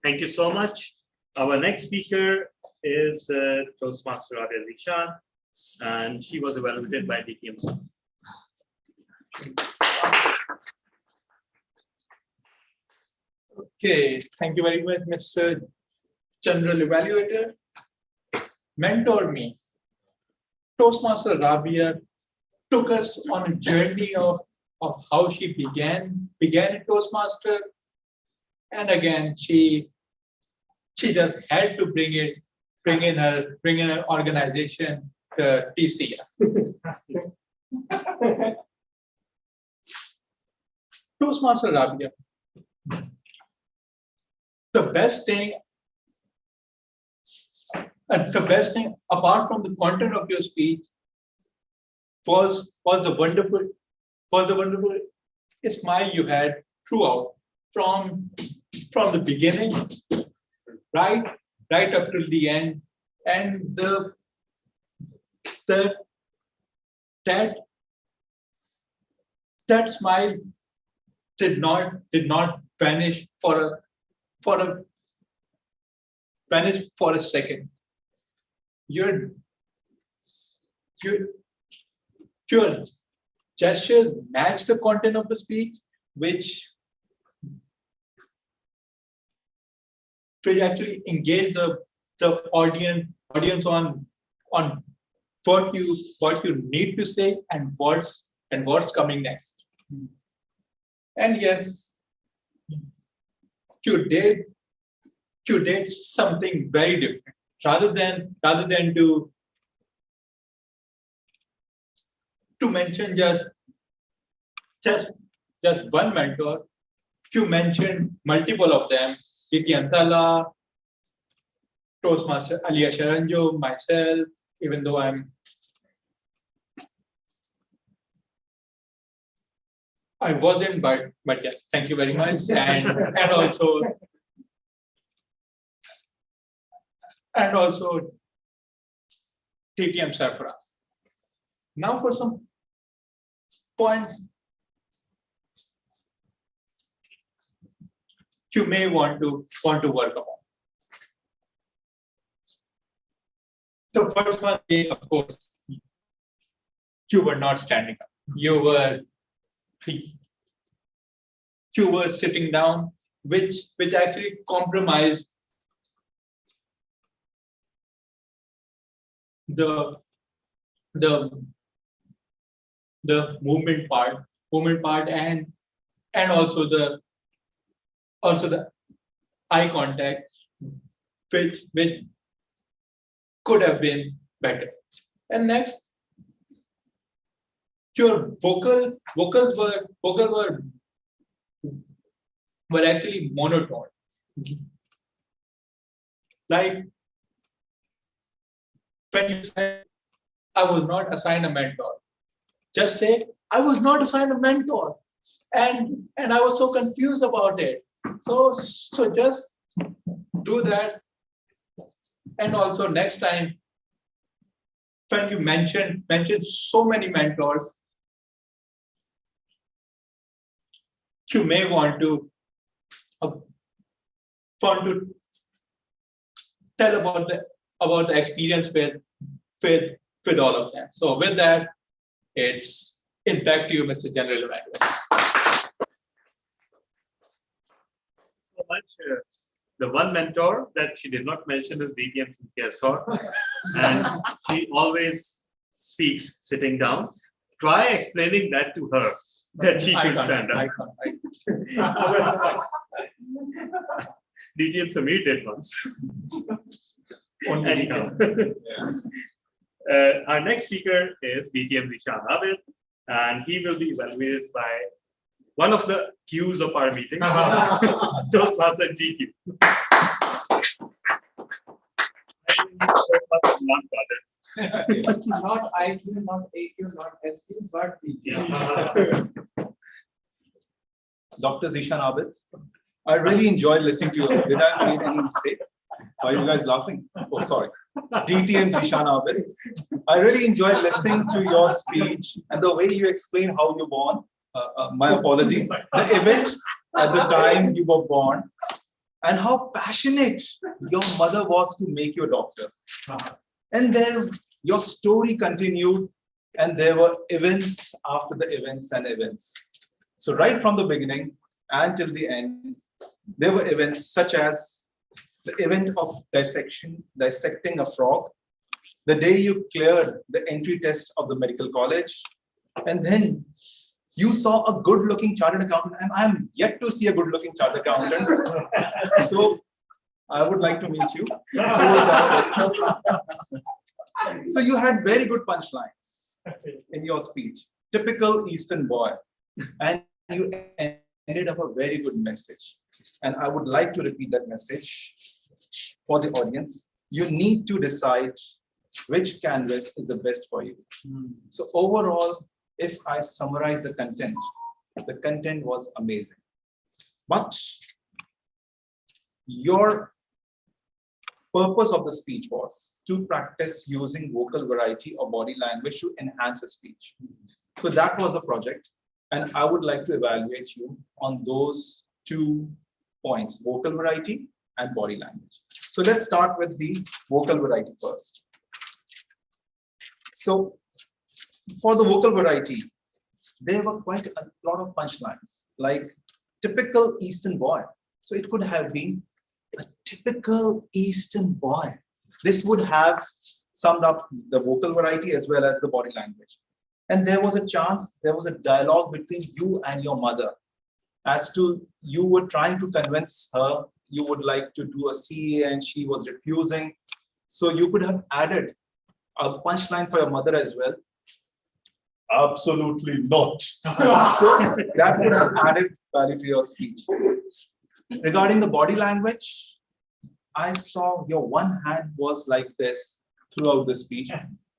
Thank you so much. Our next speaker is Toastmaster Rabia Zishan, and she was evaluated by DTM. Okay, thank you very much, Mr. General Evaluator. Mentor me. Toastmaster Rabia took us on a journey of how she began in Toastmaster, and again she just had to bring in her organization, the TCF. Toastmaster Rabia. The best thing apart from the content of your speech was the wonderful smile you had throughout, from the beginning right up till the end, and that smile did not vanish for a second. Your gestures match the content of the speech, which actually engage the audience on what you need to say and what's coming next. And yes, you did something very different. Rather than to mention just one mentor, you mentioned multiple of them: Kiki Antala, Toastmaster Alia Sharanjo, myself, even though I wasn't, but yes, thank you very much. And also TTM Sarfaraz. Now for some points you may want to work upon. The first one being, of course, you were not standing up. You were sitting down, which actually compromised the movement part and also the eye contact, which could have been better. And next, your vocals were actually monotone. Like when you say, I was not assigned a mentor, just say, I was not assigned a mentor. And I was so confused about it. So just do that. And also next time, when you mention so many mentors, you may want to tell about the experience with all of them. So with that, it's back to you, Mr. General Evaluator. So much. The one mentor that she did not mention is DTM Cynthia's daughter, and she always speaks sitting down. Try explaining that to her, that she should stand up. DTM Samir did once. Anyhow. Our next speaker is DTM Zishan Abid, and he will be evaluated by one of the Qs of our meeting, Toastmaster GQ. Not IQ, not AQ, not SQ, but GQ. Dr. Zishan Abid. I really enjoyed listening to you. Did I make any mistake? Why are you guys laughing? Oh, sorry. DTM Zishan Abid. I really enjoyed listening to your speech and the way you explained how you were born. My apologies. The event at the time you were born and how passionate your mother was to make you a doctor. And then your story continued and there were events after the events and events. So right from the beginning until the end, there were events such as the event of dissecting a frog, the day you cleared the entry test of the medical college, and then you saw a good-looking chartered accountant, and I'm yet to see a good-looking chartered accountant. So I would like to meet you. So you had very good punchlines in your speech, typical Eastern boy, and you ended up a very good message. And I would like to repeat that message for the audience. You need to decide which canvas is the best for you. So overall, if I summarize the content was amazing. But your purpose of the speech was to practice using vocal variety or body language to enhance a speech. So that was the project. And I would like to evaluate you on those 2 points, vocal variety and body language. So let's start with the vocal variety first. So for the vocal variety, there were quite a lot of punchlines, like typical Eastern boy. So it could have been a typical Eastern boy. This would have summed up the vocal variety as well as the body language. And there was a chance, there was a dialogue between you and your mother as to you were trying to convince her you would like to do a CA and she was refusing. So you could have added a punchline for your mother as well. Absolutely not. So that would have added value to your speech. Regarding the body language, I saw your one hand was like this throughout the speech.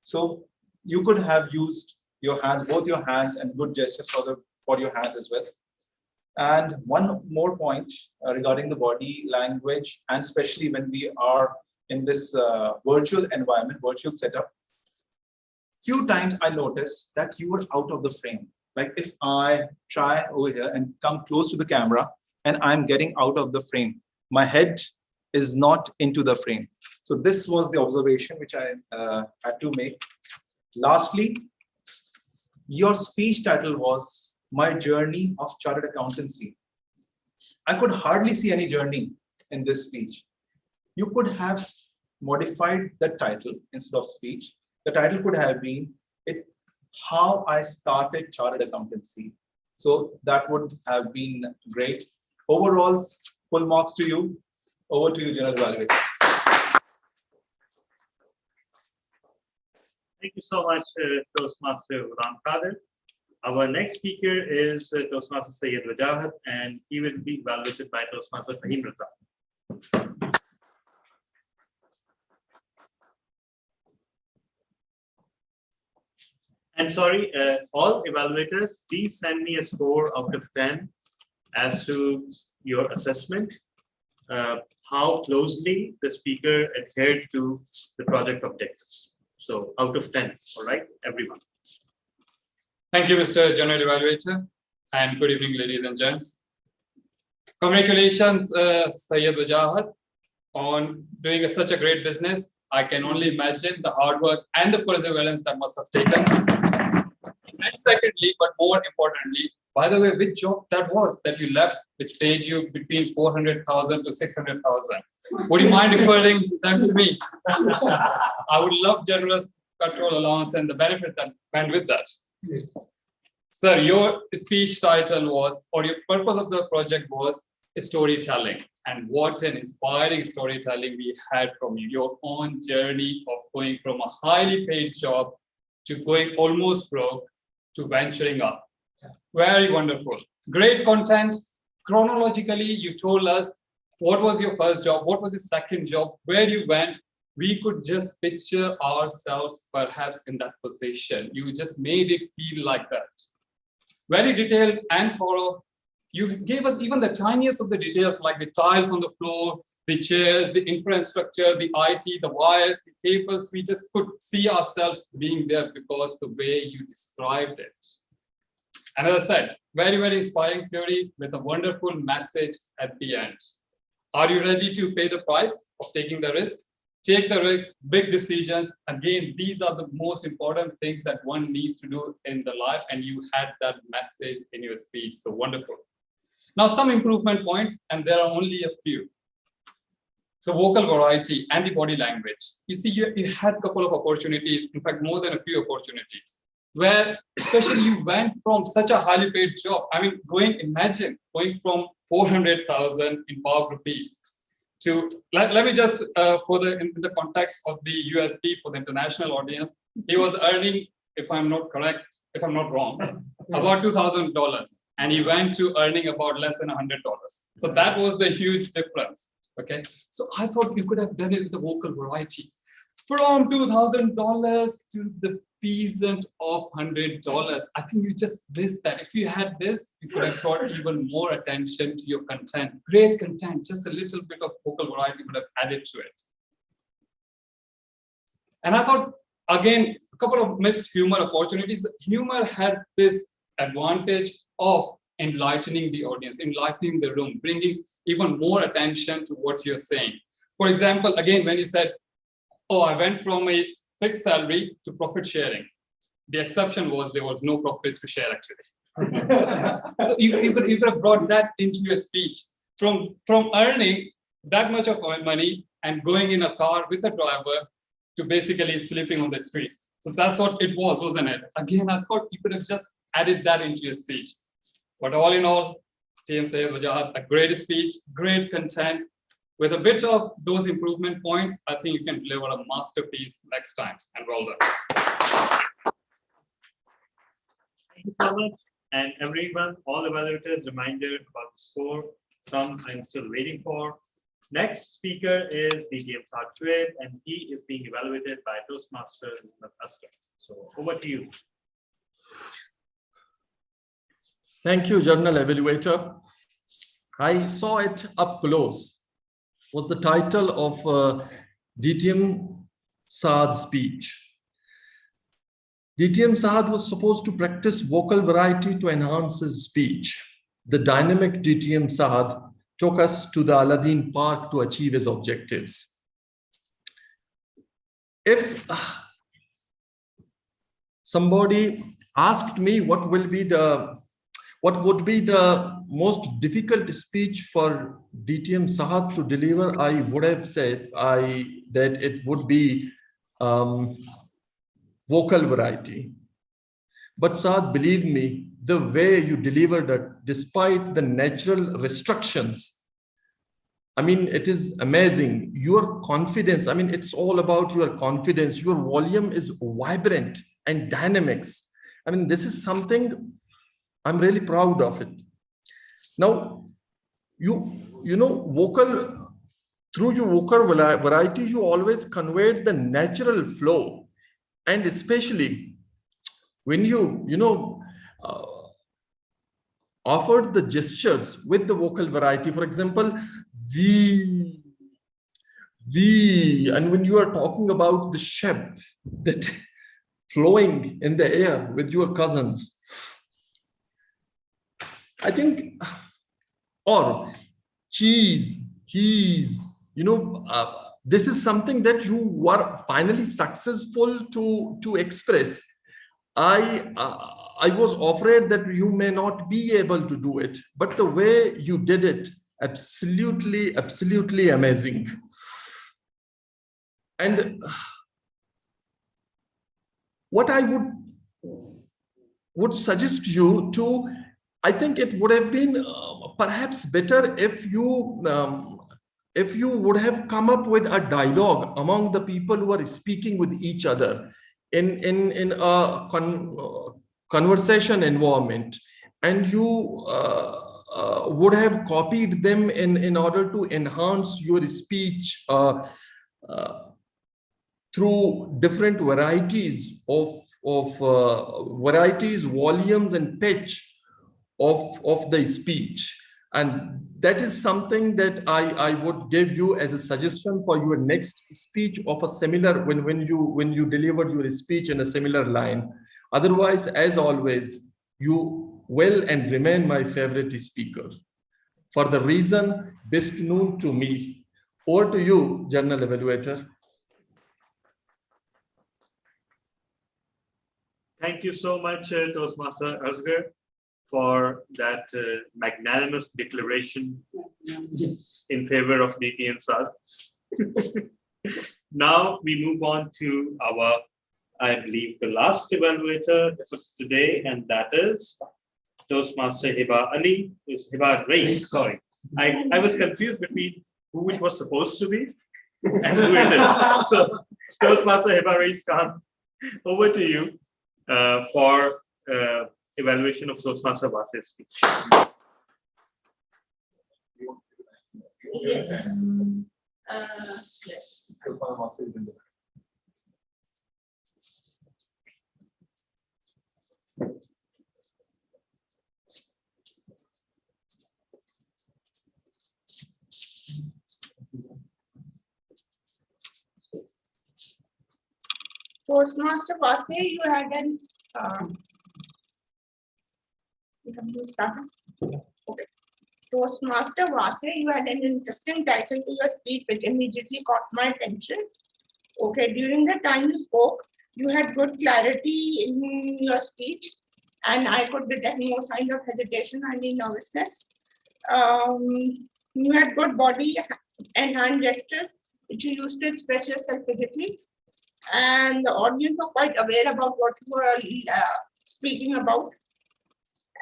So you could have used your hands, both your hands, and good gestures for your hands as well. And one more point regarding the body language, and especially when we are in this virtual environment, virtual setup, few times I noticed that you were out of the frame. Like if I try over here and come close to the camera and I'm getting out of the frame, my head is not into the frame. So this was the observation which I had to make. Lastly, your speech title was My Journey of Chartered Accountancy. I could hardly see any journey in this speech. You could have modified the title instead of speech. The title could have been How I Started Chartered Accountancy. So that would have been great. Overall, full marks to you. Over to you, General Evaluator. Thank you so much, Toastmaster Ram Kadir. Our next speaker is Toastmaster Syed Wajahat, and he will be evaluated by Toastmaster Fahim Raza. And sorry, all evaluators, please send me a score out of 10 as to your assessment, how closely the speaker adhered to the project objectives. So out of 10, all right, everyone. Thank you, Mr. General Evaluator, and good evening, ladies and gents. Congratulations, Syed Wajahat, on doing such a great business. I can only imagine the hard work and the perseverance that must have taken. And secondly, but more importantly, by the way, which job that was that you left, which paid you between 400,000 to 600,000? Would you mind referring them to me? I would love generous petrol allowance and the benefits that went with that. Sir, your speech title was, or your purpose of the project was storytelling. And what an inspiring storytelling we had from you. Your own journey of going from a highly paid job to going almost broke to venturing up. Very wonderful. Great content. Chronologically, you told us what was your first job, what was your second job, where you went. We could just picture ourselves perhaps in that position. You just made it feel like that. Very detailed and thorough. You gave us even the tiniest of the details, like the tiles on the floor, the chairs, the infrastructure, the IT, the wires, the cables. We just could see ourselves being there because the way you described it. And as I said, very, very inspiring theory with a wonderful message at the end. Are you ready to pay the price of taking the risk? Take the risk, big decisions. Again, these are the most important things that one needs to do in the life, and you had that message in your speech. So wonderful. Now, some improvement points, and there are only a few. The vocal variety and the body language. You see, you had a couple of opportunities, in fact, more than a few opportunities, where especially you went from such a highly paid job. I mean, imagine going from 400,000 in pound rupees to, let me just, in the context of the USD for the international audience, he was earning, if I'm not wrong, about $2,000. And he went to earning about less than $100. So that was the huge difference. Okay, so I thought you could have done it with the vocal variety. From $2,000 to the peasant of $100. I think you just missed that. If you had this, you could have brought even more attention to your content. Great content, just a little bit of vocal variety would have added to it. And I thought, again, a couple of missed humor opportunities. The humor had this advantage of enlightening the audience, enlightening the room, bringing even more attention to what you're saying. For example, again, when you said, oh, I went from a fixed salary to profit sharing. The exception was there was no profits to share, actually. So you could have brought that into your speech. From earning that much of money and going in a car with a driver to basically sleeping on the streets. So that's what it was, wasn't it? Again, I thought you could have just added that into your speech. But all in all, TM Syed Wajahat, a great speech, great content. With a bit of those improvement points, I think you can deliver a masterpiece next time. And well done. Thank you so much. And everyone, all the evaluators, reminder about the score. Some I'm still waiting for. Next speaker is DTM Syed, and he is being evaluated by Toastmasters in Azam. So over to you. Thank you, Journal Evaluator. I saw it up close. Was the title of DTM Syed's speech. DTM Syed was supposed to practice vocal variety to enhance his speech. The dynamic DTM Syed took us to the Aladdin Park to achieve his objectives. If somebody asked me what would be the most difficult speech for DTM Syed to deliver, I would have said that it would be vocal variety. But Syed, believe me, the way you delivered it, despite the natural restrictions, I mean, it is amazing. Your confidence, I mean, it's all about your confidence. Your volume is vibrant and dynamics. I mean, this is something I'm really proud of it. Now, you know, through your vocal variety, you always conveyed the natural flow. And especially when you offered the gestures with the vocal variety, for example, V, and when you are talking about the sheb that flowing in the air with your cousins, I think, or cheese, this is something that you were finally successful to express. I was afraid that you may not be able to do it, but the way you did it, absolutely amazing. And what I would suggest you to, I think it would have been perhaps better if you would have come up with a dialogue among the people who are speaking with each other in a conversation environment, and you would have copied them in order to enhance your speech through different varieties of volumes and pitch, of the speech. And that is something that I would give you as a suggestion for your next speech of a similar, when you deliver your speech in a similar line. Otherwise, as always, you will and remain my favorite speaker. For the reason best known to me. Over to you, Journal Evaluator. Thank you so much, Toastmaster Asghar, for that magnanimous declaration in favor of DTM South. Now we move on to our, I believe, the last evaluator for today, and that is Toastmaster Hiba Ali, Hiba Reis, sorry. I was confused between who it was supposed to be and who it is. So Toastmaster Hiba Reis Khan, over to you for evaluation of Toastmaster Vase's speech. Yes. Yes. Toastmaster Vase, you had an okay. Toastmaster Vase, you had an interesting title to your speech which immediately caught my attention. Okay, during the time you spoke, you had good clarity in your speech, and I could detect no sign of hesitation or any nervousness. You had good body and hand gestures which you used to express yourself physically, and the audience was quite aware about what you were speaking about.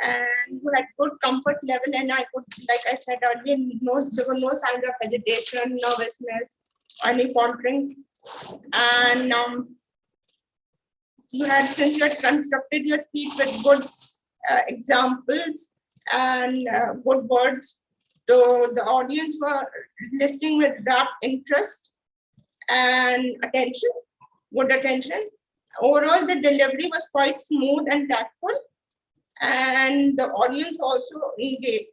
And you had good comfort level, and I could, like I said earlier, there were no signs of hesitation, nervousness, or any faltering. And since you had constructed your speech with good examples and good words, the audience were listening with rapt interest and attention, good attention. Overall, the delivery was quite smooth and tactful, and the audience also engaged.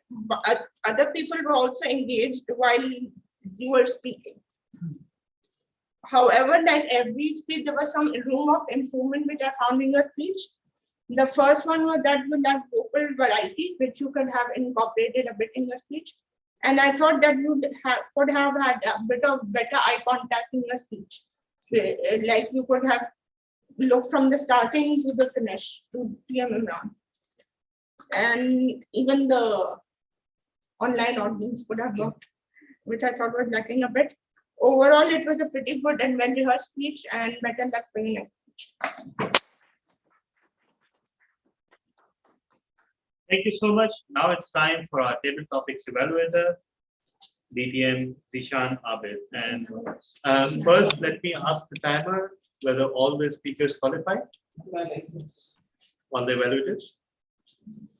Other people were also engaged while you were speaking. However, like every speech, there was some room of improvement which I found in your speech. The first one was that you had vocal variety, which you could have incorporated a bit in your speech. And I thought that you could have had a bit of better eye contact in your speech. Like you could have looked from the starting to the finish to PM Imran. And even the online audience could have looked, which I thought was lacking a bit. Overall, it was a pretty good and well-rehearsed speech, and better luck for your next speech. Thank you so much. Now it's time for our table topics evaluator, DTM Zishan Abid. And first, let me ask the timer whether all the speakers qualified. All the evaluators?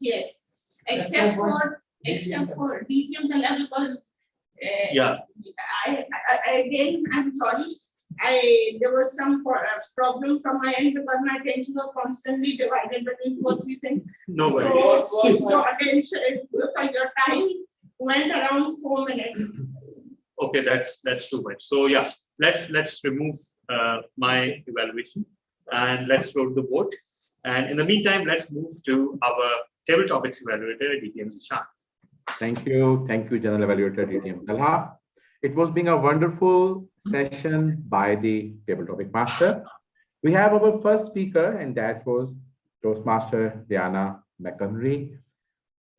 Yes, except for DTM Tala, because yeah. Again, I'm sorry. There was some problem from my end because my attention was constantly divided between 2 or 3 things. No worries. So your attention, your time went around 4 minutes. Okay, that's too much. So yeah, let's remove my evaluation and let's go to the vote. And in the meantime, let's move to our table topics evaluator, DTM Zishan. Thank you, General Evaluator DTM Talha. It was being a wonderful session by the Table Topic Master. We have our first speaker, and that was Toastmaster Diana McHenry.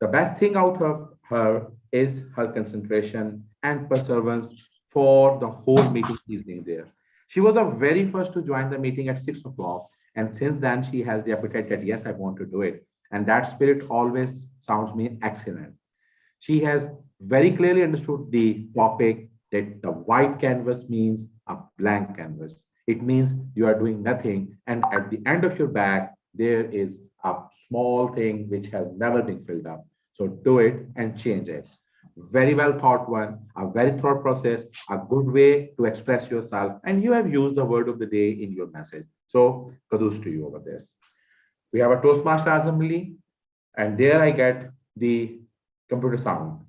The best thing out of her is her concentration and perseverance for the whole meeting she's being there. She was the very first to join the meeting at 6 o'clock, and since then she has the appetite that yes, I want to do it. And that spirit always sounds me excellent. She has very clearly understood the topic, that the white canvas means a blank canvas. It means you are doing nothing, and at the end of your bag, there is a small thing which has never been filled up. So do it and change it. Very well thought one, a very thought process, a good way to express yourself, and you have used the word of the day in your message. So kudos to you over this. We have a Toastmaster Azam Ali. And there I get the computer sound.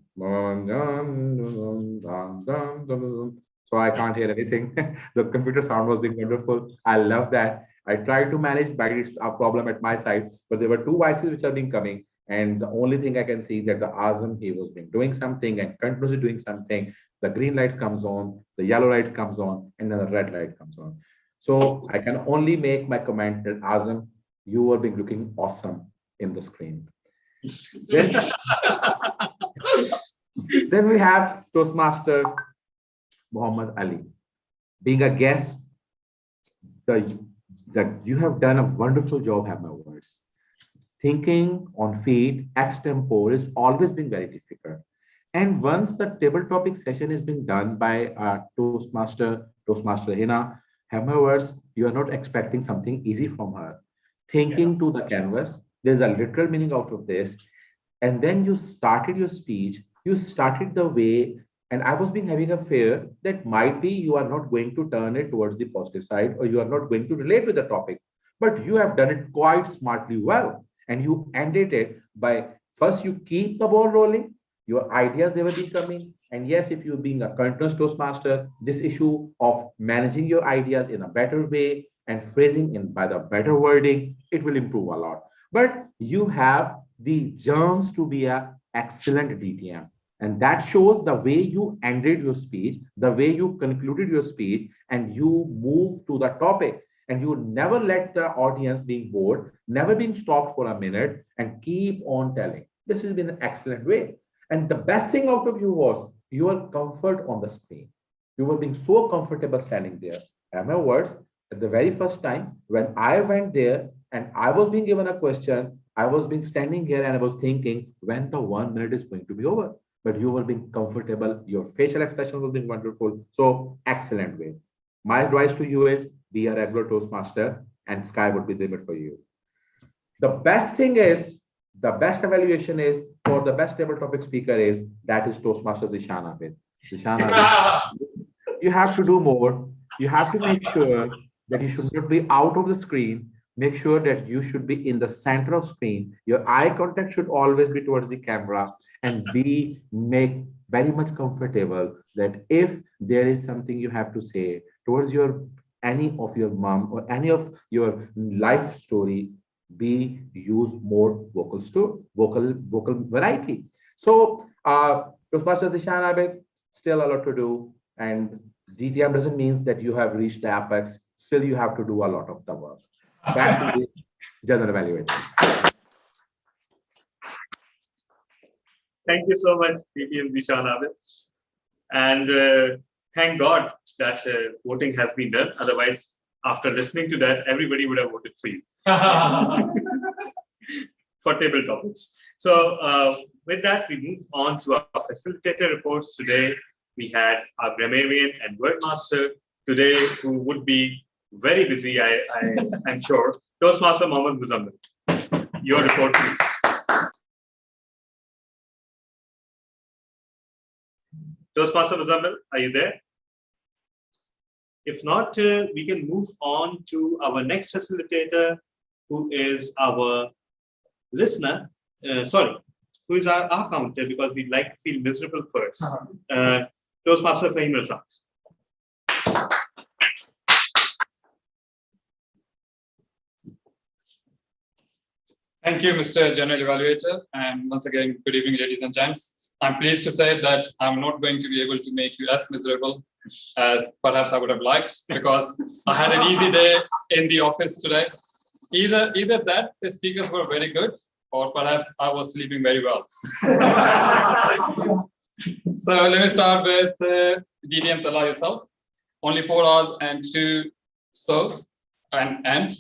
So I can't hear anything. The computer sound was being wonderful. I love that. I tried to manage, but it's a problem at my side. But there were two voices which are being coming. And the only thing I can see that the Azam, he was been doing something and continuously doing something. The green lights comes on, the yellow lights comes on, and then the red light comes on. So I can only make my comment that Azam, you are being looking awesome in the screen. Then we have Toastmaster Muhammad Ali. Being a guest, you have done a wonderful job, have my words. Thinking on feet, extempore is always been very difficult. And once the table topic session has been done by Toastmaster Hina, have my words, you are not expecting something easy from her. Thinking to the canvas, there's a literal meaning out of this. And then you started your speech, you started the way, and I was having a fear that might be you are not going to turn it towards the positive side, or you are not going to relate with the topic, but you have done it quite smartly well. And you ended it by first you keep the ball rolling, your ideas, they will be coming. And yes, if you're being a continuous Toastmaster, this issue of managing your ideas in a better way and phrasing in by the better wording, it will improve a lot. But you have the germs to be an excellent DTM. And that shows the way you ended your speech, the way you concluded your speech, and you move to the topic. And you never let the audience being bored, never being stopped for a minute, and keep on telling. This has been an excellent way. And the best thing out of you was your comfort on the screen. You were being so comfortable standing there. And my words, at the very first time, when I went there and I was being given a question, I was being standing here and I was thinking when the 1 minute is going to be over. But you were being comfortable. Your facial expression was being wonderful. So excellent way. My advice to you is be a regular Toastmaster and sky would be the limit for you. The best thing is, the best evaluation is for the best table topic speaker is that is Toastmaster Zishan Abid. Zishan Abid, you have to do more. You have to make sure that you should not be out of the screen. Make sure that you should be in the center of screen. Your eye contact should always be towards the camera and make very much comfortable that if there is something you have to say towards any of your mom or any of your life story, use more vocal variety. So Toastmaster Zishan Abid, still a lot to do, and DTM doesn't mean that you have reached the apex. Still, you have to do a lot of the work. Back to the general evaluation. Thank you so much, DTM Zishan Abid. And thank God that voting has been done. Otherwise, after listening to that, everybody would have voted for you for table topics. So with that, we move on to our facilitator reports. Today, we had our grammarian and word master today who would be very busy, I'm sure. Toastmaster Mohammed Muzammil. Your report, please. Toastmaster Muzammil, are you there? If not, we can move on to our next facilitator, who is our listener, who is our counter, because we'd like to feel miserable first. Toastmaster Fahim Razak. Thank you, Mr. General Evaluator. And once again, good evening, ladies and gents. I'm pleased to say that I'm not going to be able to make you as miserable as perhaps I would have liked, because I had an easy day in the office today. Either that the speakers were very good, or perhaps I was sleeping very well. So let me start with DTM Tala yourself. Only 4 hours and 2 souls and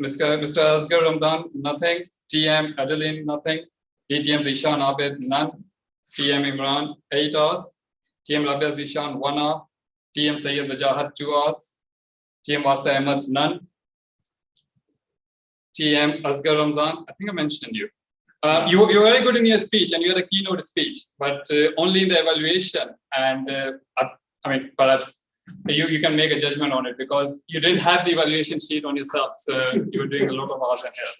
Mr. Asghar Ramadan, nothing. TM Adeline, nothing. DTM Zishan Abid, none. TM Imran, 8 hours. TM Rabia Zishan, 1 hour. TM Syed Wajahat, 2 hours. TM Wasa Ahmed, none. TM Asghar Ramzan, I think I mentioned you. You were very good in your speech and you had a keynote speech, but only in the evaluation. And I mean, perhaps you can make a judgment on it because you didn't have the evaluation sheet on yourself. So you were doing a lot of hours and years.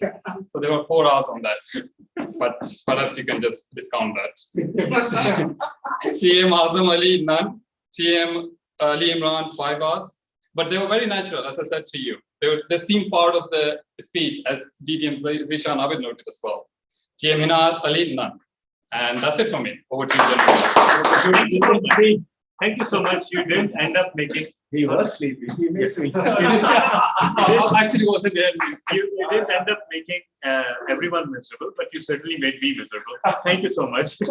So there were 4 hours on that. But perhaps you can just discount that. TM Azam Ali, none. TM Ali Imran, 5 hours. But they were very natural, as I said to you. They seemed part of the speech, as DTM Zishan Abid noted as well. TM Hina Ali, none. And that's it for me. Over to you, gentlemen. Thank you so much. You didn't end up making. He was sleepy. He missed me. Actually, wasn't there. You didn't end up making everyone miserable, but you certainly made me miserable. Thank you so much.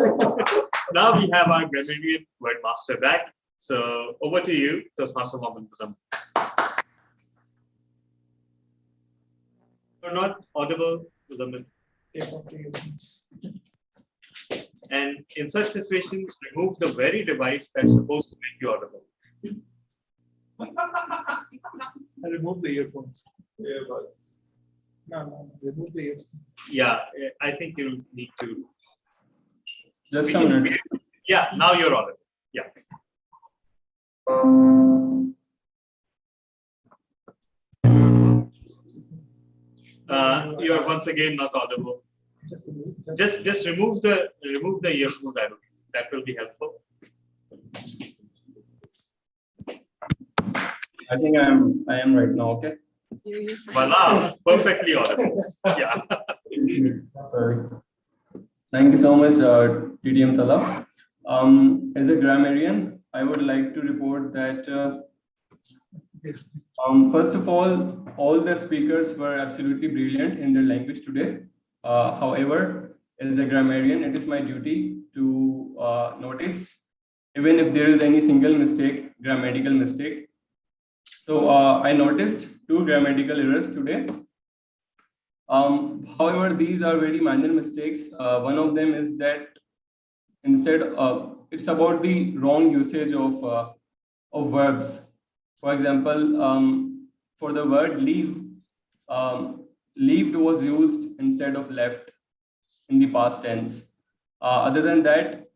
Now we have our grammarian word master back. So over to you, Toastmaster Mohammed. You're not audible, Muzammil. And in such situations, remove the very device that's supposed to make you audible. I remove the earphones. Earbuds. No, remove the earphones. Yeah, I think you'll need to. Just a minute. Yeah, now you're audible. Yeah. You're once again not audible. Just remove the earphones. That will be helpful. I think I am right now. Okay. Voila, perfectly audible. Yeah. Sorry. Thank you so much, TDM Tala. As a grammarian, I would like to report that first of all the speakers were absolutely brilliant in their language today. However, as a grammarian, it is my duty to notice even if there is any single mistake, grammatical mistake. So I noticed 2 grammatical errors today. However, these are very minor mistakes. One of them is that instead it's about the wrong usage of verbs. For example, for the word leave, leaved was used instead of left in the past tense. Other than that,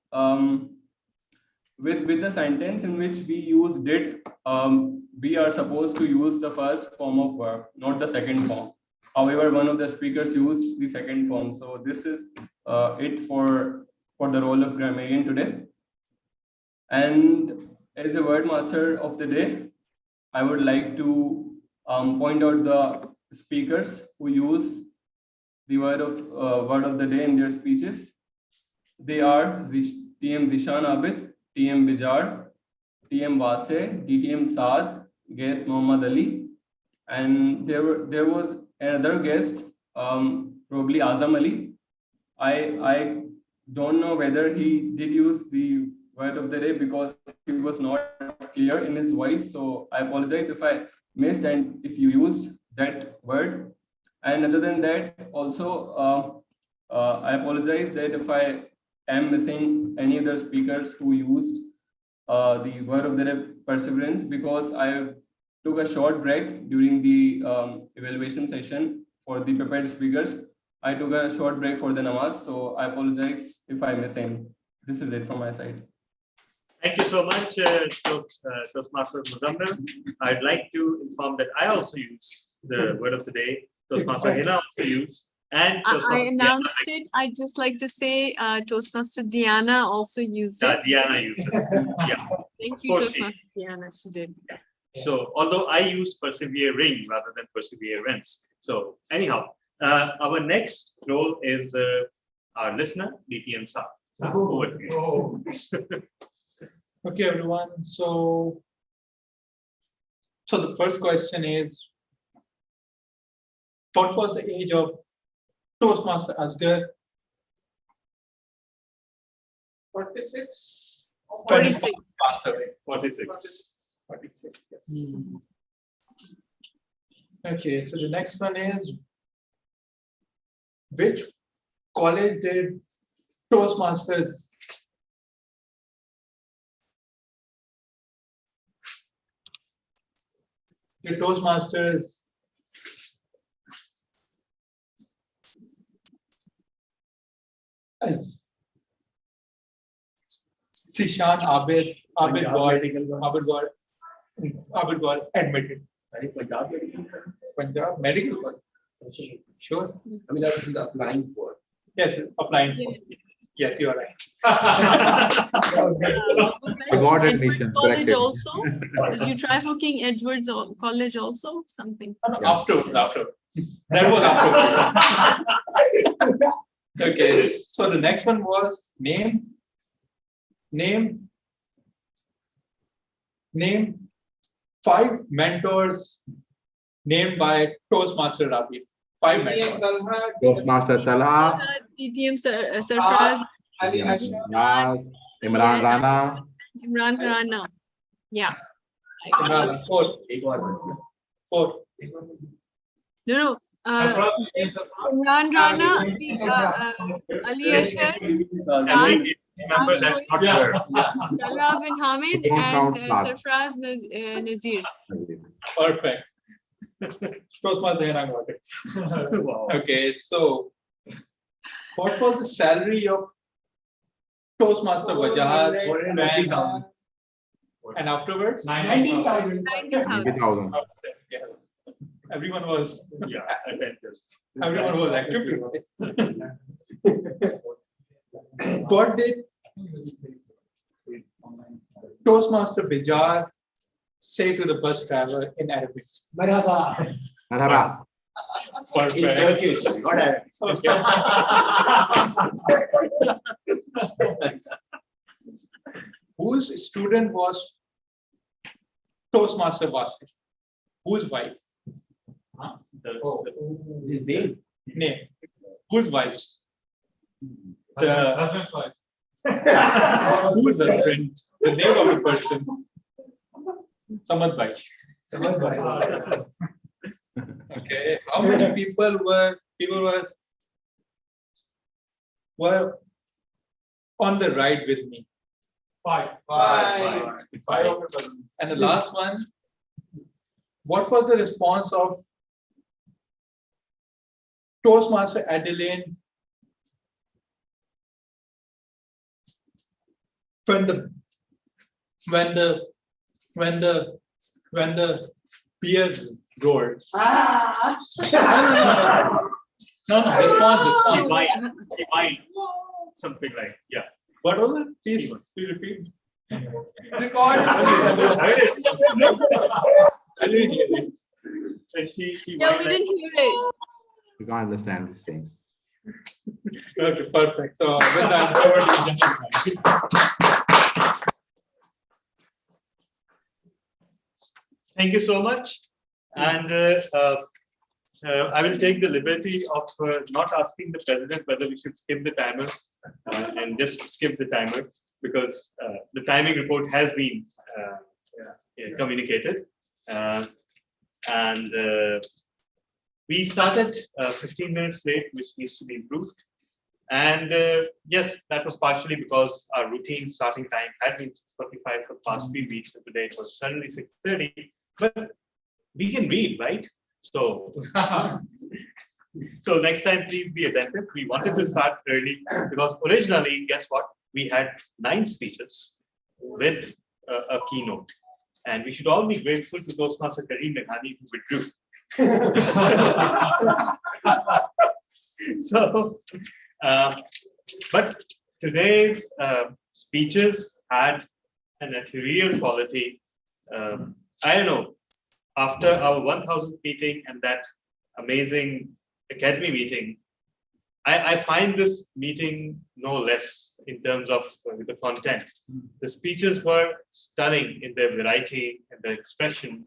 with the sentence in which we use did, we are supposed to use the first form of verb, not the second form. However, one of the speakers used the second form. So this is it for the role of grammarian today. And as a word master of the day, I would like to point out the speakers who use the word of the day in their speeches. They are TM Zishan Abid, TM Bijar, TM Wase, DTM Saad, guest Muhammad Ali, and there was another guest, probably Azam Ali. I don't know whether he did use the word of the day because he was not clear in his voice. So I apologize if I missed and if you used that word. And other than that, also I apologize that if I am missing any other speakers who used the word of the day perseverance, because I took a short break during the evaluation session for the prepared speakers. I took a short break for the namaz, so I apologize if I miss any. This is it from my side. Thank you so much, Toastmaster Muzammil. I'd like to inform that I also use the word of the day. Toastmaster Hina also used. And I announced it. I'd just like to say Toastmaster Diana also used it. Diana used it. Yeah. Thank you, Toastmaster Diana. She did. Yeah. So, although I use persevering rather than perseverance. So, anyhow, our next role is our listener, DTM Saad. Over to you. Okay, everyone. So the first question is, what was the age of Toastmaster Asghar? 46? 46. Passed away. 46. 46, yes. Okay, so the next one is, which college did Toastmasters as Zishan Abid got. Abid was admitted. Punjab Medical College. Sure. I mean, I was applying for. Yes, applying for. Yes, you are right. Got Edwards admission, College corrected. also? Did you try for King Edward's College also? Something. Afterwards. That was afterwards. Okay, so the next one was name 5 mentors named by Toastmaster Rabia. 5 mentors. Toastmaster Talha, DTM Sarfraz, Imran Rana. Imran Rana. Yeah. Imran, 4. No. Imran Rana, Ali Ashar, Remember that's not her. Salah bin Hamid, and Sarfraz Nazir. Perfect. Toastmaster and I got it. Wow. Okay, so what was the salary of Toastmaster Wajahat and afterwards? 90,000. 90,000. Yes. Everyone was attentive. Everyone was active. What did Toastmaster Bijar say to the bus driver in Arabic? Marhaba. Marhaba. Perfect. In Turkish, not Arabic. Whose student was Toastmaster Vasif? Whose wife? His name? Name. Whose wife? The Husband's wife. whose husband? The name of the person. Samad Bhai. Okay. How many people were on the ride with me? 5. And the last one, what was the response of Toastmaster Adelaine when the beer roared? No, response. She might. Something like, yeah. What was it? Please repeat. Record. I didn't hear it. So she Yeah, we didn't hear it. You can't understand what he's saying. Okay, perfect. So with that, over to you, gentlemen. Thank you so much. And I will take the liberty of not asking the president whether we should skip the timer and just skip the timer, because the timing report has been communicated. And we started 15 minutes late, which needs to be improved. And yes, that was partially because our routine starting time had been 6:45 for the past 3 weeks, and today it was suddenly 6:30. But we can read, right? So, so next time, please be attentive. We wanted to start early because originally, guess what? We had 9 speeches with a keynote. And we should all be grateful to Toastmaster Kareem Meghani who withdrew. So, but today's speeches had an ethereal quality. I don't know, after our 1000th meeting and that amazing academy meeting, I find this meeting no less in terms of the content. The speeches were stunning in their variety and their expression.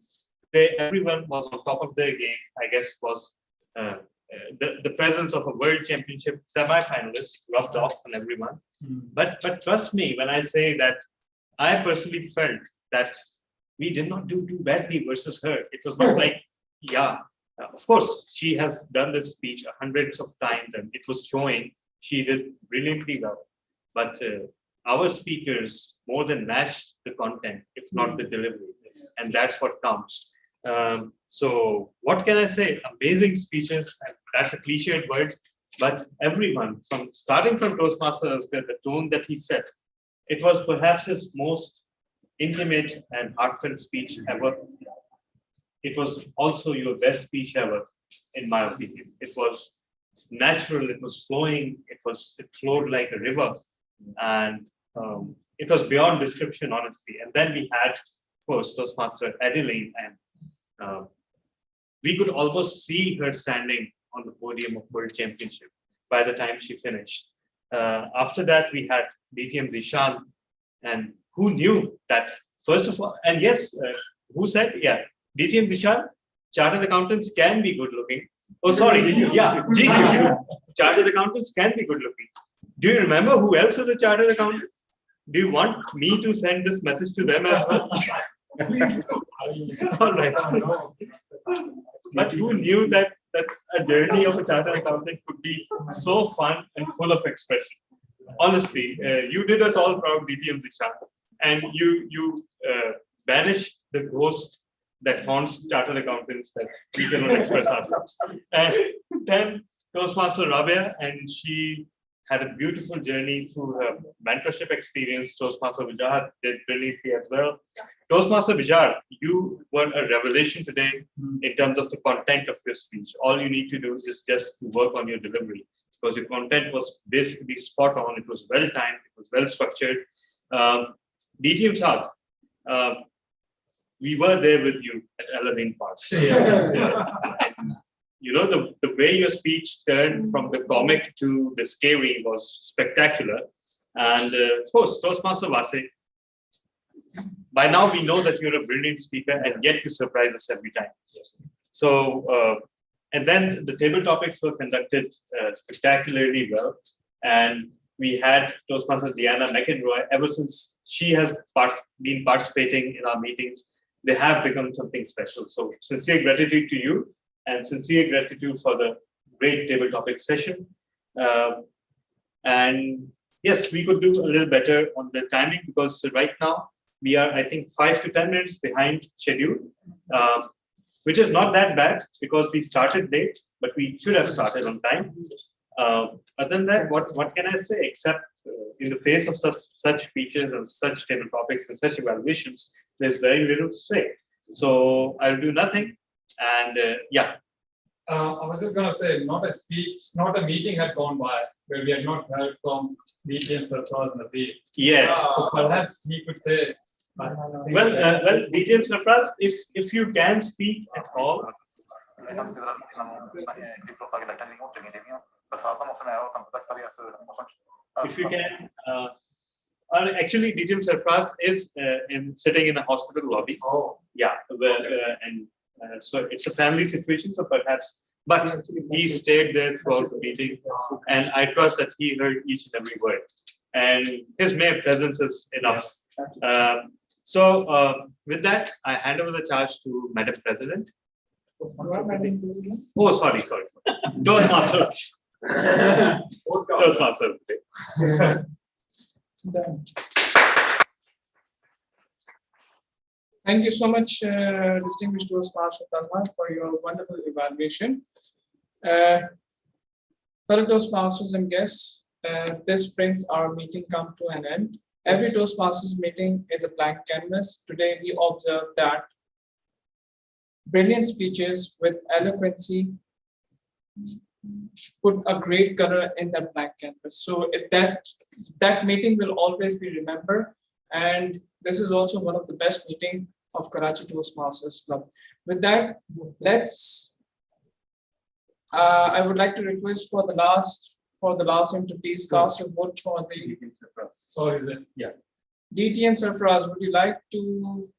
Everyone was on top of their game. I guess was the presence of a world championship semi-finalist rubbed off on everyone. But trust me when I say that I personally felt that we did not do too badly versus her. It was not like, yeah, of course, she has done this speech hundreds of times and it was showing she did brilliantly well. But our speakers more than matched the content, if not the delivery. And that's what counts. So what can I say? Amazing speeches. That's a cliched word, but everyone, starting from Toastmasters, the tone that he set, it was perhaps his most intimate and heartfelt speech ever. It was also your best speech ever, in my opinion. It was natural, it was flowing, it flowed like a river, and it was beyond description, honestly. And then we had, of course, Toastmaster Adeline, and we could almost see her standing on the podium of World Championship by the time she finished. After that, we had DTM Zishan, and who knew that, first of all, and yes, who said, yeah, DTM Zishan, chartered accountants can be good looking. Oh, sorry, yeah, GQ. Chartered accountants can be good looking. Do you remember who else is a chartered accountant? Do you want me to send this message to them as well? All right. But who knew that a journey of a chartered accountant could be so fun and full of expression? Honestly, you did us all proud, DTM Zishan, and you banished the ghost that haunts chartered accountants, that we cannot express ourselves. And then Toastmaster Rabia, and she had a beautiful journey through her mentorship experience. Toastmaster Vijay did brilliantly as well. Toastmaster Vijay, you were a revelation today in terms of the content of your speech. All you need to do is just work on your delivery, because your content was basically spot on. It was well timed, it was well structured. DTM South, we were there with you at Aladdin Park. And, you know, the way your speech turned from the comic to the scary was spectacular. And of course, Toastmaster Vase, by now we know that you're a brilliant speaker, and yet you surprise us every time. So, and then the table topics were conducted spectacularly well. And we had Toastmaster Diana McEnroy. Ever since she has been participating in our meetings, they have become something special. So sincere gratitude to you, and sincere gratitude for the great table topic session. And yes, we could do a little better on the timing, because right now we are, I think, 5 to 10 minutes behind schedule, which is not that bad because we started late, but we should have started on time. Other than that, what can I say, except in the face of such speeches and such table topics and such evaluations, there's very little to say. So I'll do nothing. And yeah. I was just going to say, not a speech, not a meeting had gone by where we had not heard from DTM Sarfraz Nazir. Yes. So perhaps he could say. Well, DTM Sarfraz, if you can speak at all. If you can, actually, DTM Sarfraz is sitting in a hospital lobby. Oh, yeah, so it's a family situation. So perhaps, but he stayed there throughout the meeting, and I trust that he heard each and every word. And his mere presence is enough. So with that, I hand over the charge to Madam President. Oh, sorry. Toastmaster. Toastmaster. Thank you so much, distinguished Toastmaster Talma, for your wonderful evaluation. Fellow Toastmasters and guests, this brings our meeting come to an end. Every Toastmasters meeting is a blank canvas. Today we observe that brilliant speeches with eloquency put a great color in that blank canvas. So that meeting will always be remembered. And this is also one of the best meetings of Karachi Toastmasters Club. With that, I would like to request for the last him to please cast a vote for the. Or is it? Yeah. DTM Sarfraz, would you like to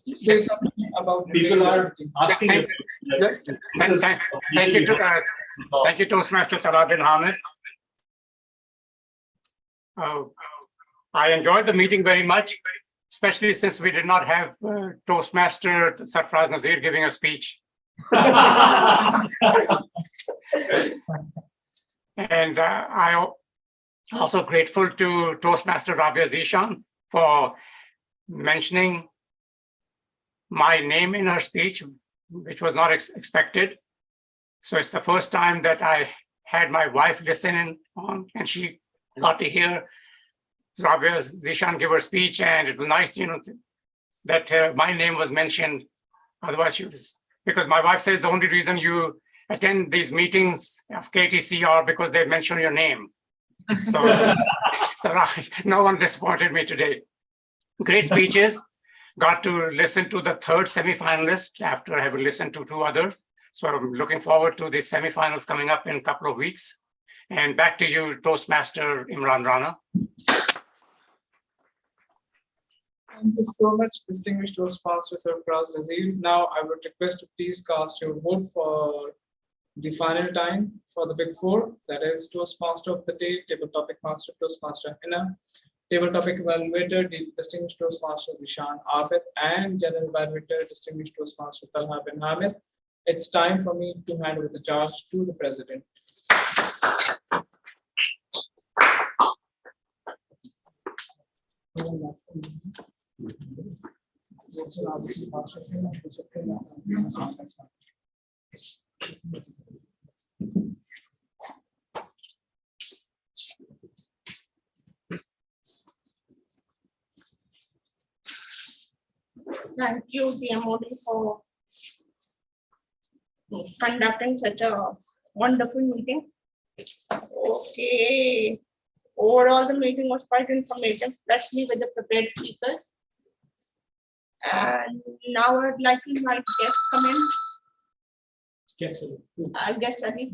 say something about people are asking? Yes. Thank you, Toastmaster Talal bin Hamid. I enjoyed the meeting very much, especially since we did not have Toastmaster Sarfraz Nazir giving a speech. And I also grateful to Toastmaster Rabia Zishan for mentioning my name in her speech, which was not expected. So it's the first time that I had my wife listen in on, and she got to hear Rabia Zishan gave her speech, and it was nice, that my name was mentioned. Otherwise, because my wife says the only reason you attend these meetings of KTC are because they mention your name. So, no one disappointed me today. Great speeches. Got to listen to the third semi-finalist after having listened to two others. So I'm looking forward to the semi-finals coming up in a couple of weeks. And back to you, Toastmaster Imran Rana. Thank you so much, distinguished Toastmaster Sarfaraz Nazir. Now I would request to please cast your vote for the final time for the Big Four. That is Toastmaster of the Day, Table Topic Master, Toastmaster Hina, Table Topic Evaluator, Distinguished Toastmaster Zishan Abid, and General Evaluator, Distinguished Toastmaster Talha bin Hamid. It's time for me to hand over the charge to the President. Thank you, DMOD, for conducting such a wonderful meeting. Okay. Overall, the meeting was quite informative, especially with the prepared speakers. And now I'd like to invite guest comments. Yes, I guess I need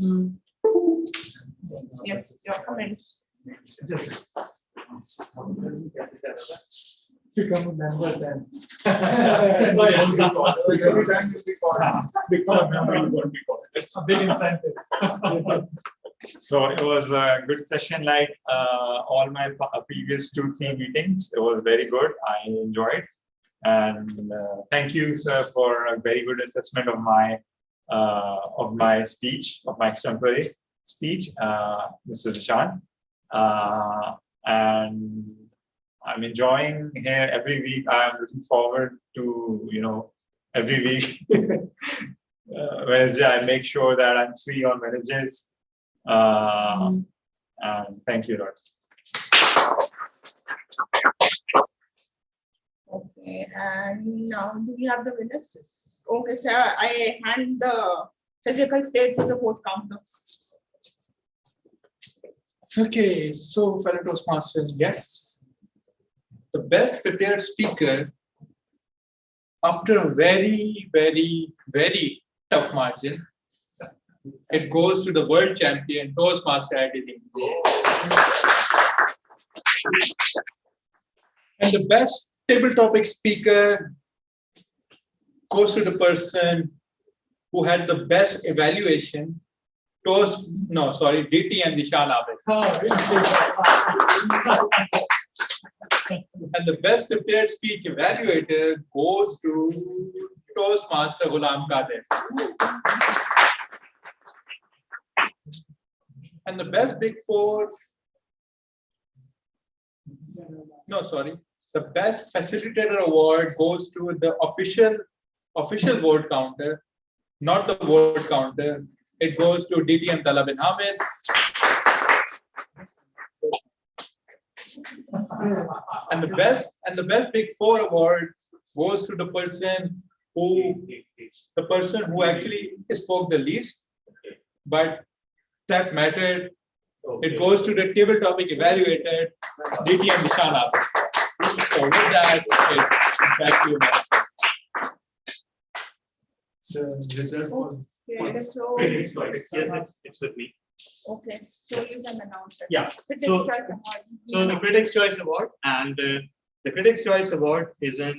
yes, your comments. Become a member then. It's a big incentive. So it was a good session, like all my previous 2-3 meetings. It was very good. I enjoyed, and thank you, sir, for a very good assessment of my speech, of my extemporary speech, Mr. Zishan. And I'm enjoying here every week. I'm looking forward to every week. Wednesday, I make sure that I'm free on Wednesdays. And thank you, Lord. Okay, and now do we have the winners? Okay, sir, I hand the physical state to the vote counter. Okay, so fellow Toastmasters, yes, the best prepared speaker after a very, very, very tough margin, it goes to the world champion Toastmaster editing. And the best table topic speaker goes to the person who had the best evaluation. DT and Zishan Abid. And the best prepared speech evaluator goes to Toastmaster Ghulam Qadir. And the best Big Four, the best facilitator award goes to the official vote counter, not the vote counter. It goes to DT and Talha bin Hamid. And the best Big Four award goes to the person who actually spoke the least, but that mattered. It goes to the table topic evaluator, DT and Zishan Abid. So with that, back to you. The result Yes, it's with me. okay, so you can announce it. Yeah. Critics' So, Choice Award. so the Critics' Choice Award, and the Critics' Choice Award is a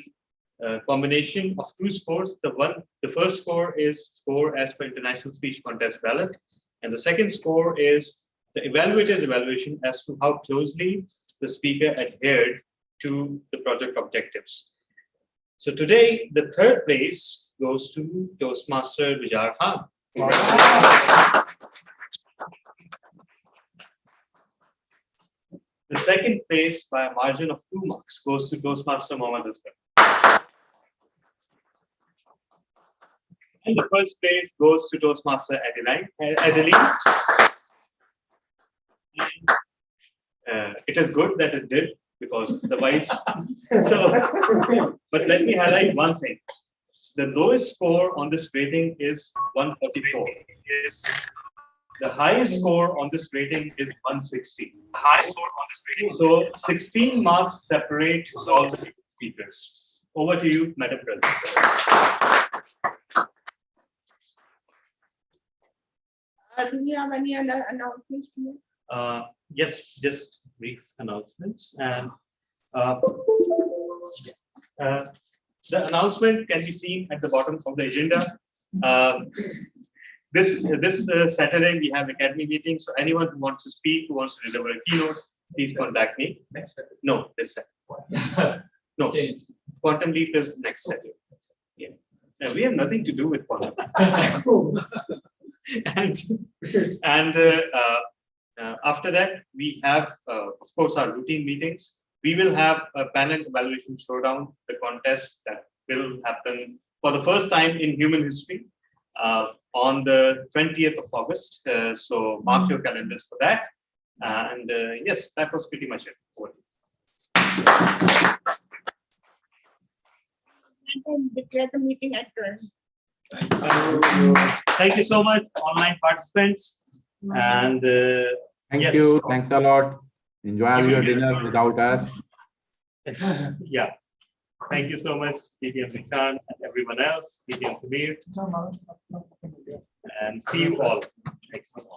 combination of 2 scores. The first score is score as per International Speech Contest ballot, and the second score is the evaluator's evaluation as to how closely the speaker adhered to the project objectives. So today, the third place goes to Toastmaster Vijar Khan. The second place by a margin of 2 marks goes to Toastmaster Mohammad Azam. And the first place goes to Toastmaster Adeline. And, it is good that it did because otherwise. So, but let me highlight one thing. The lowest score on this rating is 144. The highest score on this rating is 160. So 16 marks separate all the speakers. Over to you, Madam President. Do we have any other announcements to make? Yes, just brief announcements. And the announcement can be seen at the bottom of the agenda. This Saturday we have academy meeting. So anyone who wants to speak, who wants to deliver a keynote, please contact me. Next Saturday. No, this Saturday. No, Quantum Leap is next Saturday. Yeah, now, we have nothing to do with quantum. and after that, we have, of course, our routine meetings. We will have a panel evaluation showdown, the contest that will happen for the first time in human history on the 20th of August. So mark your calendars for that. And yes, that was pretty much it. And declare the meeting adjourned. Thank you so much, online participants. And Thank you. Thanks a lot. Enjoy your dinner without us. Yeah. Thank you so much, TTM Zishan and everyone else, TTM Samir. And see you all next month.